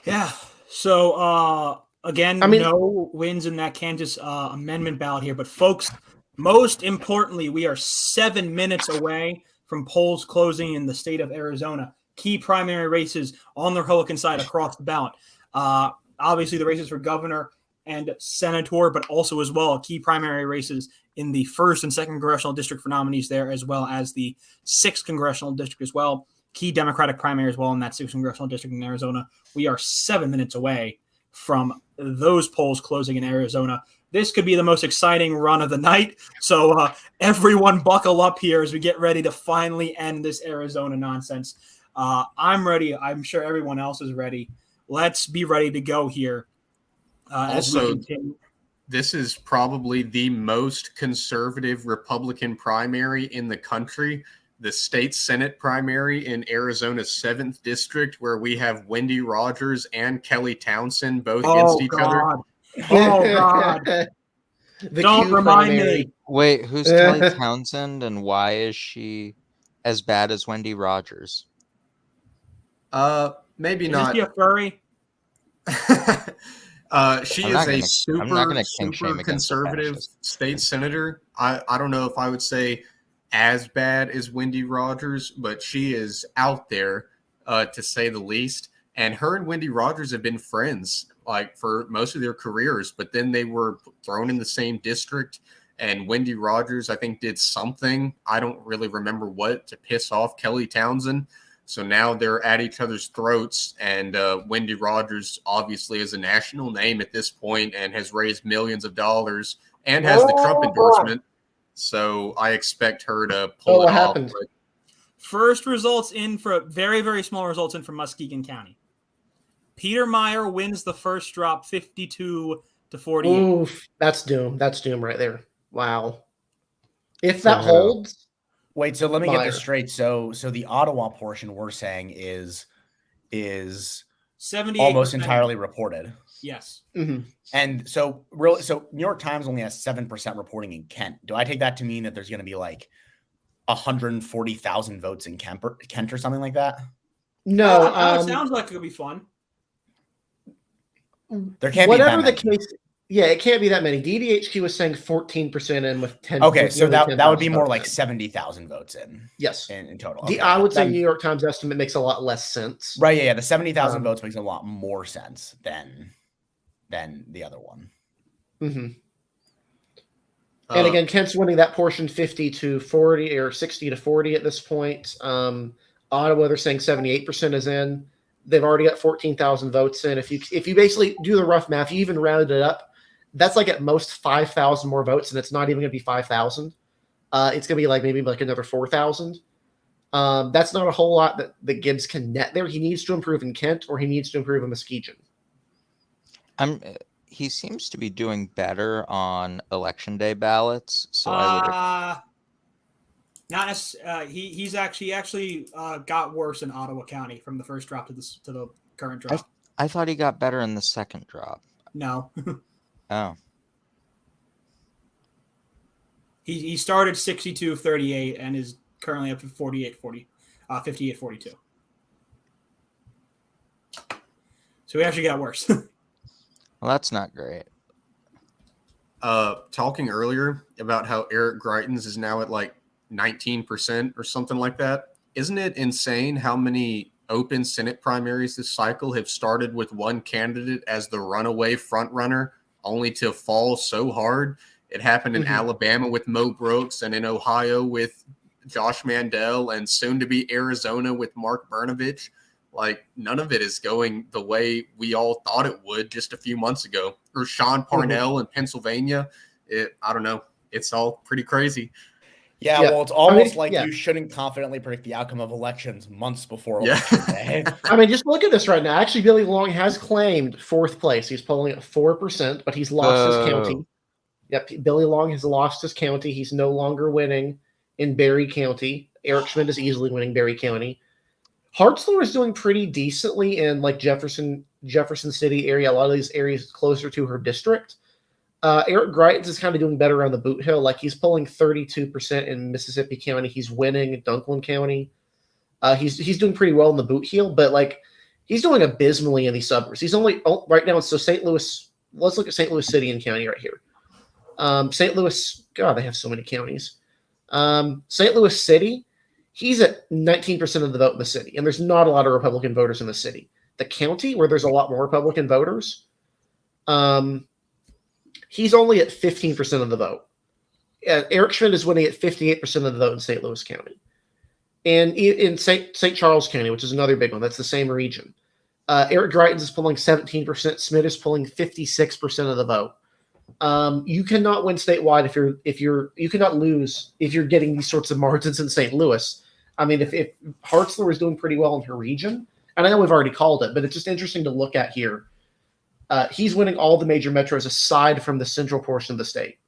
Yeah. So, again, no wins in that Kansas amendment ballot here. But, folks, most importantly, we are 7 minutes away from polls closing in the state of Arizona. Key primary races on the Republican side across the ballot. Obviously, the races for governor and senator, but also as well key primary races in the 1st and 2nd congressional district for nominees there, as well as the 6th congressional district as well. Key Democratic primary as well in that 6th congressional district in Arizona. We are 7 minutes away from those polls closing in Arizona. This could be the most exciting run of the night. So everyone buckle up here as we get ready to finally end this Arizona nonsense. I'm ready. I'm sure everyone else is ready. Let's be ready to go here. Also, this is probably the most conservative Republican primary in the country. The state Senate primary in Arizona's 7th district, where we have Wendy Rogers and Kelly Townsend both against each other. Oh, God. Don't remind me. Wait, who's Kelly Townsend and why is she as bad as Wendy Rogers? Maybe Is not. Is she a furry? She is a super conservative state senator. I don't know if I would say as bad as Wendy Rogers, but she is out there to say the least. And her and Wendy Rogers have been friends like for most of their careers, but then they were thrown in the same district. And Wendy Rogers, I think, did something, I don't really remember what, to piss off Kelly Townsend. So now they're at each other's throats, and Wendy Rogers obviously is a national name at this point and has raised millions of dollars and has the Trump endorsement. So I expect her to pull it off. Happened? First results in for very, very small results in from Muskegon County. Peter Meyer wins the first drop 52-48. Oof, that's doom. That's doom right there. Wow. If that holds. Wait, so let me get this straight. So the Ottawa portion we're saying is 78% almost entirely reported. Yes. Mm-hmm. And so New York Times only has 7% reporting in Kent. Do I take that to mean that there's going to be like 140,000 votes in Kent or something like that. No, it sounds like it could be fun. There can't whatever be the case. Yeah, it can't be that many. DDHQ was saying 14% in with 10. Okay, with so nearly that would be 10,000 more votes like in. 70,000 votes in. Yes, in total. Okay, I would say New York Times estimate makes a lot less sense. Right? Yeah, the 70,000 votes makes a lot more sense than the other one. Mm-hmm. And again, Kent's winning that portion 50-40 or 60-40 at this point. Ottawa, they're saying 78% is in. They've already got 14,000 votes in. If you basically do the rough math, you even round it up, that's like at most 5,000 more votes, and it's not even going to be 5,000. It's going to be maybe another 4,000. That's not a whole lot that Gibbs can net there. He needs to improve in Kent, or he needs to improve in Muskegon. He seems to be doing better on election day ballots. So not necessarily. He's actually got worse in Ottawa County from the first drop to the current drop. I thought he got better in the second drop. No. Oh. He started 62-38 and is currently up to 58-42. So he actually got worse. Well, that's not great. Talking earlier about how Eric Greitens is now at 19% or something like that. Isn't it insane how many open Senate primaries this cycle have started with one candidate as the runaway front runner, only to fall so hard? It happened in Alabama with Mo Brooks, and in Ohio with Josh Mandel, and soon to be Arizona with Mark Brnovich. None of it is going the way we all thought it would just a few months ago. Or Sean Parnell in Pennsylvania. I don't know. It's all pretty crazy. Yeah, well, it's almost you shouldn't confidently predict the outcome of elections months before election day. Just look at this right now. Actually, Billy Long has claimed fourth place. He's polling at 4%, but he's lost his county. Yep, Billy Long has lost his county. He's no longer winning in Berry County. Eric Schmidt is easily winning Berry County. Harsler is doing pretty decently in Jefferson City area. A lot of these areas closer to her district. Eric Greitens is kind of doing better on the Boot Hill. He's pulling 32% in Mississippi County. He's winning in Dunklin County. He's doing pretty well in the Boot Hill, but he's doing abysmally in these suburbs. He's only right now. So St. Louis. Let's look at St. Louis City and County right here. St. Louis. God, they have so many counties. St. Louis City. He's at 19% of the vote in the city, and there's not a lot of Republican voters in the city. The county, where there's a lot more Republican voters, he's only at 15% of the vote. Eric Schmidt is winning at 58% of the vote in St. Louis County. And in St. Charles County, which is another big one, that's the same region, Eric Greitens is pulling 17%. Schmidt is pulling 56% of the vote. You cannot win statewide you cannot lose if you're getting these sorts of margins in St. Louis. If Harsler is doing pretty well in her region, and I know we've already called it, but it's just interesting to look at here. He's winning all the major metros aside from the central portion of the state.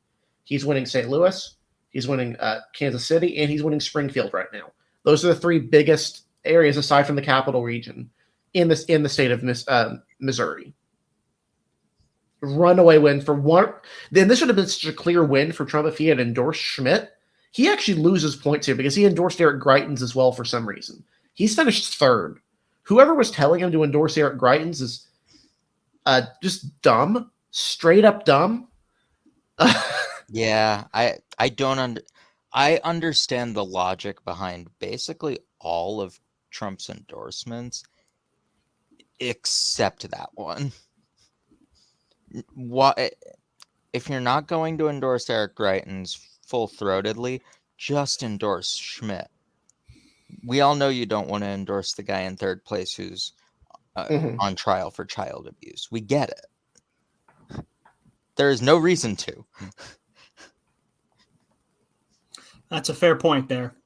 He's winning St. Louis, he's winning Kansas City, and he's winning Springfield right now. Those are the three biggest areas aside from the capital region in the state of Missouri. Runaway win for one. Then this would have been such a clear win for Trump if he had endorsed Schmidt. He actually loses points here because he endorsed Eric Greitens as well for some reason. He's finished third. Whoever was telling him to endorse Eric Greitens is just dumb, straight up dumb. Yeah, I understand the logic behind basically all of Trump's endorsements, except that one. What if you're not going to endorse Eric Greitens full-throatedly? Just endorse Schmidt. We all know you don't want to endorse the guy in third place who's on trial for child abuse. We get it. There is no reason to. That's a fair point there.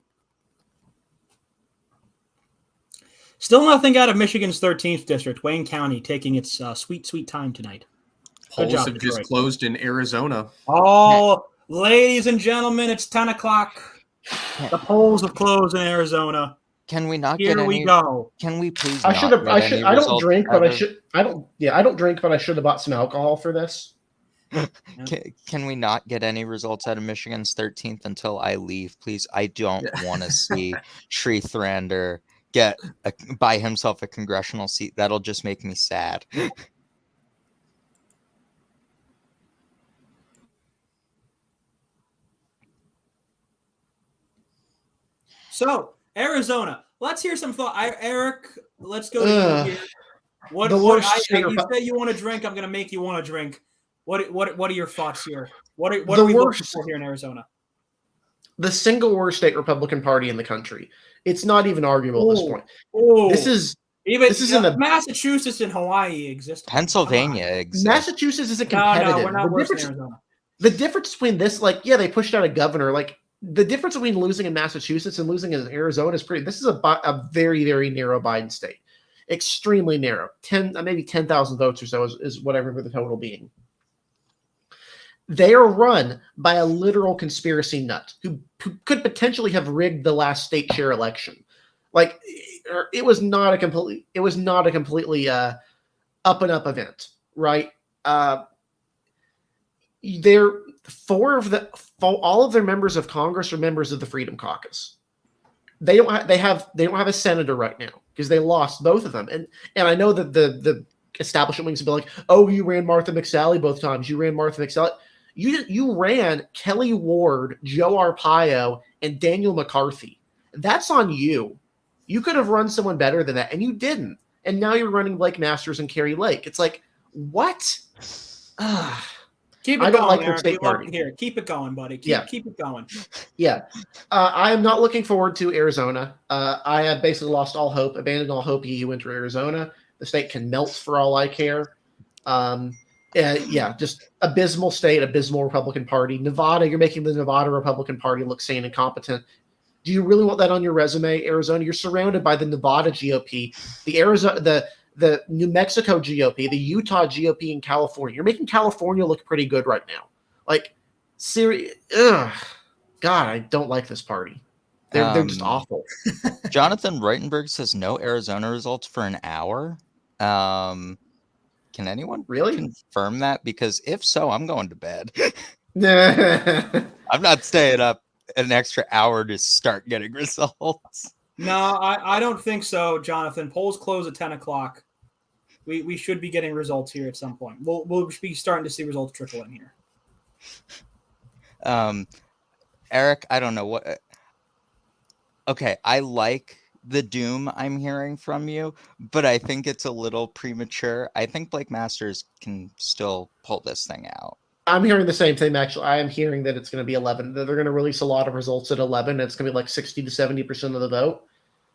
Still nothing out of Michigan's 13th district, Wayne County, taking its sweet, sweet time tonight. Polls have just closed in Arizona. Oh, ladies and gentlemen, it's 10 o'clock. The polls have closed in Arizona. Can we not Here get we any? go. Can we please? I don't drink, but I should have bought some alcohol for this. Can we not get any results out of Michigan's 13th until I leave, please? I don't want to see Sri Thrander buy himself a congressional seat. That'll just make me sad. So, Arizona. Let's hear some thought. Eric, let's go to you here. You say you want to drink. I'm going to make you want to drink. What are your thoughts here? What are we looking for here in Arizona? The single worst state Republican Party in the country. It's not even arguable at this point. This is in the Massachusetts and Hawaii exist. Pennsylvania exists. Massachusetts isn't competitive. No, we're not worse than Arizona. The difference between this, they pushed out a governor. The difference between losing in Massachusetts and losing in Arizona is pretty. This is a very, very narrow Biden state. Extremely narrow. Maybe 10,000 votes or so is whatever the total being. They are run by a literal conspiracy nut who could potentially have rigged the last state chair election. It was not a completely up and up event, right? All of their members of Congress are members of the Freedom Caucus. They don't have a senator right now because they lost both of them. And I know that the establishment wings will be like, oh, you ran Martha McSally both times. You ran Martha McSally. You ran Kelly Ward, Joe Arpaio, and Daniel McCarthy. That's on you. You could have run someone better than that, and you didn't. And now you're running Blake Masters and Carrie Lake. It's like, what? Keep it going, Eric. State party. Here, keep it going, buddy. Keep it going. Yeah. I am not looking forward to Arizona. I have basically lost all hope, abandoned all hope you went to Arizona. The state can melt for all I care. Just abysmal state, abysmal Republican Party. Nevada, you're making the Nevada Republican Party look sane and competent. Do you really want that on your resume, Arizona? You're surrounded by the Nevada GOP, the New Mexico GOP, the Utah GOP, and California. You're making California look pretty good right now. God, I don't like this party. They're just awful. Jonathan Reitenberg says no Arizona results for an hour. Can anyone really confirm that? Because if so, I'm going to bed. I'm not staying up an extra hour to start getting results. No, I don't think so, Jonathan. Polls close at 10 o'clock. We should be getting results here at some point. We'll be starting to see results trickle in here. Eric, I don't know what. Okay, I like the doom I'm hearing from you, but I think it's a little premature. I think Blake Masters can still pull this thing out. I'm hearing the same thing, actually. I am hearing that it's going to be 11. That they're going to release a lot of results at 11. And it's going to be like 60 to 70% of the vote.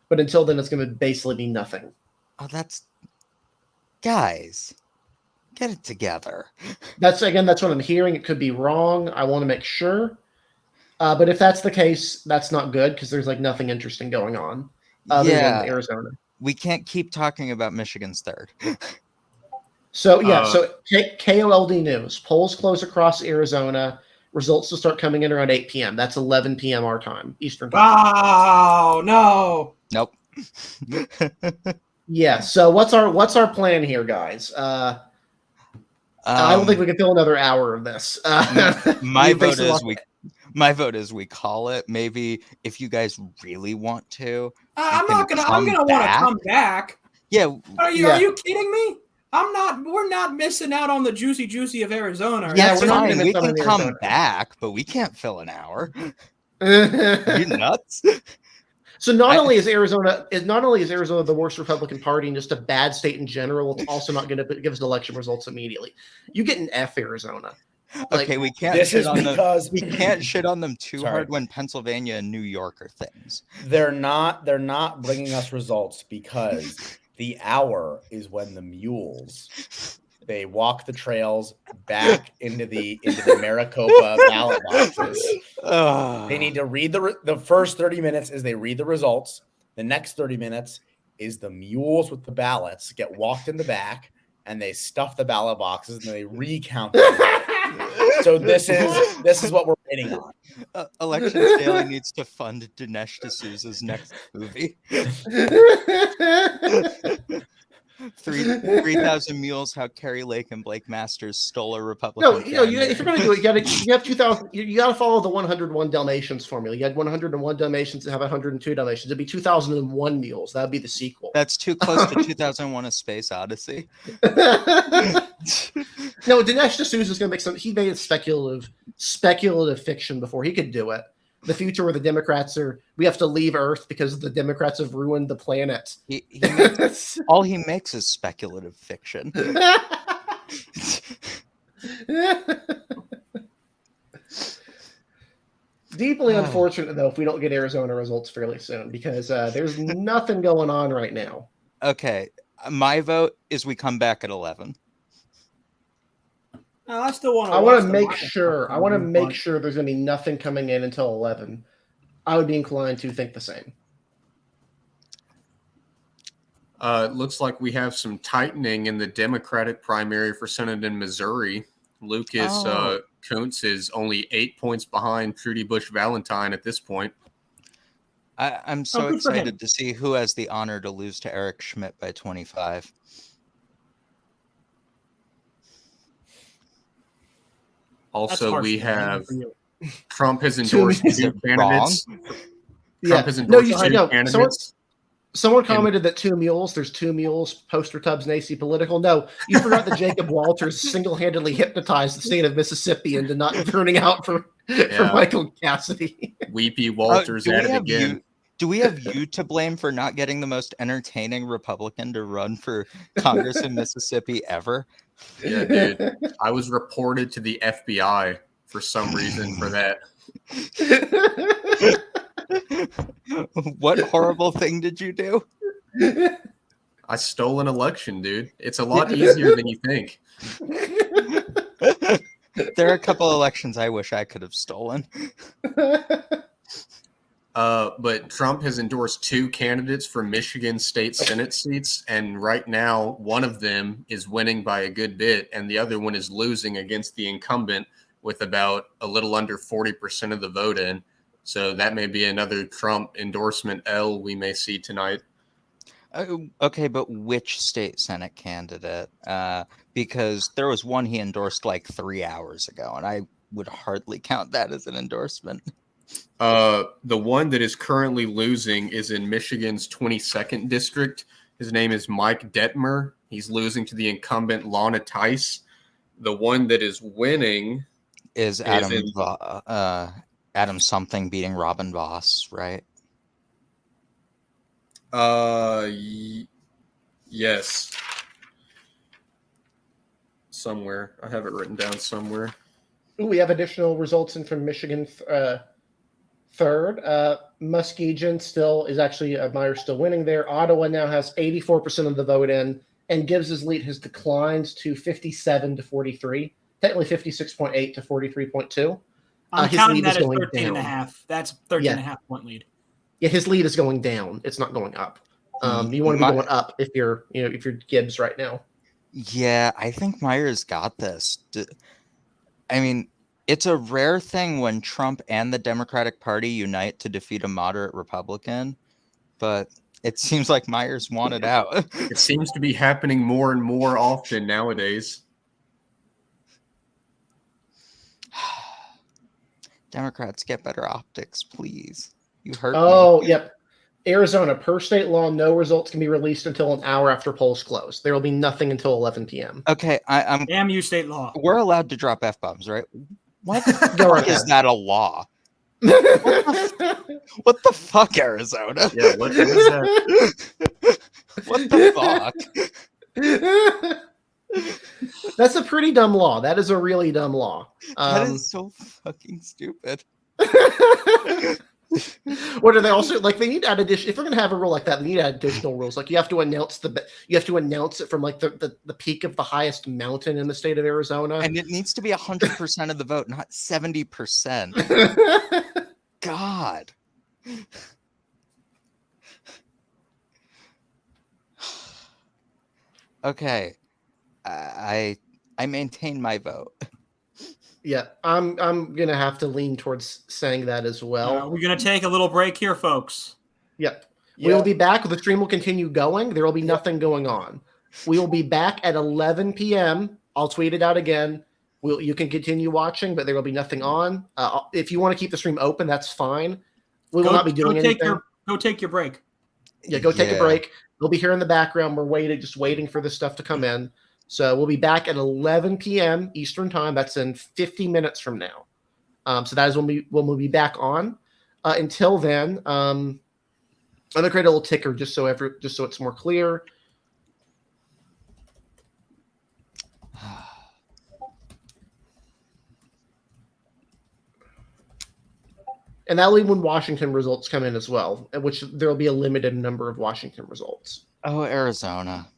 But until then, it's going to basically be nothing. Oh, guys, get it together. That's what I'm hearing. It could be wrong. I want to make sure. But if that's the case, that's not good because there's nothing interesting going on. Other than Arizona. We can't keep talking about Michigan's third. So KOLD News. Polls close across Arizona. Results will start coming in around 8 p.m. That's 11 p.m. our time, Eastern time. Oh, no. Nope. Yeah, so what's our plan here, guys? I don't think we can fill another hour of this. My vote is we call it. Maybe if you guys really want to. I'm gonna want to come back. Yeah. Are you kidding me? We're not missing out on the juicy of Arizona. Yeah, we're not. We can come back, but we can't fill an hour. Are you nuts? So not only is Arizona the worst Republican Party and just a bad state in general, it's also not going to give us election results immediately. You get an F, Arizona. Okay, we can't shit on them too hard when Pennsylvania and New York are things. They're not bringing us results because the hour is when the mules they walk the trails back into the Maricopa ballot boxes. They need to read the first 30 minutes is they read the results. The next 30 minutes is the mules with the ballots get walked in the back and they stuff the ballot boxes and they recount them. So this is what we're waiting on. Elections Daily needs to fund Dinesh D'Souza's next movie. 3,000 mules. How Kerry Lake and Blake Masters stole a Republican. No, if you're going to do it, you have 2,000. You got to follow the 101 Dalmatians formula. You had 101 Dalmatians and have 102 Dalmatians. It'd be 2001 mules. That'd be the sequel. That's too close to 2001: A Space Odyssey. No, Dinesh D'Souza's going to make some. He made speculative fiction before he could do it. The future where the Democrats we have to leave Earth because the Democrats have ruined the planet. All he makes is speculative fiction. Deeply unfortunate, though, if we don't get Arizona results fairly soon, because there's nothing going on right now. Okay, my vote is we come back at 11. I still want to. I want to make sure. I want to make sure there's going to be nothing coming in until 11. I would be inclined to think the same. It looks like we have some tightening in the Democratic primary for Senate in Missouri. Lucas Kuntz is only 8 points behind Trudy Bush Valentine at this point. I'm so excited to see who has the honor to lose to Eric Schmidt by 25. Also, we have Trump has endorsed two candidates. Trump has endorsed two candidates. Someone commented that 2 mules, there's 2 mules, poster tubs, and AC Political. No, you forgot that Jacob Walters single-handedly hypnotized the state of Mississippi into not turning out for Michael Cassidy. Weepy Walters at it again. Do we have you to blame for not getting the most entertaining Republican to run for Congress in Mississippi ever? Yeah, dude. I was reported to the FBI for some reason for that. What horrible thing did you do? I stole an election, dude. It's a lot easier than you think. There are a couple elections I wish I could have stolen. But Trump has endorsed 2 candidates for Michigan state Senate seats, and right now one of them is winning by a good bit, and the other one is losing against the incumbent with about a little under 40% of the vote in. So that may be another Trump endorsement L we may see tonight. Okay, but which state Senate candidate? Because there was one he endorsed like 3 hours ago, and I would hardly count that as an endorsement. The one that is currently losing is in Michigan's 22nd district. His name is Mike Detmer. He's losing to the incumbent Lana Tice. The one that is winning is Adam something beating Robin Voss, right? Yes. Somewhere. I have it written down somewhere. Ooh, we have additional results in from Michigan third. Muskegon Myers still winning there. Ottawa now has 84% of the vote in, and Gibbs's lead has declined to 57 to 43. Technically 56.8 to 43.2. I'm counting that as 13.5. That's 13.5 point lead. Yeah, his lead is going down. It's not going up. You want to be going up if you're Gibbs right now. Yeah, I think Myers got this. I mean, it's a rare thing when Trump and the Democratic Party unite to defeat a moderate Republican, but it seems like Myers wanted out. It seems to be happening more and more often nowadays. Democrats, get better optics, please. You hurt me. Oh, yep. Arizona, per state law, no results can be released until an hour after polls close. There will be nothing until 11 p.m. Okay, I'm. Damn you, state law. We're allowed to drop F-bombs, right? What the fuck is that a law? What the fuck, Arizona? Yeah, what is that? What the fuck? That's a pretty dumb law. That is a really dumb law. That is so fucking stupid. What are they also like? They need to add addition. If they're going to have a rule like that, they need to add additional rules. Like you have to announce it from like the peak of the highest mountain in the state of Arizona, and it needs to be 100% of the vote, not 70%. God. Okay, I maintain my vote. Yeah, I'm gonna have to lean towards saying that as well. We're gonna take a little break here, folks. Yep. We'll be back. The stream will continue going. There will be nothing going on. We will be back at 11 p.m. I'll tweet it out again. You can continue watching, but there will be nothing on. If you want to keep the stream open, that's fine. We will not be doing anything. Go take your break. Yeah, go take a break. We'll be here in the background. We're just waiting for this stuff to come in. So we'll be back at 11 p.m. Eastern time. That's in 50 minutes from now. So that is when we'll be back on. Until then, I'm gonna create a little ticker just so it's more clear. And that'll be when Washington results come in as well, which there will be a limited number of Washington results. Oh, Arizona.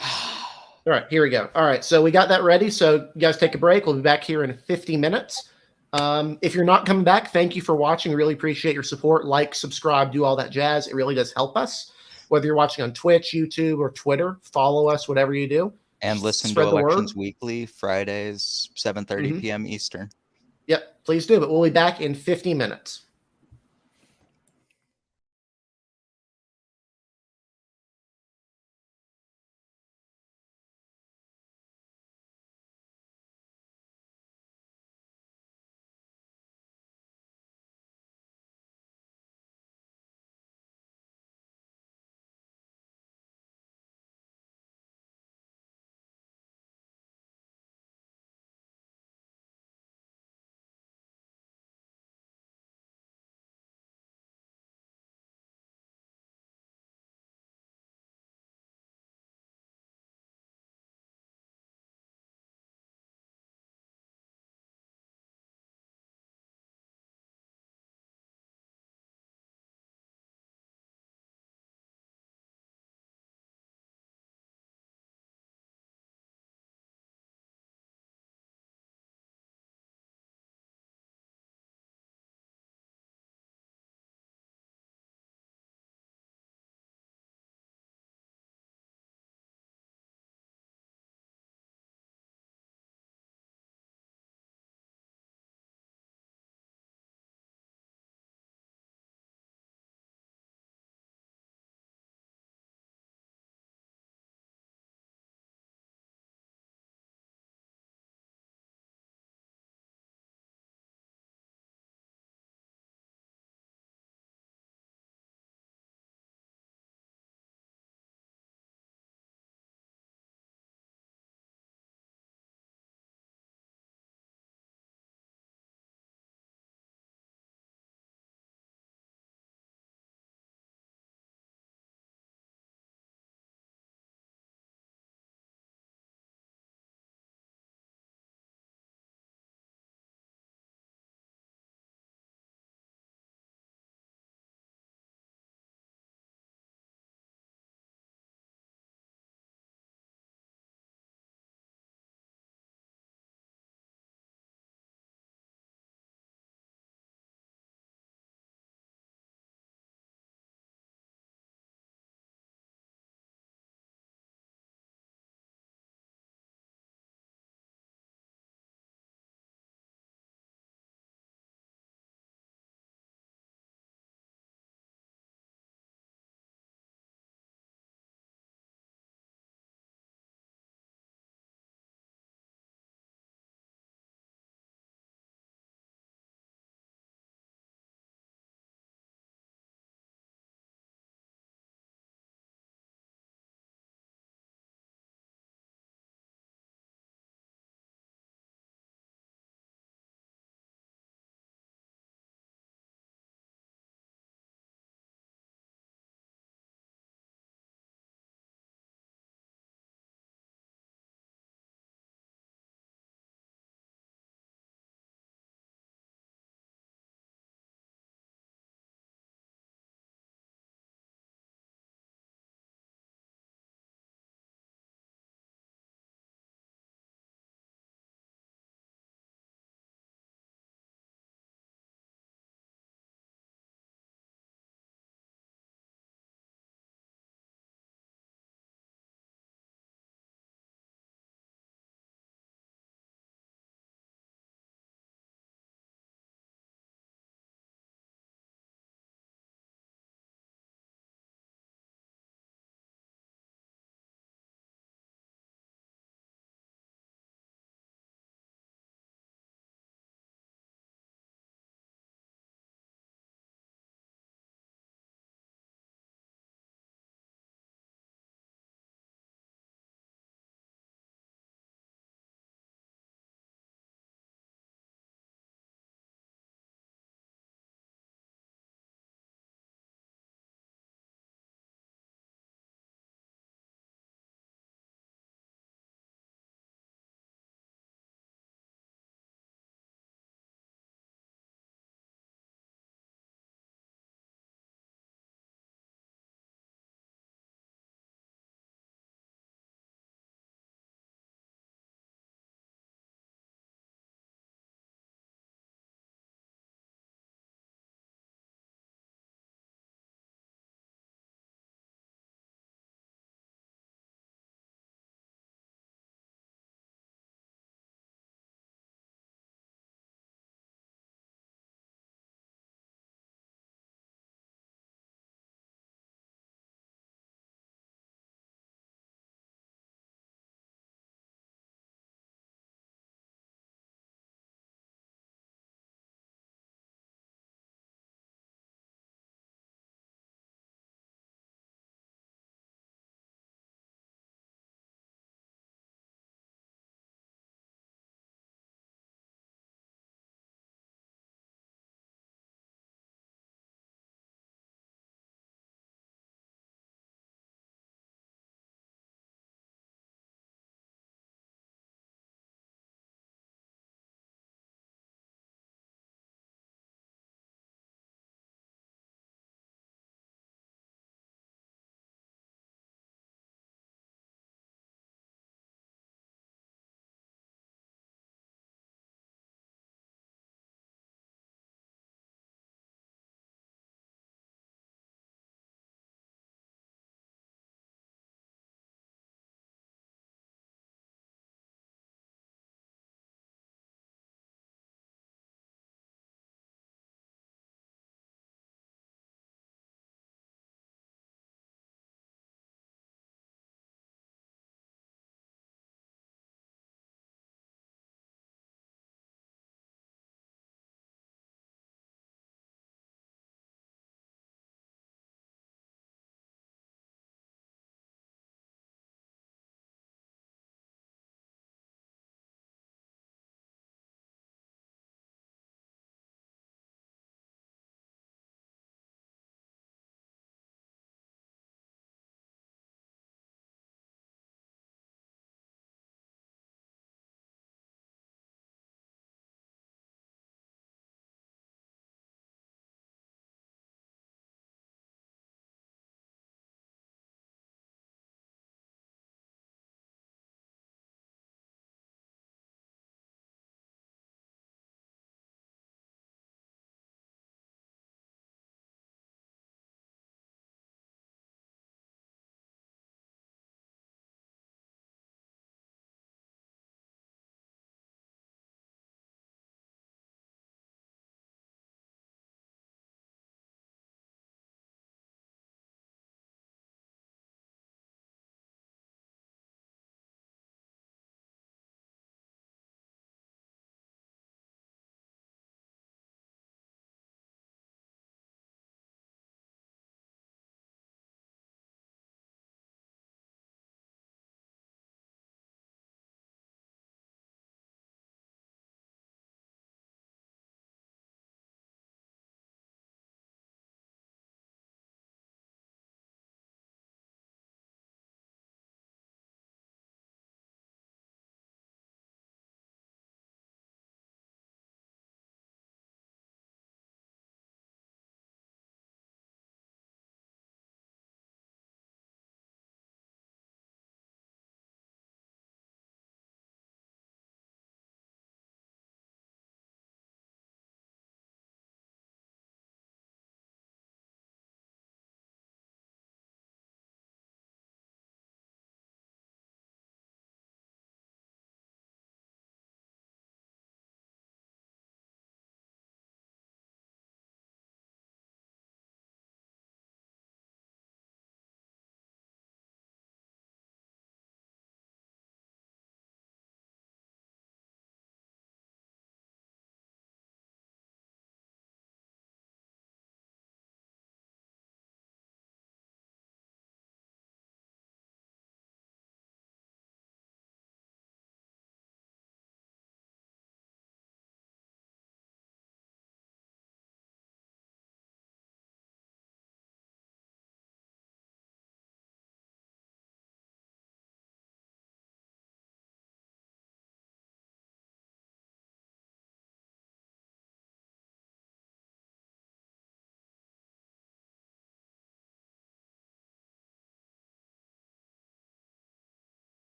All right, here we go. All right, so we got that ready. So you guys take a break. We'll be back here in 50 minutes. If you're not coming back, thank you for watching. Really appreciate your support. Like, subscribe, do all that jazz. It really does help us. Whether you're watching on Twitch, YouTube, or Twitter, follow us, whatever you do. And listen to Elections Weekly, Fridays, 7:30 p.m. Eastern. Yep, please do. But we'll be back in 50 minutes.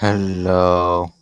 Hello.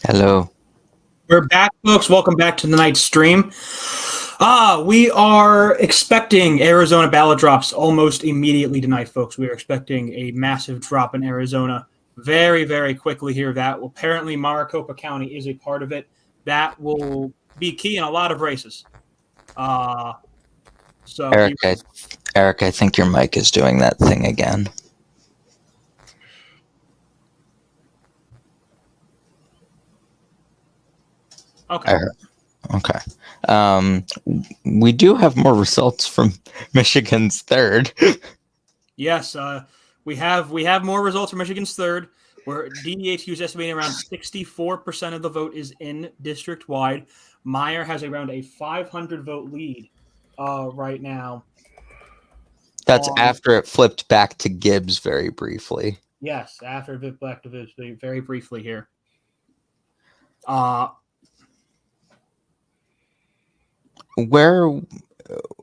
Hello. We're back, folks. Welcome back to tonight's stream. We are expecting Arizona ballot drops almost immediately tonight, folks. We are expecting a massive drop in Arizona very, very quickly here. That will, apparently Maricopa County is a part of it. That will be key in a lot of races. So Eric, I think your mic is doing that thing again. Okay. Okay. We do have more results from Michigan's third. Yes, we have more results from Michigan's third, where DDHQ is estimating around 64% of the vote is in district-wide. Meyer has around a 500 vote lead right now. That's after it flipped back to Gibbs very briefly. Yes, after it flipped back to Gibbs very briefly here. Where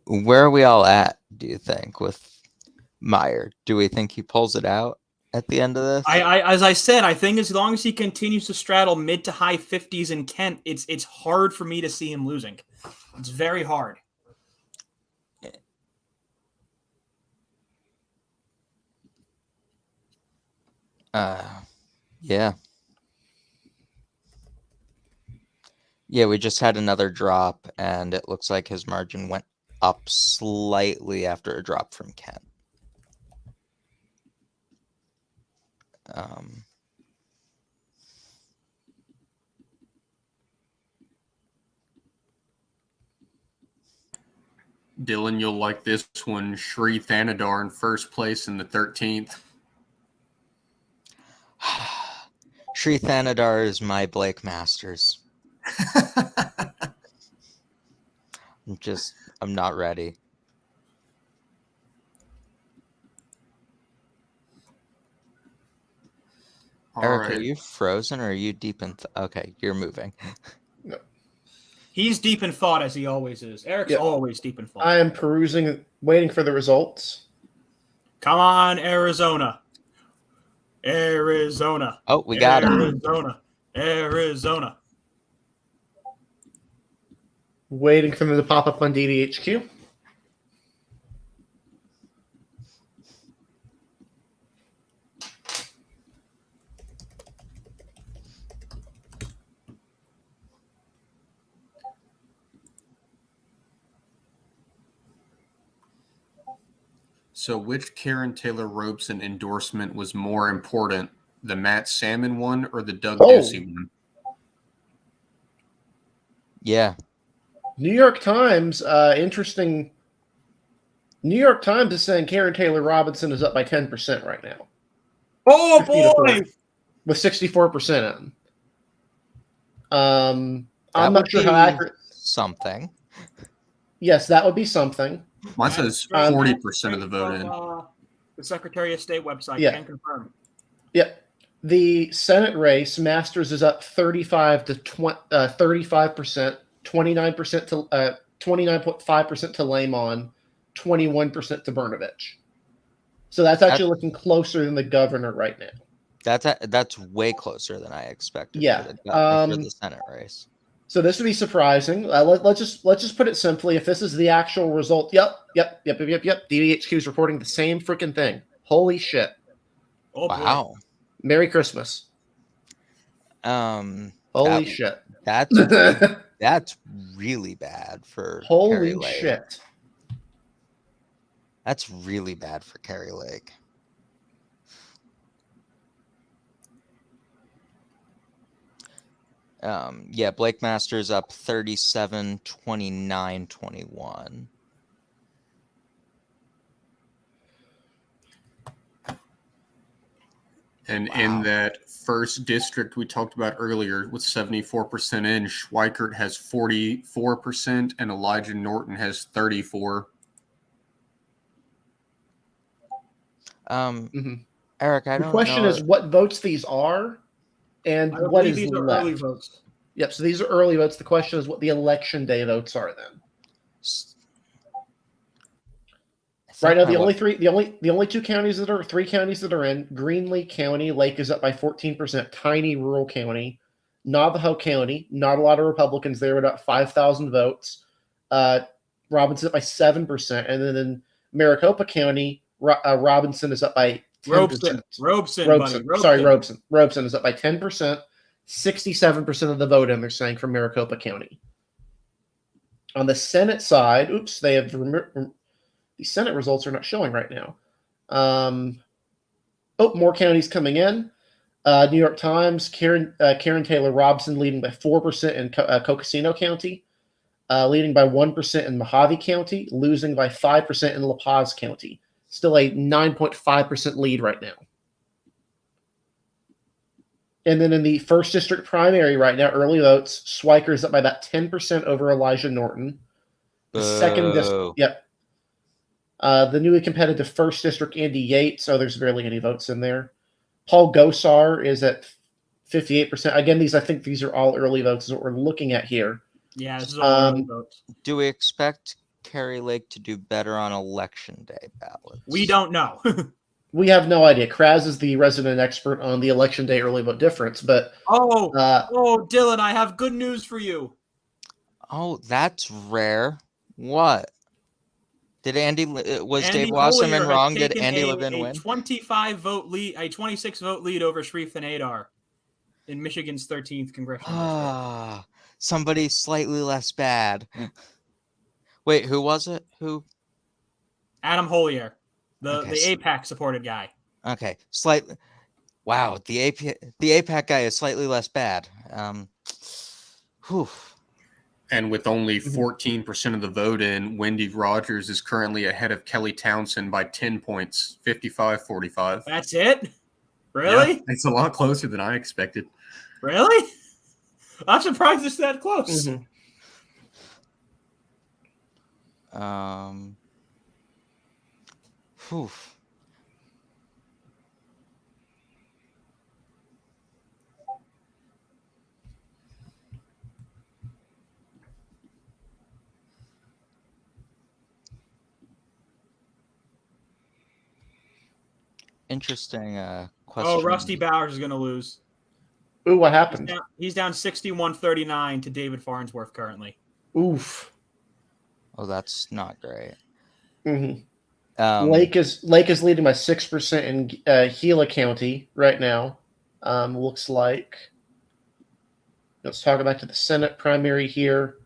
are we all at, do you think, with Meyer? Do we think he pulls it out at the end of this? As I said, I think as long as he continues to straddle mid to high 50s in Kent, it's hard for me to see him losing. It's very hard. Yeah. Yeah, we just had another drop, and it looks like his margin went up slightly after a drop from Kent. Dylan, you'll like this one. Sri Thanadar in first place in the 13th. Sri Thanadar is my Blake Masters. I'm not ready. Eric, are you frozen or are you deep in? Okay, you're moving. No. He's deep in thought, as he always is. Eric's always deep in thought. I am perusing, waiting for the results. Come on, Arizona. Arizona. Oh, we got him. Arizona. Waiting for them to pop up on DDHQ. So which Karen Taylor Robeson endorsement was more important, the Matt Salmon one or the Doug Ducey one? Yeah. New York Times, interesting. New York Times is saying Karen Taylor Robinson is up by 10% right now. Oh, boy! With 64% in. I'm not sure how accurate. Something. Yes, that would be something. Mine says 40% of the vote in. The Secretary of State website can confirm. Yep. The Senate race, Masters is up 35% to 29% to 29.5% to Lamon, 21% to Brnovich. So that's actually looking closer than the governor right now. That's way closer than I expected. Yeah. For the Senate race. So this would be surprising. Let's just put it simply. If this is the actual result, yep. DDHQ is reporting the same freaking thing. Holy shit! Oh, wow! Boy. Merry Christmas. Holy shit! That's really bad for holy Kari Lake. Shit. That's really bad for Kari Lake. Yeah, Blake Masters up 37, 29, 21. And in that first district we talked about earlier with 74% in, Schweikert has 44% and Elijah Norton has 34%. Eric, I don't know. The question is what votes these are and what is these left. Are early votes. Yep, so these are early votes. The question is what the election day votes are then. Right now, the only three counties that are in Greenlee County, Lake is up by 14%, tiny rural county. Navajo County, not a lot of Republicans there, about 5,000 votes. Robinson up by 7%. And then in Maricopa County, Robinson is up by 10%. Robeson is up by 10%. 67% of the vote in, they're saying, from Maricopa County. On the Senate side, the Senate results are not showing right now. More counties coming in. New York Times, Karen Taylor Robson leading by 4% in Cocosino County, leading by 1% in Mojave County, losing by 5% in La Paz County. Still a 9.5% lead right now. And then in the 1st District primary right now, early votes, Schweiker's up by about 10% over Elijah Norton. The second district, the newly competitive 1st District, Andy Yates. There's barely any votes in there. Paul Gosar is at 58%. Again, I think these are all early votes, is what we're looking at here. Yeah, this is all early votes. Do we expect Kari Lake to do better on election day ballots? We don't know. We have no idea. Kraz is the resident expert on the election day early vote difference, but Dylan, I have good news for you. Oh, that's rare. What? Did Dave Wasserman wrong? Did Andy Levin win? 26 vote lead over Sharif and Adar in Michigan's 13th congressional district. Somebody slightly less bad. Wait, who was it? Who? Adam Hollier, the AIPAC supported guy. Okay, slightly. Wow, the AIPAC guy is slightly less bad. And with only 14% of the vote in, Wendy Rogers is currently ahead of Kelly Townsend by 10 points, 55-45. That's it? Really? Yeah, it's a lot closer than I expected. Really? I'm surprised it's that close. Mm-hmm. Interesting question. Rusty Bowers is going to lose. Ooh, what happened? He's down 61-39 to David Farnsworth currently. Oof. Oh, that's not great. Mm-hmm. Lake is leading by 6% in Gila County right now. Looks like. Let's talk back to the Senate primary here.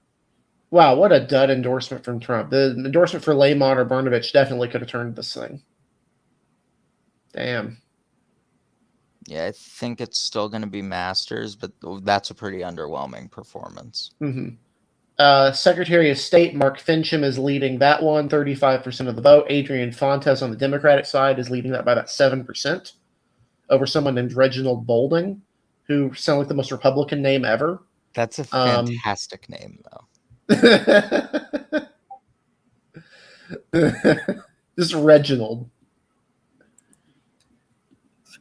Wow, what a dud endorsement from Trump. The endorsement for Lamont or Brnovich definitely could have turned this thing. Damn. Yeah, I think it's still going to be Masters, but that's a pretty underwhelming performance. Mm-hmm. Secretary of State Mark Fincham is leading that one, 35% of the vote. Adrian Fontes on the Democratic side is leading that by about 7% over someone named Reginald Boulding, who sounds like the most Republican name ever. That's a fantastic name, though. Just Reginald.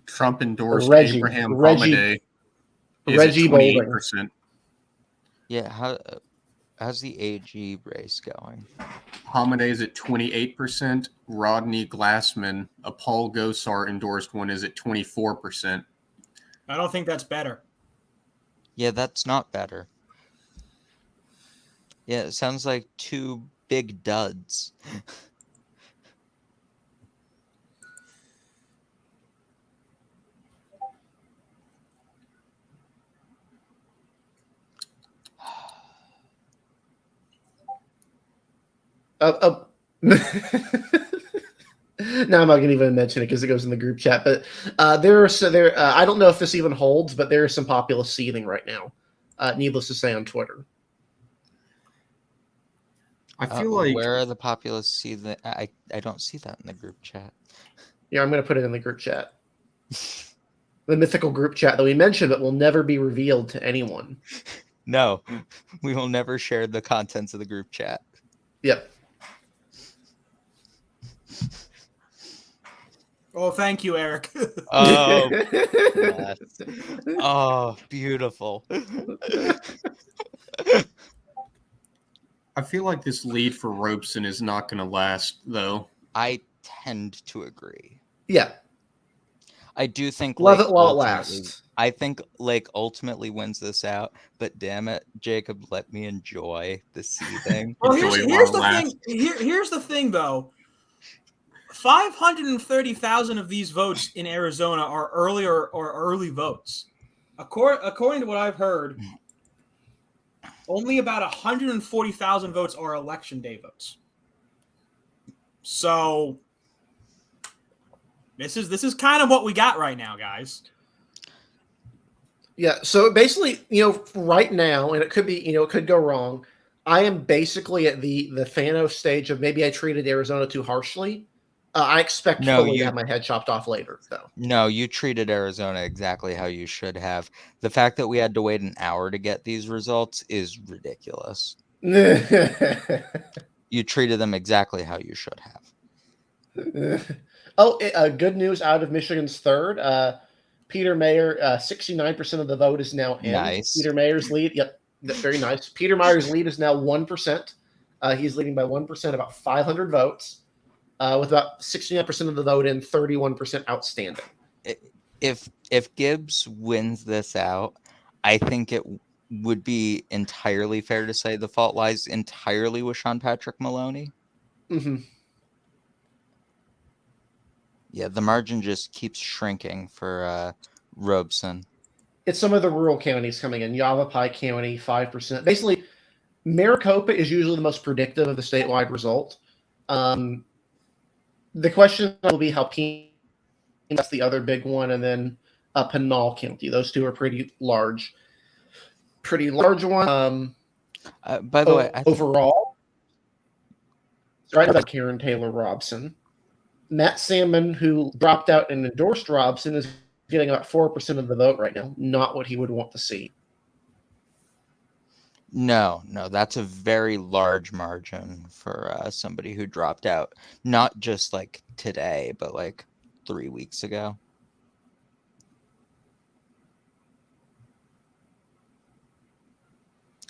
Trump endorsed Abraham Hamadeh. Reggie Boulding. Yeah, how's the AG race going? Hamadeh is at 28%. Rodney Glassman, a Paul Gosar endorsed one, is at 24%. I don't think that's better. Yeah, that's not better. Yeah, it sounds like two big duds. Now I'm not going to even mention it because it goes in the group chat. But I don't know if this even holds, but there is some populist seething right now. Needless to say, on Twitter. I feel like where are the populists seething? I don't see that in the group chat. Yeah, I'm going to put it in the group chat. The mythical group chat that we mentioned that will never be revealed to anyone. No, we will never share the contents of the group chat. Yep. Oh, thank you, Eric. Oh, yes. Oh, beautiful. I feel like this lead for Robeson is not going to last, though. I tend to agree. Yeah. I do think Love Lake it while it ultimately- lasts. I think Lake ultimately wins this out, but damn it, Jacob, let me enjoy the seething. Well, Enjoy here's it while it the lasts. thing. Here's the thing, though. 530,000 of these votes in Arizona are early votes. According to what I've heard, only about 140,000 votes are election day votes. So this is kind of what we got right now, guys. Yeah. So basically, right now, and it could be, it could go wrong. I am basically at the Thanos stage of maybe I treated Arizona too harshly. I expect fully to have my head chopped off later, though. No, you treated Arizona exactly how you should have. The fact that we had to wait an hour to get these results is ridiculous. You treated them exactly how you should have. Good news out of Michigan's third. Peter Mayer, 69% of the vote is now in. Nice. Peter Mayer's lead. Yep, very nice. Peter Meyer's lead is now 1%. He's leading by 1%, about 500 votes, with about 69% of the vote in, 31% outstanding. If Gibbs wins this out, I think it would be entirely fair to say the fault lies entirely with Sean Patrick Maloney. Mm-hmm. Yeah, the margin just keeps shrinking for Robeson. It's some of the rural counties coming in. Yavapai County, 5%. Basically, Maricopa is usually the most predictive of the statewide result. The question will be how Pima, that's the other big one, and then Pinal County. Those two are pretty large. Pretty large one. By the way, overall, right about Karen Taylor Robson. Matt Salmon, who dropped out and endorsed Robson, is getting about 4% of the vote right now. Not what he would want to see. No, that's a very large margin for somebody who dropped out, not just like today, but like 3 weeks ago.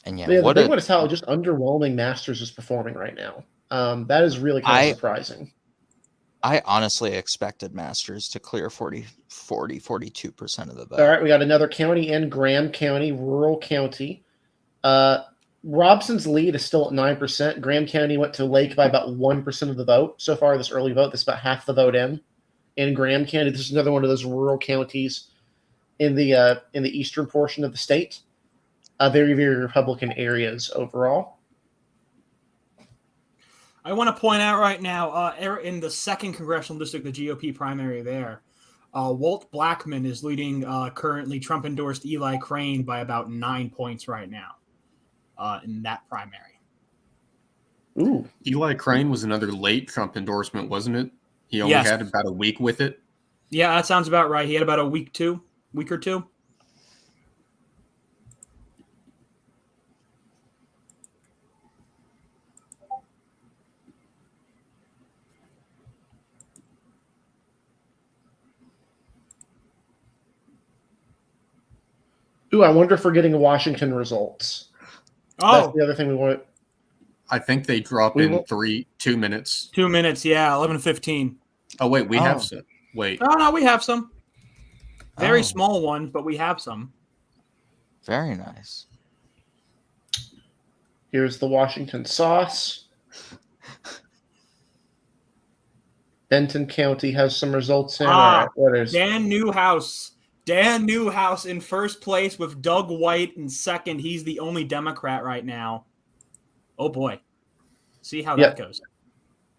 And The thing is how just underwhelming Masters is performing right now. That is really kind of surprising. I honestly expected Masters to clear 42% of the vote. All right, we got another county in, Graham County, rural county. Robson's lead is still at 9%. Graham County went to Lake by about 1% of the vote. So far, this early vote, that's about half the vote in Graham County. This is another one of those rural counties in the eastern portion of the state. Very, very Republican areas overall. I want to point out right now, in the 2nd congressional district, the GOP primary there, Walt Blackman is leading currently Trump-endorsed Eli Crane by about 9 points right now in that primary. Ooh. Eli Crane was another late Trump endorsement, wasn't it? He only had about a week with it. Yeah, that sounds about right. He had about a week or two. Ooh, I wonder if we're getting Washington results. That's the other thing we want. I think they drop in 2 minutes. 2 minutes, yeah, 11:15. Oh wait, we have some. Wait. Oh no, we have some. Very small ones, but we have some. Very nice. Here's the Washington sauce. Benton County has some results in. Dan Newhouse. Dan Newhouse in first place with Doug White in second. He's the only Democrat right now. Oh, boy. See how that goes.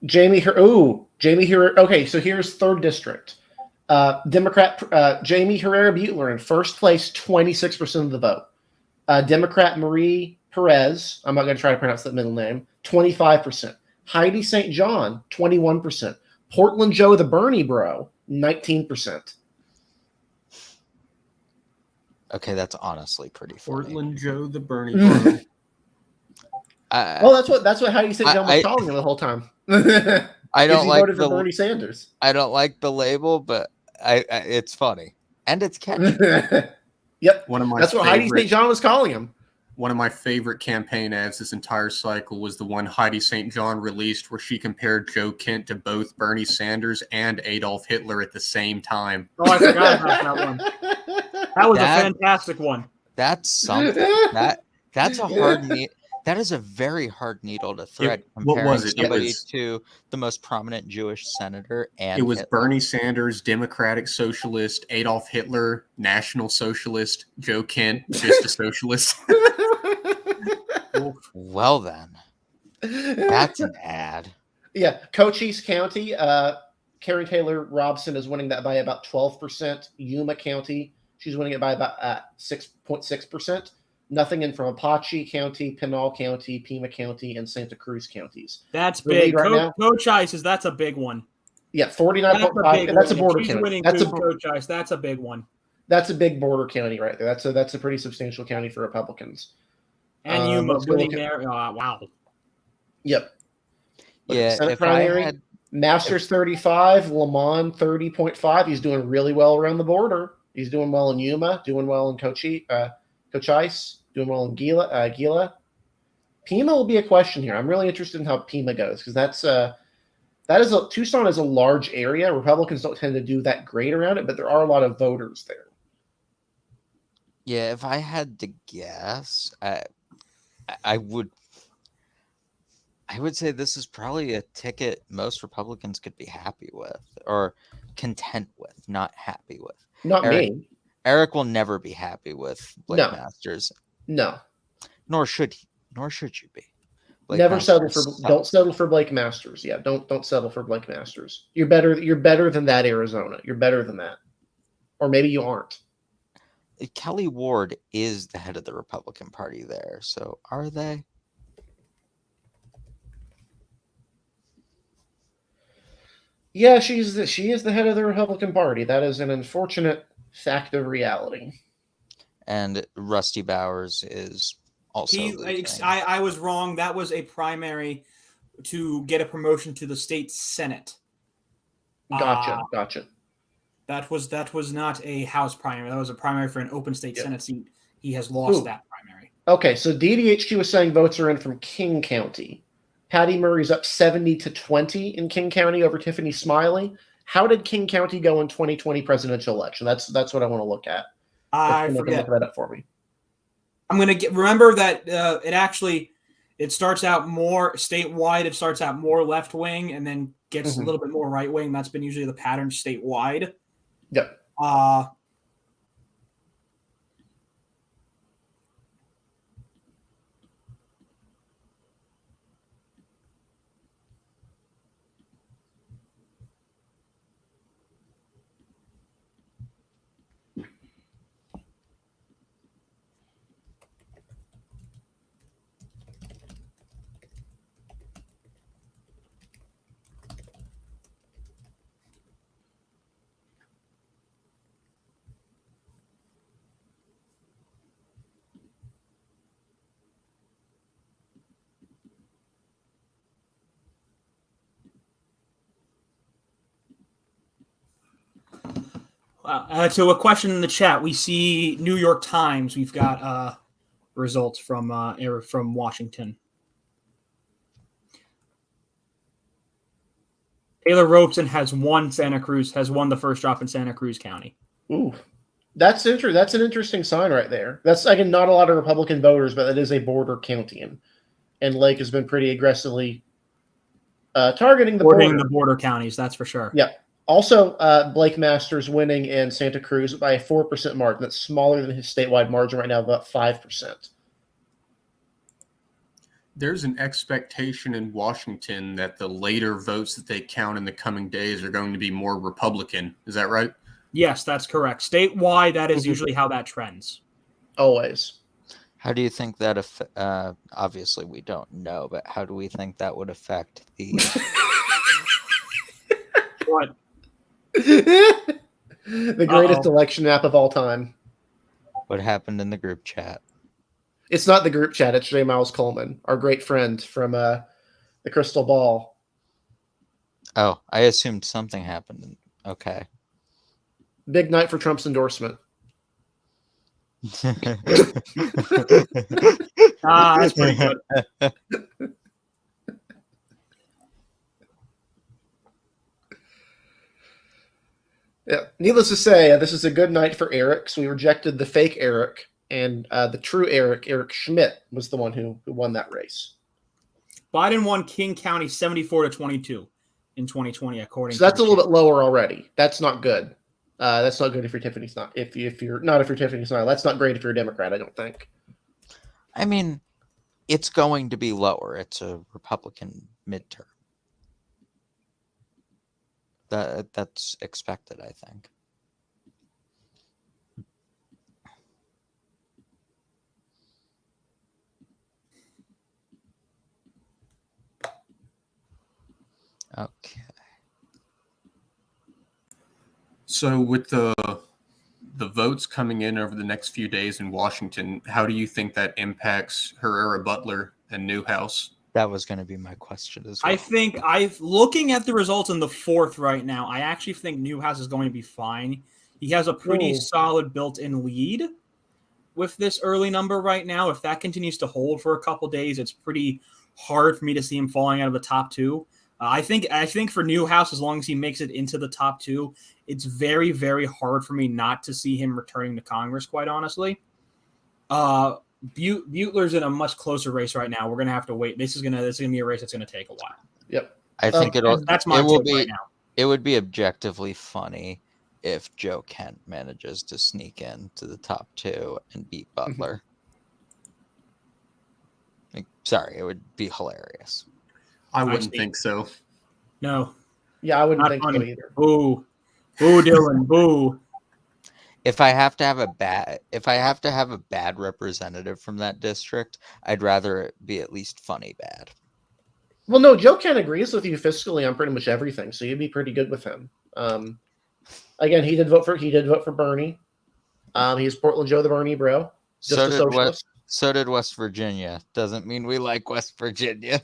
Jamie Herrera. Okay, so here's 3rd district. Democrat Jamie Herrera Butler in first place, 26% of the vote. Democrat Marie Perez, I'm not going to try to pronounce that middle name, 25%. Heidi St. John, 21%. Portland Joe the Bernie Bro, 19%. Okay, that's honestly pretty funny. Portland Joe the Bernie Bro. That's what Heidi St. John was calling him the whole time. I don't like voted for Bernie Sanders. I don't like the label, but it's funny and it's catchy. Yep, One of my that's what Heidi St. John was calling him. one of my favorite campaign ads this entire cycle was the one Heidi St. John released where she compared Joe Kent to both Bernie Sanders and Adolf Hitler at the same time. Oh, I forgot about that one. That was a fantastic one. That's something. That's a hard needle. That is a very hard needle to thread. What was it? Somebody to the most prominent Jewish senator, and it was Hitler. Bernie Sanders, Democratic Socialist, Adolf Hitler, National Socialist, Joe Kent, just a socialist. Well then, that's an ad. Yeah, Cochise County, Karen Taylor Robson is winning that by about 12%. Yuma County, she's winning it by about 6.6%. Nothing in from Apache County, Pinal County, Pima County, and Santa Cruz counties. That's big. Coach Ice, that's a big one. Yeah, 49.5. That's a border county. Coach Ice. That's a big one. That's a big border county right there. That's a pretty substantial county for Republicans. And Yuma winning there. Wow. Yep. Yeah. Senate primary, Masters 35, Lamont 30.5. He's doing really well around the border. He's doing well in Yuma, doing well in Cochise, doing well in Gila. Pima will be a question here. I'm really interested in how Pima goes because Tucson is a large area. Republicans don't tend to do that great around it, but there are a lot of voters there. Yeah, if I had to guess, I would say this is probably a ticket most Republicans could be happy with or content with, not happy with. Not me. Eric will never be happy with Blake Masters. No. Nor should you be. Don't settle for Blake Masters. Yeah, don't settle for Blake Masters. You're better than that, Arizona. You're better than that. Or maybe you aren't. Kelly Ward is the head of the Republican Party there. So are they? Yeah, she is the head of the Republican Party. That is an unfortunate fact of reality. And Rusty Bowers is also. I was wrong. That was a primary to get a promotion to the state Senate. Gotcha. That was not a House primary. That was a primary for an open state Senate seat. He has lost that primary. Okay, so DDHQ was saying votes are in from King County. Patty Murray's up 70-20 in King County over Tiffany Smiley. How did King County go in 2020 presidential election? That's what I want to look at. I forget. Look that up for me. I'm going to remember that it starts out more statewide. It starts out more left wing and then gets a little bit more right wing. That's been usually the pattern statewide. Yep. To a question in the chat, we see New York Times. We've got results from Washington. Taylor Robeson has won the first drop in Santa Cruz County. Ooh, that's interesting. That's an interesting sign right there. That's again not a lot of Republican voters, but it is a border county, and Lake has been pretty aggressively targeting the border counties. That's for sure. Yeah. Also, Blake Masters winning in Santa Cruz by a 4% margin. That's smaller than his statewide margin right now, about 5%. There's an expectation in Washington that the later votes that they count in the coming days are going to be more Republican. Is that right? Yes, that's correct. Statewide, that is usually how that trends. Always. How do you think that obviously we don't know, but how do we think that would affect the what? The greatest election app of all time. What happened in the group chat? It's not the group chat. It's J. Miles Coleman, our great friend from the Crystal Ball. Oh, I assumed something happened. Okay. Big night for Trump's endorsement. That's pretty good. Yeah. Needless to say, this is a good night for Eric. So we rejected the fake Eric, and the true Eric Schmidt, was the one who won that race. Biden won King County 74-22 in 2020, according to. So that's a little bit lower already. That's not good. That's not good if you're Tiffany's not. If you're Tiffany's not, that's not great if you're a Democrat, I don't think. I mean, it's going to be lower. It's a Republican midterm. That's expected, I think. Okay. So with the votes coming in over the next few days in Washington, how do you think that impacts Herrera Butler and Newhouse? That was going to be my question as well. I think looking at the results in the fourth right now, I actually think Newhouse is going to be fine. He has a pretty solid built-in lead with this early number right now. If that continues to hold for a couple days, it's pretty hard for me to see him falling out of the top two. I think for Newhouse, as long as he makes it into the top two, it's very, very hard for me not to see him returning to Congress, quite honestly. Butler's in a much closer race right now. We're gonna have to wait. This is gonna be a race that's gonna take a while. Yep. I think that's my take right now. It would be objectively funny if Joe Kent manages to sneak into the top two and beat Butler. Sorry, it would be hilarious. I wouldn't think so. No. Yeah, I wouldn't think so either. Boo, Dylan, boo. If I have to have a bad representative from that district, I'd rather it be at least funny bad. Well, no, Joe Kent agrees with you fiscally on pretty much everything, so you'd be pretty good with him. Again, he did vote for Bernie. He's Portland Joe the Bernie bro. So did West Virginia. Doesn't mean we like West Virginia.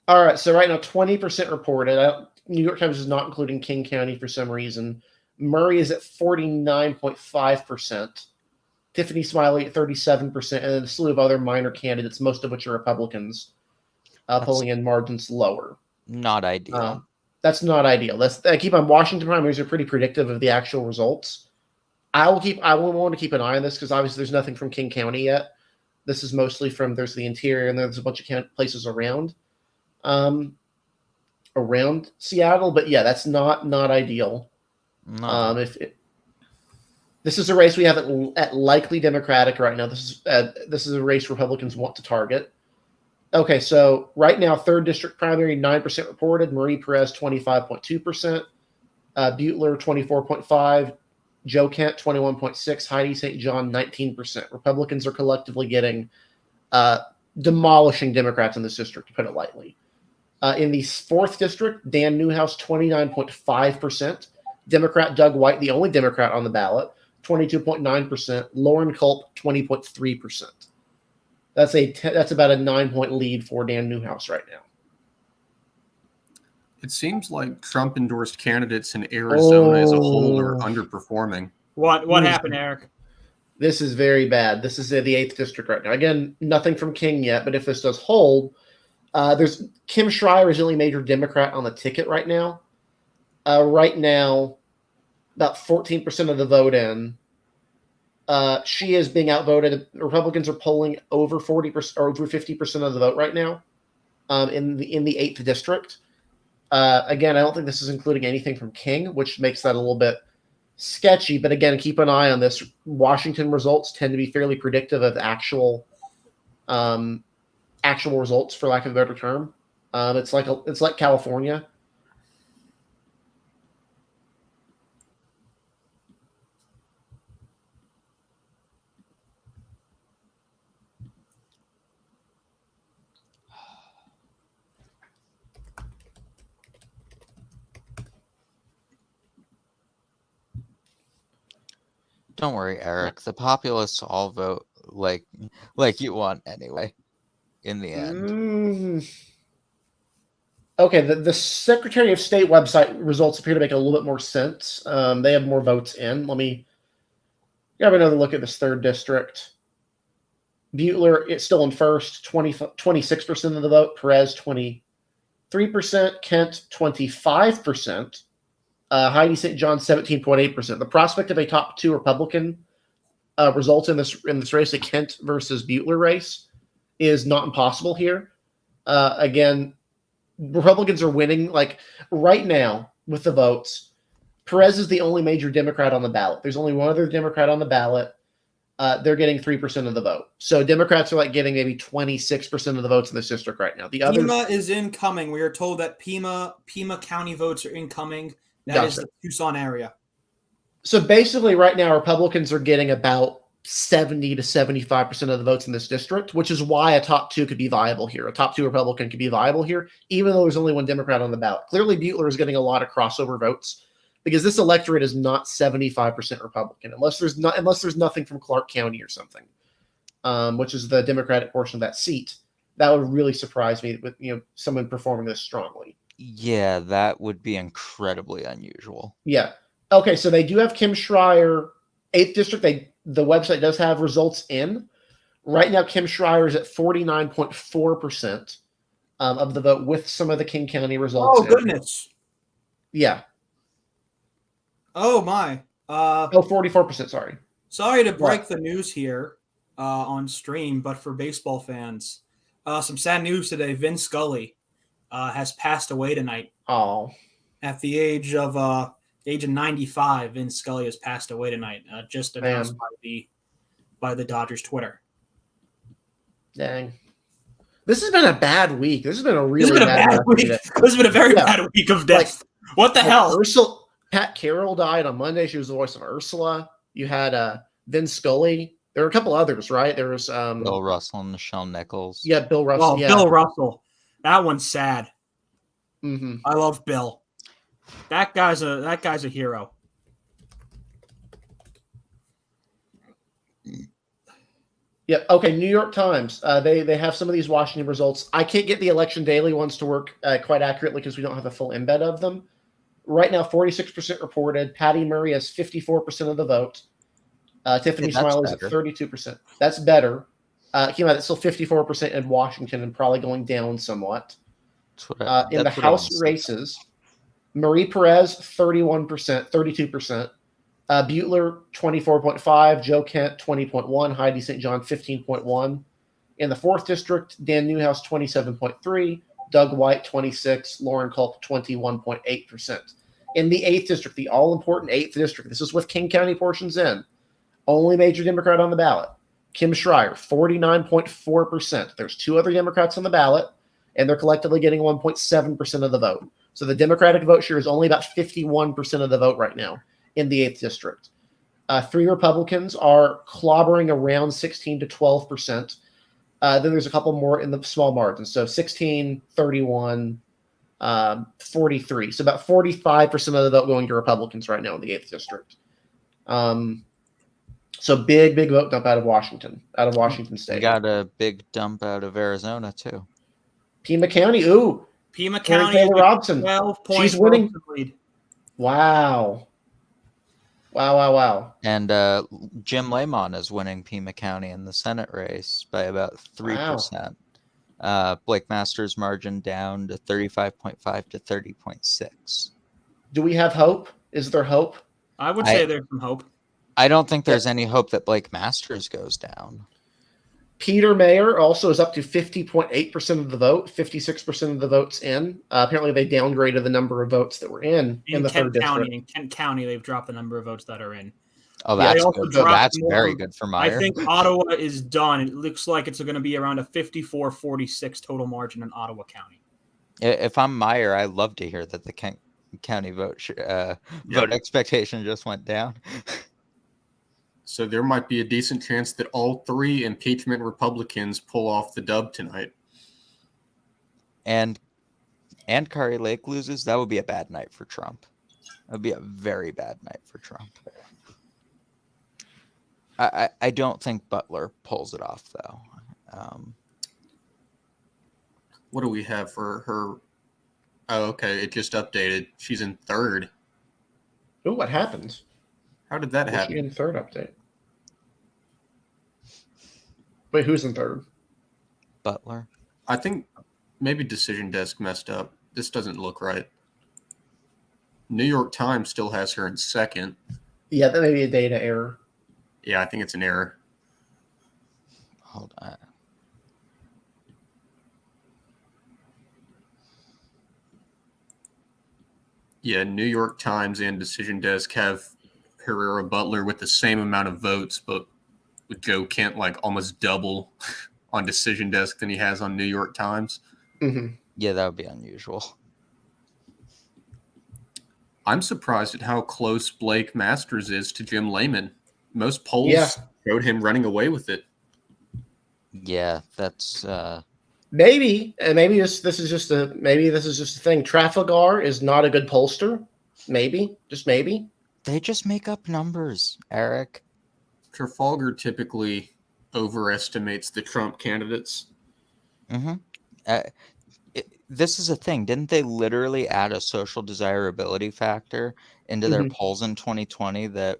All right, so right now 20% reported. New York Times is not including King County for some reason. Murray is at 49.5%. Tiffany Smiley at 37%, and then a slew of other minor candidates, most of which are Republicans, pulling in margins lower. Not ideal. That's not ideal. Keep on. Washington primaries are pretty predictive of the actual results. I will want to keep an eye on this because obviously there's nothing from King County yet. This is mostly there's the interior and there's a bunch of places around Seattle. But yeah, that's not ideal. No. This is a race we have at likely Democratic right now. This is a race Republicans want to target. Okay, so right now, 3rd District primary, 9% reported. Marie Perez, 25.2%. Butler, 24.5%. Joe Kent, 21.6%. Heidi St. John, 19%. Republicans are collectively getting demolishing Democrats in this district, to put it lightly. In the 4th District, Dan Newhouse, 29.5%. Democrat Doug White, the only Democrat on the ballot, 22.9%. Lauren Culp, 20.3%. That's about a 9-point lead for Dan Newhouse right now. It seems like Trump-endorsed candidates in Arizona as a whole are underperforming. What happened, Eric? This is very bad. This is the 8th District right now. Again, nothing from King yet, but if this does hold, there's Kim Schreier is the only major Democrat on the ticket right now. Right now, about 14% of the vote in. She is being outvoted. Republicans are polling over 40% or over 50% of the vote right now in the 8th District. Again, I don't think this is including anything from King, which makes that a little bit sketchy. But again, keep an eye on this. Washington results tend to be fairly predictive of actual results, for lack of a better term. It's like California. Don't worry, Eric. The populists all vote like you want anyway. In the end. Okay, the Secretary of State website results appear to make a little bit more sense. They have more votes in. Let me have another look at this 3rd district. Butler, it's still in first, 26% of the vote. Perez, 23%. Kent, 25%. Heidi St. John, 17.8%. The prospect of a top 2 Republican result in this race, a Kent versus Butler race, is not impossible here. Again, Republicans are winning. Like right now with the votes, Perez is the only major Democrat on the ballot. There's only one other Democrat on the ballot. They're getting 3% of the vote. So Democrats are like getting maybe 26% of the votes in this district right now. The other Pima is incoming. We are told that Pima County votes are incoming. That is the Tucson area. So basically right now Republicans are getting about 70 to 75% of the votes in this district, which is why a top 2 could be viable here. A top 2 Republican could be viable here, even though there's only one Democrat on the ballot. Clearly Butler is getting a lot of crossover votes, because this electorate is not 75% Republican, unless there's nothing from Clark County or something, which is the Democratic portion of that seat. That would really surprise me with someone performing this strongly. Yeah, that would be incredibly unusual. Yeah. Okay, so they do have Kim Schreier, 8th district. The website does have results in. Right now, Kim Schreier is at 49.4% of the vote with some of the King County results. Oh, goodness. Yeah. Oh, my. 44%, sorry. Sorry to break the news here on stream, but for baseball fans, some sad news today. Vin Scully has passed away tonight. Oh. At the age of 95, Vin Scully has passed away tonight. Just announced by the Dodgers Twitter. Dang. This has been a bad week. This has been a really bad week. This has been a very bad week of death. What the hell? Pat Carroll died on Monday. She was the voice of Ursula. You had Vin Scully. There were a couple others, right? There was Bill Russell and Michelle Nichols. Yeah, Bill Russell. Oh, yeah. Bill Russell. That one's sad. Mm-hmm. I love Bill. That guy's a hero. Yeah. Okay. New York Times. They have some of these Washington results. I can't get the Election Daily ones to work quite accurately because we don't have a full embed of them. Right now, 46% reported. Patty Murray has 54% of the vote. Tiffany Smiley's at 32%. That's better. Keep it's still 54% in Washington and probably going down somewhat. In the House races, Marie Perez, 31%, 32%. Butler, 24.5%. Joe Kent, 20.1%. Heidi St. John, 15.1%. In the 4th district, Dan Newhouse, 27.3%. Doug White, 26%. Lauren Culp, 21.8%. In the 8th district, the all-important 8th district, this is with King County portions in, only major Democrat on the ballot, Kim Schreier, 49.4%. There's 2 other Democrats on the ballot, and they're collectively getting 1.7% of the vote. So the Democratic vote share is only about 51% of the vote right now in the 8th district. 3 Republicans are clobbering around 16 to 12%. Then there's a couple more in the small margins. So 16, 31, 43. So about 45% of the vote going to Republicans right now in the 8th district. So big vote dump out of Washington State. We got a big dump out of Arizona too. Pima County. Ooh. Pima County. Taylor Robson. 12-point She's winning. Lead. Wow. And Jim Lamont is winning Pima County in the Senate race by about 3%. Blake Masters margin down to 35.5 to 30.6. Do we have hope? Is there hope? I would say there's some hope. I don't think there's any hope that Blake Masters goes down. Peter Mayer also is up to 50.8% of the vote, 56% of the votes in. Apparently, they downgraded the number of votes that were in the Kent 3rd County. district. In Kent County, they've dropped the number of votes that are in. Oh, that's good. That's very good for Meyer. I think Ottawa is done. It looks like it's going to be around a 54-46 total margin in Ottawa County. If I'm Meyer, I love to hear that the Kent County vote expectation just went down. So there might be a decent chance that all 3 impeachment Republicans pull off the dub tonight. And Kari Lake loses. That would be a bad night for Trump. That would be a very bad night for Trump. I don't think Butler pulls it off, though. What do we have for her? Oh, okay. It just updated. She's in 3rd. Ooh, what happened? How did that happen? She in 3rd update. Wait, who's in third? Butler. I think maybe Decision Desk messed up. This doesn't look right. New York Times still has her in second. Yeah, that may be a data error. Yeah, I think it's an error. Hold on. Yeah, New York Times and Decision Desk have Herrera Butler with the same amount of votes, but with Joe Kent like almost double on Decision Desk than he has on New York Times. Mm-hmm. Yeah, that would be unusual. I'm surprised at how close Blake Masters is to Jim Lehman. Most polls showed him running away with it. Yeah, that's Maybe this is just a thing. Trafalgar is not a good pollster. Maybe, just maybe. they just make up numbers, Eric. Trafalgar typically overestimates the Trump candidates. Mm-hmm. This is a thing. Didn't they literally add a social desirability factor into their polls in 2020 that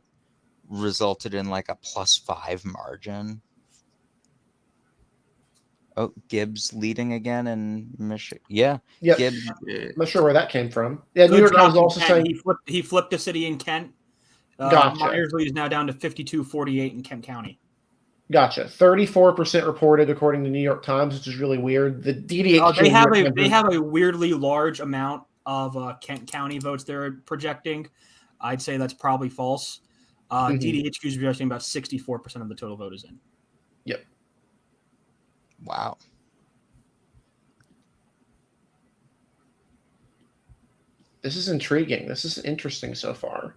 resulted in like a +5 margin? Oh, Gibbs leading again in Michigan. Yeah, Yep. Gibbs. I'm not sure where that came from. Yeah, New Good York job Times in also Kent. saying He flipped a city in Kent. Gotcha. Myers lead is now down to 52-48 in Kent County. Gotcha. 34% reported according to New York Times, which is really weird. The DDH they have a weirdly large amount of Kent County votes they're projecting. I'd say that's probably false. DDHQ is projecting about 64% of the total vote is in. Yep. Wow. This is intriguing. This is interesting so far.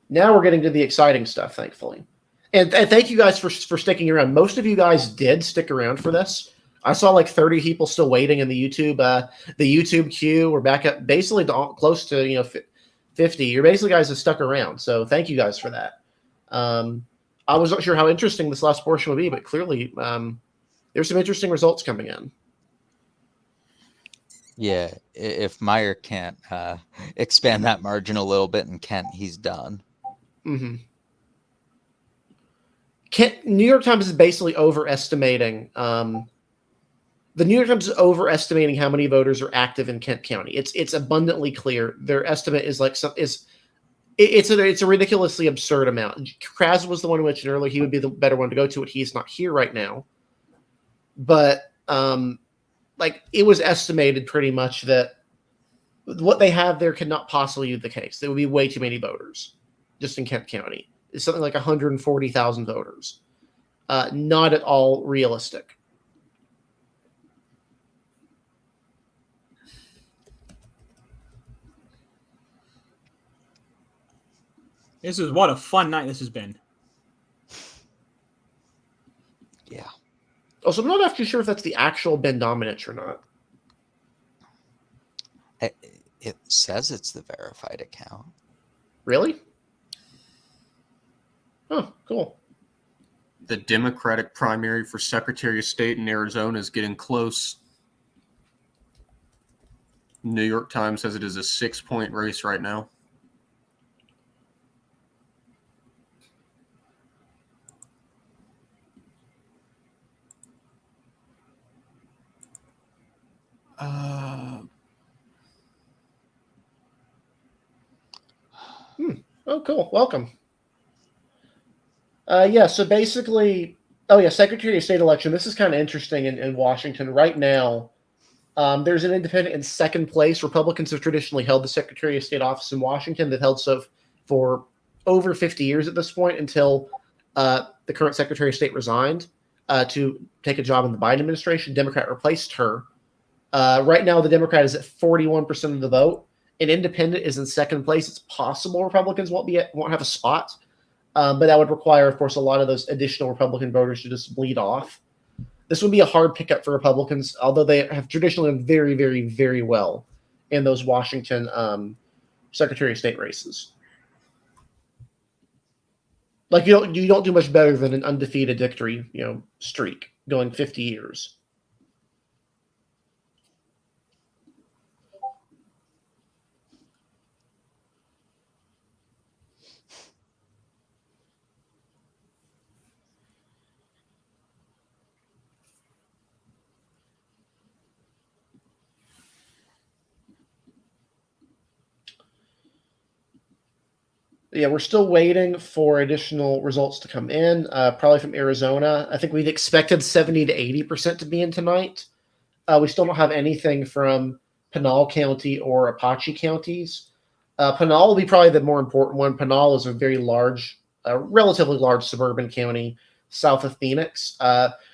Now we're getting to the exciting stuff, thankfully. And thank you guys for sticking around. Most of you guys did stick around for this. I saw like 30 people still waiting in the YouTube queue. We're back up basically close to 50. You're basically guys that stuck around. So thank you guys for that. I wasn't sure how interesting this last portion would be, but clearly there's some interesting results coming in. Yeah, if Meyer can't expand that margin a little bit in Kent, he's done. Mm-hmm. New York Times is basically overestimating. The New York Times is overestimating how many voters are active in Kent County. It's abundantly clear. Their estimate is it's a ridiculously absurd amount. Kras was the one who mentioned earlier he would be the better one to go to it. He's not here right now, but it was estimated pretty much that what they have there could not possibly be the case. There would be way too many voters just in Kent County. It's something like 140,000 voters. Not at all realistic. What a fun night this has been. Yeah. Also, I'm not actually sure if that's the actual Ben Domenech or not. It says it's the verified account. Really? Oh, cool. The Democratic primary for Secretary of State in Arizona is getting close. New York Times says it is a 6-point race right now. Oh, cool. Welcome. So basically, Secretary of State election. This is kind of interesting in Washington right now. There's an independent in second place. Republicans have traditionally held the Secretary of State office in Washington. They've held so for over 50 years at this point until the current Secretary of State resigned to take a job in the Biden administration. Democrat replaced her. Right now, the Democrat is at 41% of the vote. An independent is in second place. It's possible Republicans won't have a spot, but that would require, of course, a lot of those additional Republican voters to just bleed off. This would be a hard pickup for Republicans, although they have traditionally done very, very, very well in those Washington Secretary of State races. Like you don't do much better than an undefeated victory, streak going 50 years. Yeah, we're still waiting for additional results to come in, probably from Arizona. I think we'd expected 70 to 80% to be in tonight. We still don't have anything from Pinal County or Apache counties. Pinal will be probably the more important one. Pinal is a very large, relatively large suburban county south of Phoenix.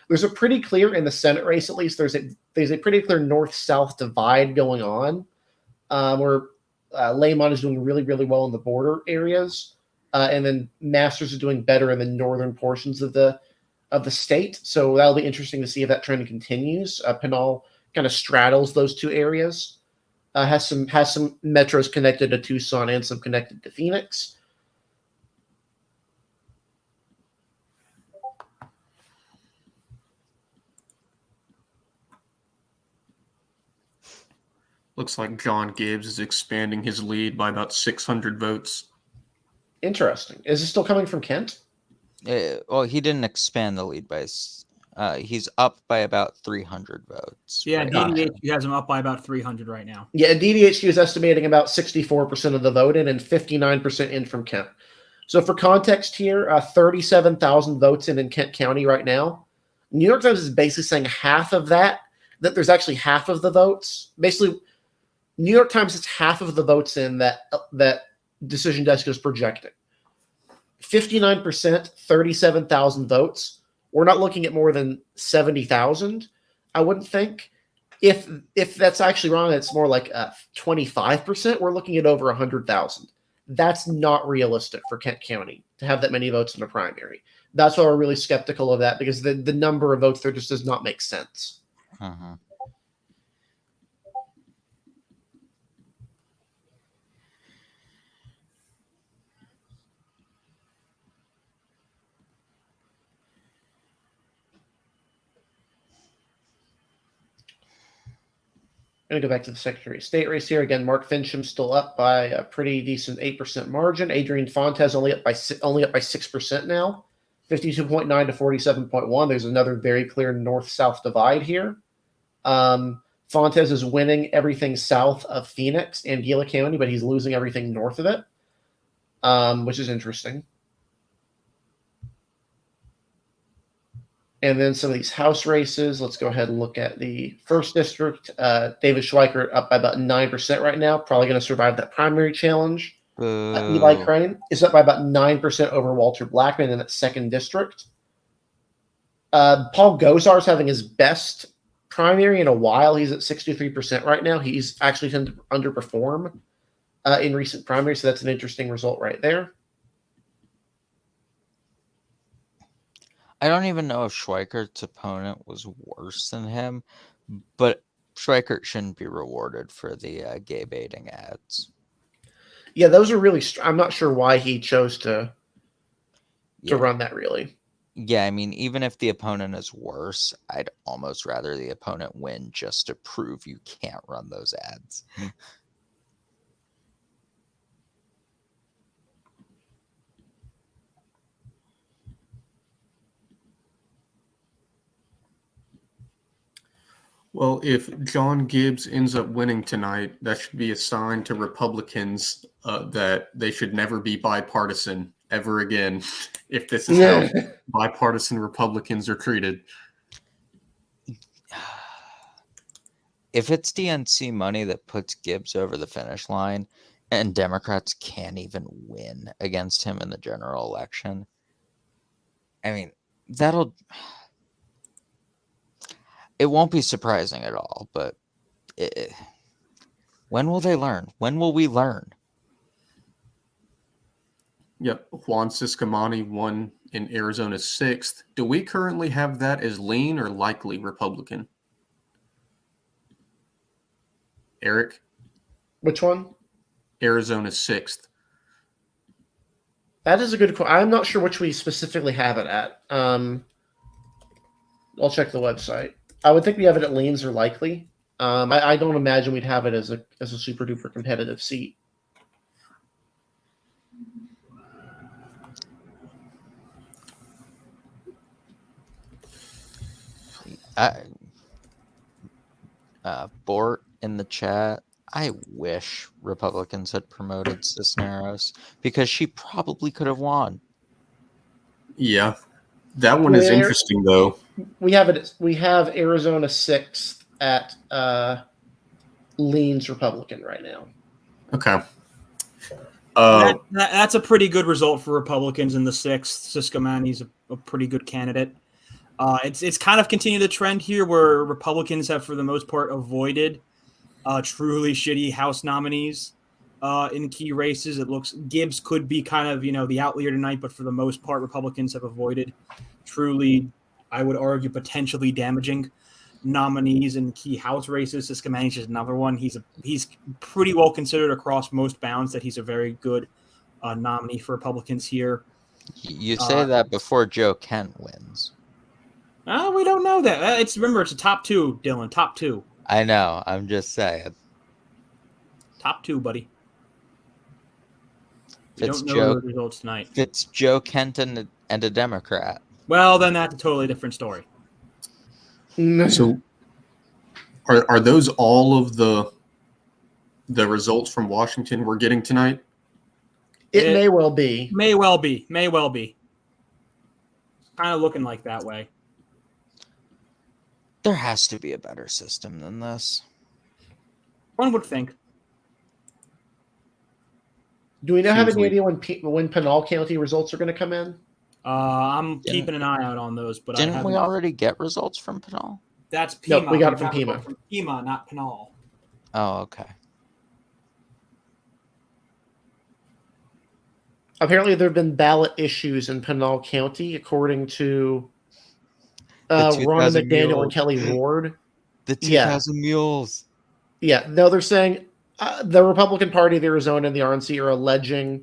There's a pretty clear, in the Senate race at least, there's a pretty clear north-south divide going on, where Lamont is doing really, really well in the border areas, and then Masters is doing better in the northern portions of the state. So that'll be interesting to see if that trend continues. Pinal kind of straddles those two areas. Has some metros connected to Tucson and some connected to Phoenix. Looks like John Gibbs is expanding his lead by about 600 votes. Interesting. Is this still coming from Kent? Well, he didn't expand the lead by. He's up by about 300 votes. Yeah, right now. DDHQ has him up by about 300 right now. Yeah, DDHQ is estimating about 64% of the vote in and 59% in from Kent. So for context here, 37,000 votes in Kent County right now. New York Times is basically saying half of that there's actually half of the votes. Basically, New York Times is half of the votes in that Decision Desk is projecting. 59%, 37,000 votes. We're not looking at more than 70,000, I wouldn't think. If that's actually wrong, it's more like 25%. We're looking at over 100,000. That's not realistic for Kent County to have that many votes in a primary. That's why we're really skeptical of that, because the number of votes there just does not make sense. Uh-huh. I'm going to go back to the Secretary of State race here. Again, Mark Fincham's still up by a pretty decent 8% margin. Adrian Fontes only up by 6% now, 52.9 to 47.1. There's another very clear north-south divide here. Fontes is winning everything south of Phoenix and Gila County, but he's losing everything north of it, which is interesting. And then some of these House races. Let's go ahead and look at the first district. David Schweikert up by about 9% right now. Probably going to survive that primary challenge. Eli Crane is up by about 9% over Walter Blackman in that second district. Paul Gosar is having his best primary in a while. He's at 63% right now. He's actually tended to underperform in recent primaries, so that's an interesting result right there. I don't even know if Schweikert's opponent was worse than him, but Schweikert shouldn't be rewarded for the gay baiting ads. Yeah, those are really. I'm not sure why he chose to run that. Really. Yeah, I mean, even if the opponent is worse, I'd almost rather the opponent win just to prove you can't run those ads. Well, if John Gibbs ends up winning tonight, that should be a sign to Republicans that they should never be bipartisan ever again, if this is how bipartisan Republicans are treated. If it's DNC money that puts Gibbs over the finish line and Democrats can't even win against him in the general election, I mean, it won't be surprising at all, but when will they learn? When will we learn? Yep, Juan Ciscomani won in Arizona's 6th. Do we currently have that as lean or likely Republican? Eric? Which one? Arizona's 6th. That is a good question. I'm not sure which we specifically have it at. I'll check the website. I would think we have it at leans or likely. I don't imagine we'd have it as a super duper competitive seat. Bort in the chat. I wish Republicans had promoted Cisneros because she probably could have won. Yeah, that one is interesting though. We have Arizona 6th at leans Republican right now. Okay. That's a pretty good result for Republicans in the 6th. Ciscomani's a pretty good candidate. It's kind of continued the trend here where Republicans have, for the most part, avoided truly shitty House nominees in key races. It looks Gibbs could be kind of the outlier tonight, but for the most part, Republicans have avoided truly, I would argue, potentially damaging nominees in key House races. Ciscomani's just another one. He's pretty well considered across most bounds that he's a very good nominee for Republicans here. You say that before Joe Kent wins. We don't know that. It's a top 2, Dylan. Top 2. I know. I'm just saying. Top 2, buddy. We It's don't know the results tonight. It's Joe Kent and a Democrat. Well, then that's a totally different story. So, are those all of the results from Washington we're getting tonight? It may well be. May well be. Kind of looking like that way. There has to be a better system than this. One would think. Do we now have any idea when Pinal County results are going to come in? I'm keeping an eye out on those. But didn't we already get results from Pinal? That's Pima. No, we got it from Pima. From Pima, not Pinal. Oh, okay. Apparently, there have been ballot issues in Pinal County, according to Ron McDaniel and Kelly Ward. The 2,000 mules. Yeah, no, they're saying the Republican Party of Arizona and the RNC are alleging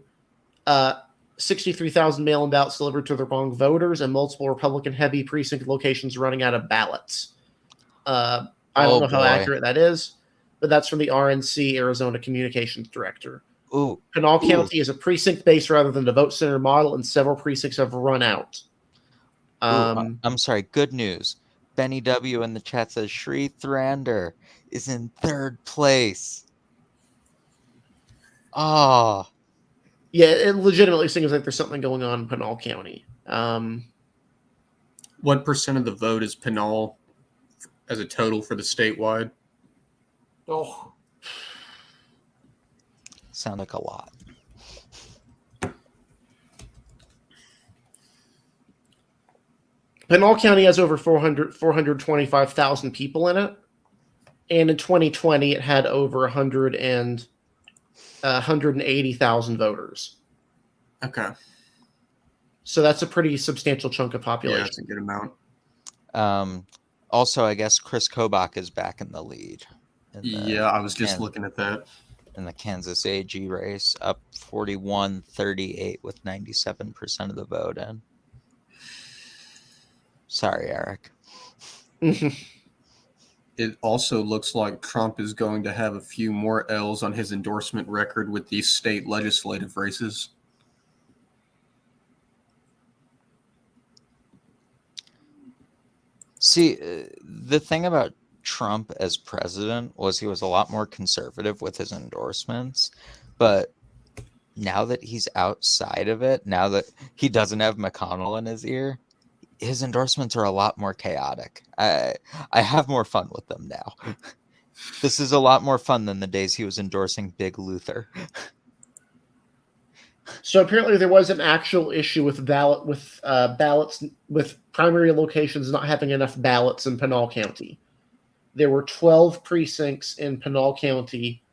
63,000 mail-in ballots delivered to the wrong voters and multiple Republican-heavy precinct locations running out of ballots. I don't know how accurate that is, but that's from the RNC Arizona Communications Director. Pinal County is a precinct-based rather than a vote center model, and several precincts have run out. I'm sorry. Good news. Benny W. in the chat says Shri Thrander is in 3rd place. Oh. Yeah, it legitimately seems like there's something going on in Pinal County. What percent of the vote is Pinal as a total for the statewide? Oh. Sound like a lot. Pinal County has over 425,000 people in it. And in 2020, it had over 180,000 voters. Okay. So that's a pretty substantial chunk of population. Yeah, that's a good amount. Also, I guess Kris Kobach is back in the lead. I was just looking at that. In the Kansas AG race, up 41-38 with 97% of the vote in. Sorry, Eric. It also looks like Trump is going to have a few more L's on his endorsement record with these state legislative races. See, the thing about Trump as president was he was a lot more conservative with his endorsements, but now that he's outside of it, now that he doesn't have McConnell in his ear, his endorsements are a lot more chaotic. I have more fun with them now. This is a lot more fun than the days he was endorsing Big Luther. So apparently there was an actual issue with ballots with primary locations not having enough ballots in Pinal County. There were 12 precincts in Pinal County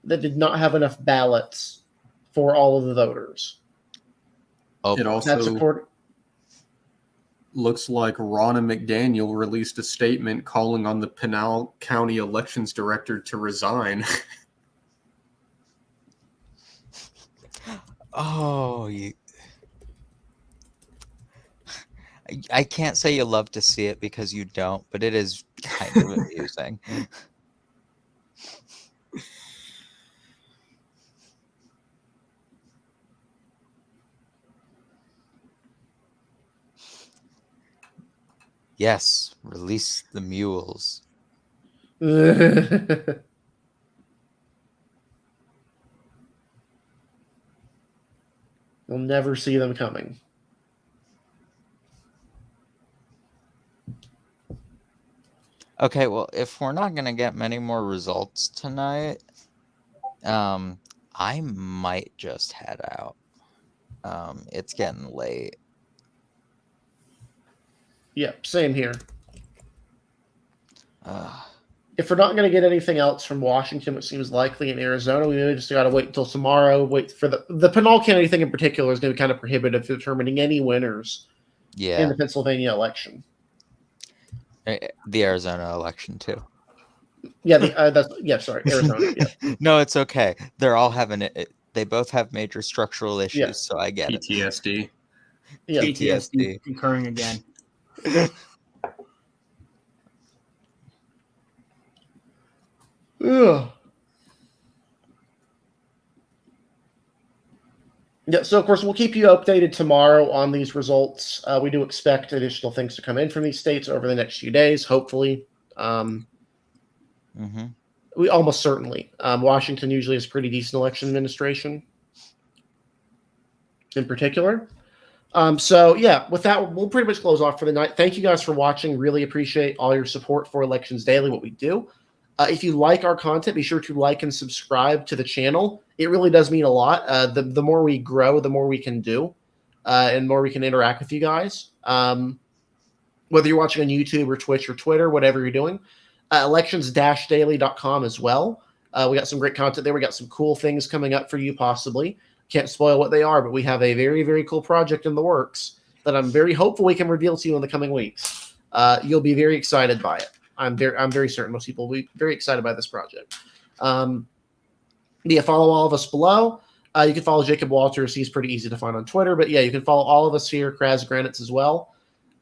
that did not have enough ballots for all of the voters. It also looks like Ronna McDaniel released a statement calling on the Pinal County elections director to resign. I can't say you love to see it because you don't, but it is kind of amusing. Yes, release the mules. We'll never see them coming. Okay, well, if we're not going to get many more results tonight, I might just head out. It's getting late. Yeah, same here. If we're not going to get anything else from Washington, which seems likely in Arizona, we maybe just got to wait until tomorrow. Wait for the Pinal County thing in particular is going to be kind of prohibitive to determining any winners in the Pennsylvania election. The Arizona election too. Yeah, sorry, Arizona. Yeah. No, it's okay. They're all having it. They both have major structural issues, so I get PTSD. Yeah. PTSD concurring again. Ugh. Yeah, so of course we'll keep you updated tomorrow on these results. We do expect additional things to come in from these states over the next few days, hopefully. We almost certainly. Washington usually has pretty decent election administration in particular. So yeah, with that, we'll pretty much close off for the night. Thank you guys for watching. Really appreciate all your support for Elections Daily, what we do. If you like our content, be sure to like and subscribe to the channel. It really does mean a lot. The more we grow, the more we can do, and more we can interact with you guys. Whether you're watching on YouTube or Twitch or Twitter, whatever you're doing, elections-daily.com as well. We got some great content there. We got some cool things coming up for you, possibly. Can't spoil what they are, but we have a very, very cool project in the works that I'm very hopeful we can reveal to you in the coming weeks. You'll be very excited by it. I'm very certain most people will be very excited by this project. Follow all of us below. You can follow Jacob Walters. He's pretty easy to find on Twitter. But yeah, you can follow all of us here, Kras Granitz as well.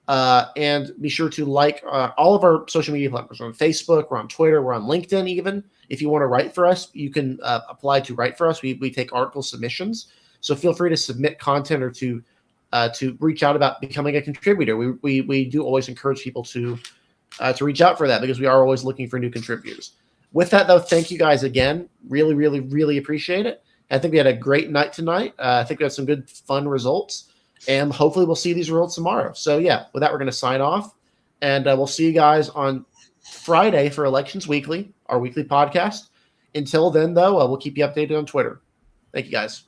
And be sure to like all of our social media platforms. We're on Facebook, we're on Twitter, we're on LinkedIn even. If you want to write for us, you can apply to write for us. We take article submissions. So feel free to submit content or to reach out about becoming a contributor. We do always encourage people to reach out for that because we are always looking for new contributors. With that, though, thank you guys again. Really, really, really appreciate it. I think we had a great night tonight. I think we had some good, fun results. And hopefully we'll see these results tomorrow. So, yeah, with that, we're going to sign off. And we'll see you guys on Friday for Elections Weekly, our weekly podcast. Until then, though, we'll keep you updated on Twitter. Thank you, guys.